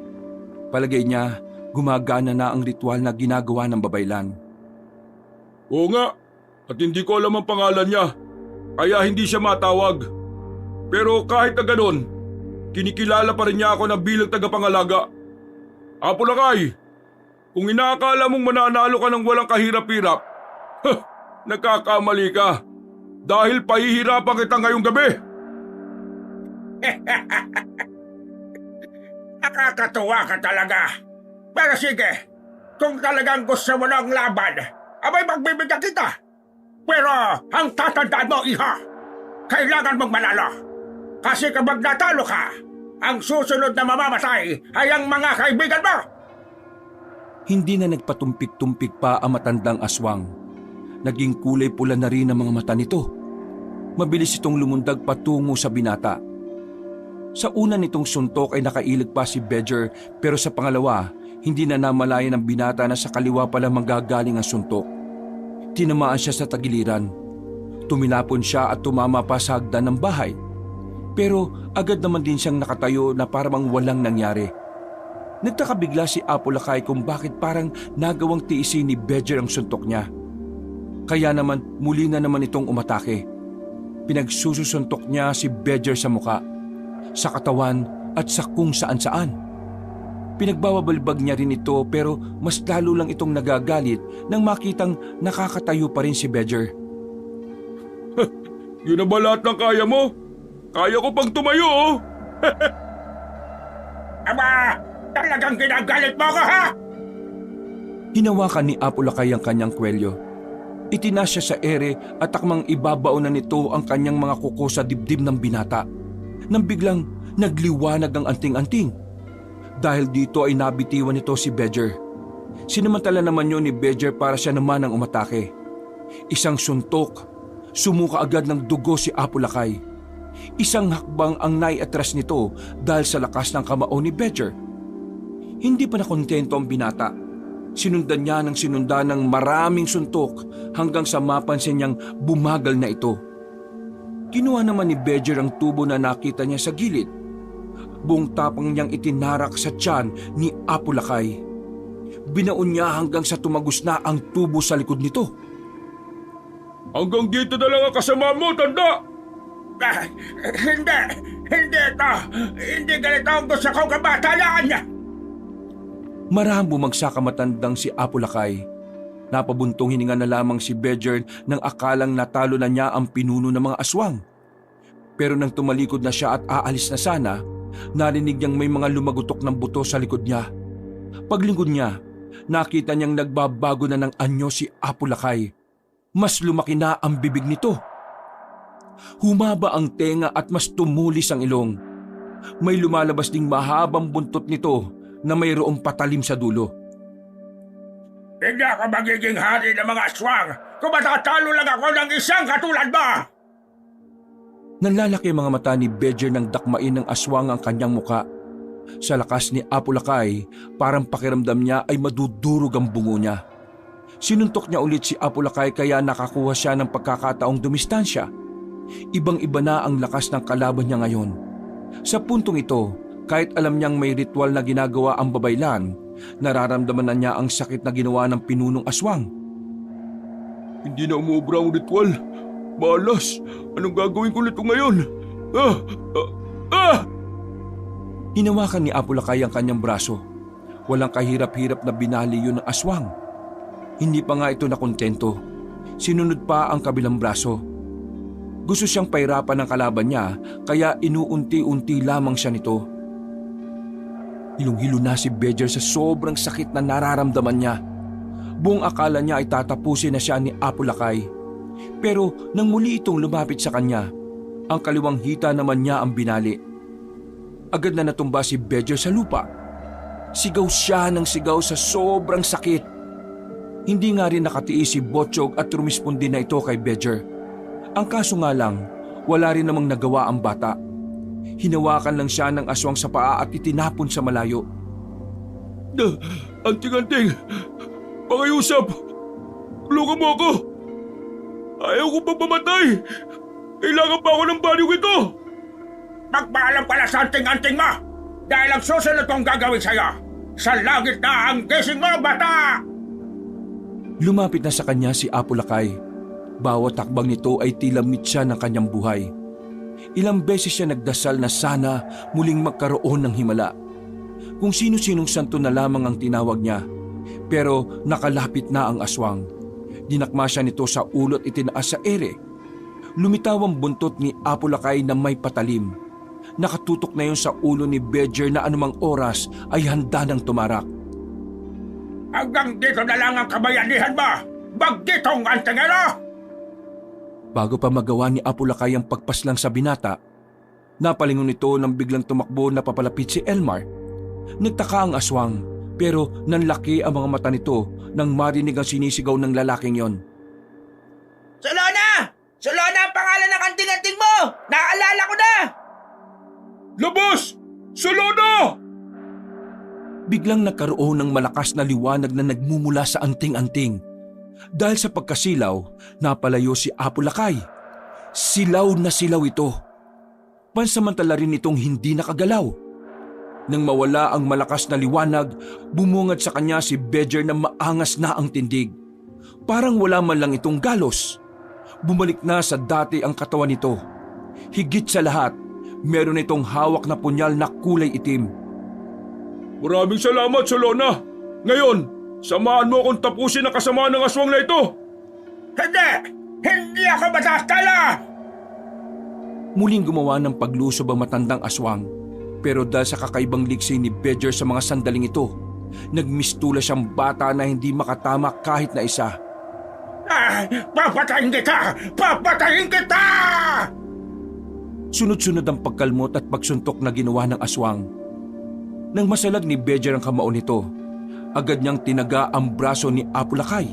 Palagay niya, gumagana na ang ritual na ginagawa ng babaylan. Oo nga, at hindi ko alam ang pangalan niya. Kaya hindi siya matawag. Pero kahit na ganun, kinikilala pa rin niya ako na bilang tagapangalaga. Apulakay, kung inaakala mong mananalo ka ng walang kahirap-hirap, nagkakamali ka. Dahil pahihirapan kita ngayong gabi. Nakakatuwa ka talaga. Pero sige, kung talagang gusto mo ng laban, abay magbibigyan kita. Pero ang tatandaan mo, iha, kailangan mong manalo. Kasi kapag natalo ka, ang susunod na mamamatay ay ang mga kaibigan mo. Hindi na nagpatumpik-tumpik pa ang matandang aswang. Naging kulay pula na rin ang mga mata nito. Mabilis itong lumundag patungo sa binata. Sa una nitong suntok ay nakailag pa si Bedger pero sa pangalawa, hindi na namalayan ng binata na sa kaliwa pala manggagaling ang suntok. Tinamaan siya sa tagiliran. Tumilapon siya at tumama pa sa hagdan ng bahay. Pero agad naman din siyang nakatayo na parang walang nangyari. Nagtaka bigla si Apulakay kung bakit parang nagawang tiisin ni Bedger ang suntok niya. Kaya naman muli na naman itong umatake. Pinagsusuntok niya si Bedger sa muka, sa katawan at sa kung saan-saan. Pinagbababalbag niya rin ito pero mas lalo lang itong nagagalit nang makitang nakakatayo pa rin si Bedger. Yun na ba lahat ng kaya mo? Kaya ko pang tumayo, oh! Aba, talagang ginagalit mo ko, ha? Hinawakan ni Apulakay ang kanyang kwelyo. Itinaas siya sa ere at akmang ibabaon na nito ang kanyang mga kuko sa dibdib ng binata. nang biglang nagliwanag ang anting-anting. Dahil dito ay nabitiwan nito si Bedger. Sinamantala naman yun ni Bedger para siya naman ang umatake. Isang suntok, sumuka agad ng dugo si Apo Lakay. Isang hakbang ang naiatras nito dahil sa lakas ng kamao ni Bedger. Hindi pa nakontento ang binata. Sinundan niya ng sinundan ng maraming suntok hanggang sa mapansin niyang bumagal na ito. Kinuha naman ni Bedger ang tubo na nakita niya sa gilid. Buong tapang niyang itinarak sa tiyan ni Apo Lakay. Binaon niya hanggang sa tumagos na ang tubo sa likod nito. Hanggang dito na lang ang kasama mo, tanda! Hindi ganito ang gusto kong kabatalaan niya. Marahang bumagsak ang matandang si Apo Lakay. Napabuntong hininga na lamang si Bedger nang akalang natalo na niya ang pinuno ng mga aswang. Pero nang tumalikod na siya at aalis na sana, narinig niyang may mga lumagutok ng buto sa likod niya. Paglingkod niya, nakita niyang nagbabago na ng anyo si Apo Lakay. Mas lumaki na ang bibig nito. Humaba ang tenga at mas tumulis ang ilong. May lumalabas ding mahabang buntot nito na mayroong patalim sa dulo. Hindi ako magiging hari ng mga aswang kung matatalo lang ako ng isang katulad mo! Nanlalaki ang mga mata ni Bedger nang dakmain ng aswang ang kanyang muka. Sa lakas ni Apo Lakay, parang pakiramdam niya ay madudurog ang bungo niya. Sinuntok niya ulit si Apo Lakay kaya nakakuha siya ng pagkakataong dumistansya. Ibang-iba na ang lakas ng kalaban niya ngayon. Sa puntong ito, kahit alam niyang may ritual na ginagawa ang babaylan, nararamdaman na niya ang sakit na ginawa ng pinunong aswang. Hindi na umubra ang ritual. Malas, anong gagawin ko nito ngayon? Hinawakan ni Apo Lakay ang kanyang braso. Walang kahirap-hirap na binali yun ng aswang. Hindi pa nga ito nakontento. Sinunod pa ang kabilang braso. Gusto siyang pahirapan ng kalaban niya kaya inuunti-unti lamang siya nito. Hilong-hilo na si Bedger sa sobrang sakit na nararamdaman niya. Buong akala niya ay tatapusin na siya ni Apo Lakay. Pero nang muli itong lumapit sa kanya, ang kaliwang hita naman niya ang binali. Agad na natumba si Bedger sa lupa. Sigaw siya ng sigaw sa sobrang sakit. Hindi nga rin nakatiis si Botchog at rumispondi na ito kay Bedger. Ang kaso nga lang, wala rin namang nagawa ang bata. Hinawakan lang siya ng aswang sa paa at itinapon sa malayo. Anting-anting! Pakiusap! Tulungan mo ako! Ayaw ko pa pamatay! Kailangan pa ako ng baryong ito! Magpaalam pala sa anting-anting mo! Dahil ang susunod kong gagawin sa'yo, sa langit na ang gising mo, bata! Lumapit na sa kanya si Apo Lakay. Bawat takbang nito ay tila mitsa ng kanyang buhay. Ilang beses siya nagdasal na sana muling magkaroon ng himala. Kung sino-sinong santo na lamang ang tinawag niya. Pero nakalapit na ang aswang. Dinakma siya nito sa ulo at itinaas sa ere. Lumitaw ang buntot ni Apo Lakay na may patalim. Nakatutok na yun sa ulo ni Bedger na anumang oras ay handa ng tumarak. Hanggang dito na lang ang kabayanihan mo! Bagditong antingero! Bago pa magawa ni Apo Lakay ang pagpaslang sa binata, napalingon ito nang biglang tumakbo na papalapit si Elmar. Nagtaka ang aswang pero nanlaki ang mga mata nito nang marinig ang sinisigaw ng lalaking yon. Solona! Solona ang pangalan ng anting-anting mo! Naalala ko na! Labas! Solona! Biglang nagkaroon ng malakas na liwanag na nagmumula sa anting-anting. Dahil sa pagkasilaw, napalayo si Apo Lakay. Silaw na silaw ito. Pansamantala rin itong hindi nakagalaw. Nang mawala ang malakas na liwanag, bumungad sa kanya si Bedger na maangas na ang tindig. Parang wala man lang itong galos. Bumalik na sa dati ang katawan nito. Higit sa lahat, meron itong hawak na punyal na kulay itim. Maraming salamat, Solona! Ngayon, samahan mo akong tapusin ang kasamaan ng aswang na ito! Hindi! Hindi ako matatala! Muling gumawa ng paglusob ang matandang aswang. Pero dahil sa kakaibang liksi ni Bedger sa mga sandaling ito, nagmistula siyang bata na hindi makatama kahit na isa. Papatayin kita! Papatayin kita! Sunod-sunod ang pagkalmot at pagsuntok na ginawa ng aswang. Nang masalag ni Bejer ang kamao nito, agad niyang tinaga ang braso ni Apulakay.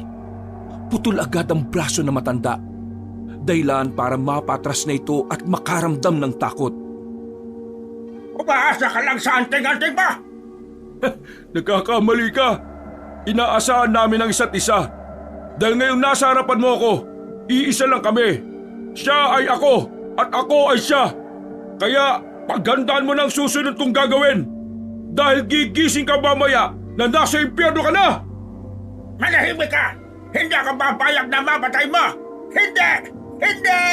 Putol agad ang braso na matanda. Dahilan para mapatras na ito at makaramdam ng takot. Umaasa ka lang sa anting-anting mo! Nagkakamali ka. Inaasahan namin ang isa't isa. Dahil ngayong nasa harapan mo ako, iisa lang kami. Siya ay ako at ako ay siya. Kaya paghandaan mo ng susunod kong gagawin. Dahil gigising ka mamaya na nasa impyerno ka na! Manahimik ka! Hindi ako papayag na mapatay mo! Hindi! Hindi!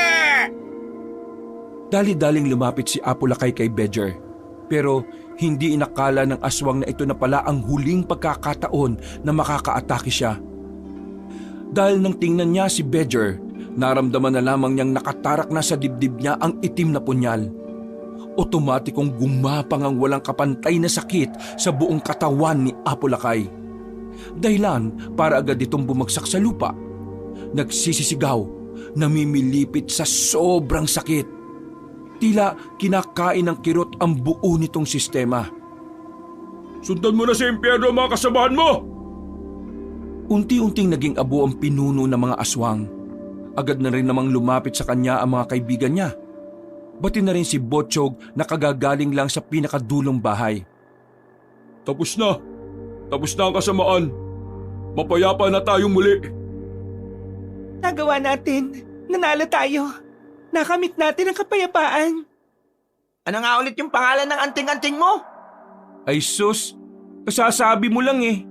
Dali-daling lumapit si Apulakay kay Bejer, pero hindi inakala ng aswang na ito na pala ang huling pagkakataon na makakaatake siya. Dahil nang tingnan niya si Bejer, naramdaman na lamang niyang nakatarak na sa dibdib niya ang itim na punyal. Otomatikong gumapang ang walang kapantay na sakit sa buong katawan ni Apulakay. Dahilan para agad itong bumagsak sa lupa. Nagsisisigaw, namimilipit sa sobrang sakit. Tila kinakain ng kirot ang buo nitong sistema. Sundan mo na sa impyerno ang mga kasamahan mo! Unti-unting naging abo ang pinuno ng mga aswang. Agad na rin namang lumapit sa kanya ang mga kaibigan niya. Bati na rin si Botchog na kagagaling lang sa pinakadulong bahay. Tapos na. Tapos na ang kasamaan. Mapayapa na tayong muli. Nagawa natin. Nanalo tayo. Nakamit natin ang kapayapaan. Ano nga ulit yung pangalan ng anting-anting mo? Ay sus, kasasabi mo lang eh.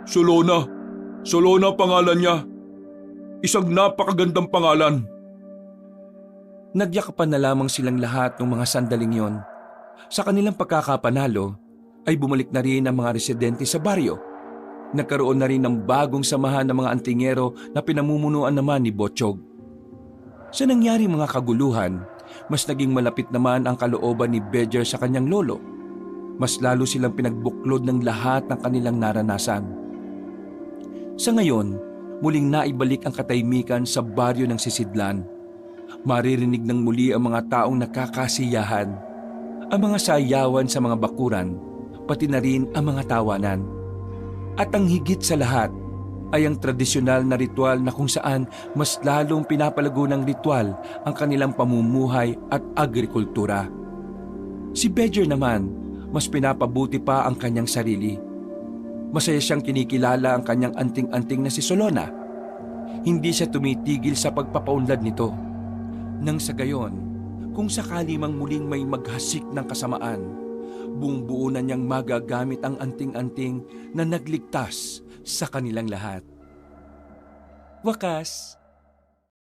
Solona. Solona ang pangalan niya. Isang napakagandang pangalan. Nagyakapan na lamang silang lahat ng mga sandaling yon. Sa kanilang pagkakapanalo ay bumalik na rin ang mga residente sa baryo. Nagkaroon na rin ng bagong samahan ng mga antingero na pinamumunuan naman ni Botchog. Sa nangyaring mga kaguluhan, mas naging malapit naman ang kalooban ni Bejer sa kanyang lolo. Mas lalo silang pinagbuklod ng lahat ng kanilang naranasan. Sa ngayon, muling naibalik ang katahimikan sa baryo ng Sisidlan. Maririnig ng muli ang mga taong nakakasiyahan, ang mga sayawan sa mga bakuran, pati na rin ang mga tawanan. At ang higit sa lahat ay ang tradisyonal na ritual na kung saan mas lalong pinapalago ng ritual ang kanilang pamumuhay at agrikultura. Si Bejer naman, mas pinapabuti pa ang kanyang sarili. Masaya siyang kinikilala ang kanyang anting-anting na si Solona. Hindi siya tumitigil sa pagpapaunlad nito. Nang sa gayon, kung sakali mang muling may maghasik ng kasamaan, buong buo na niyang magagamit ang anting-anting na nagligtas sa kanilang lahat. Wakas,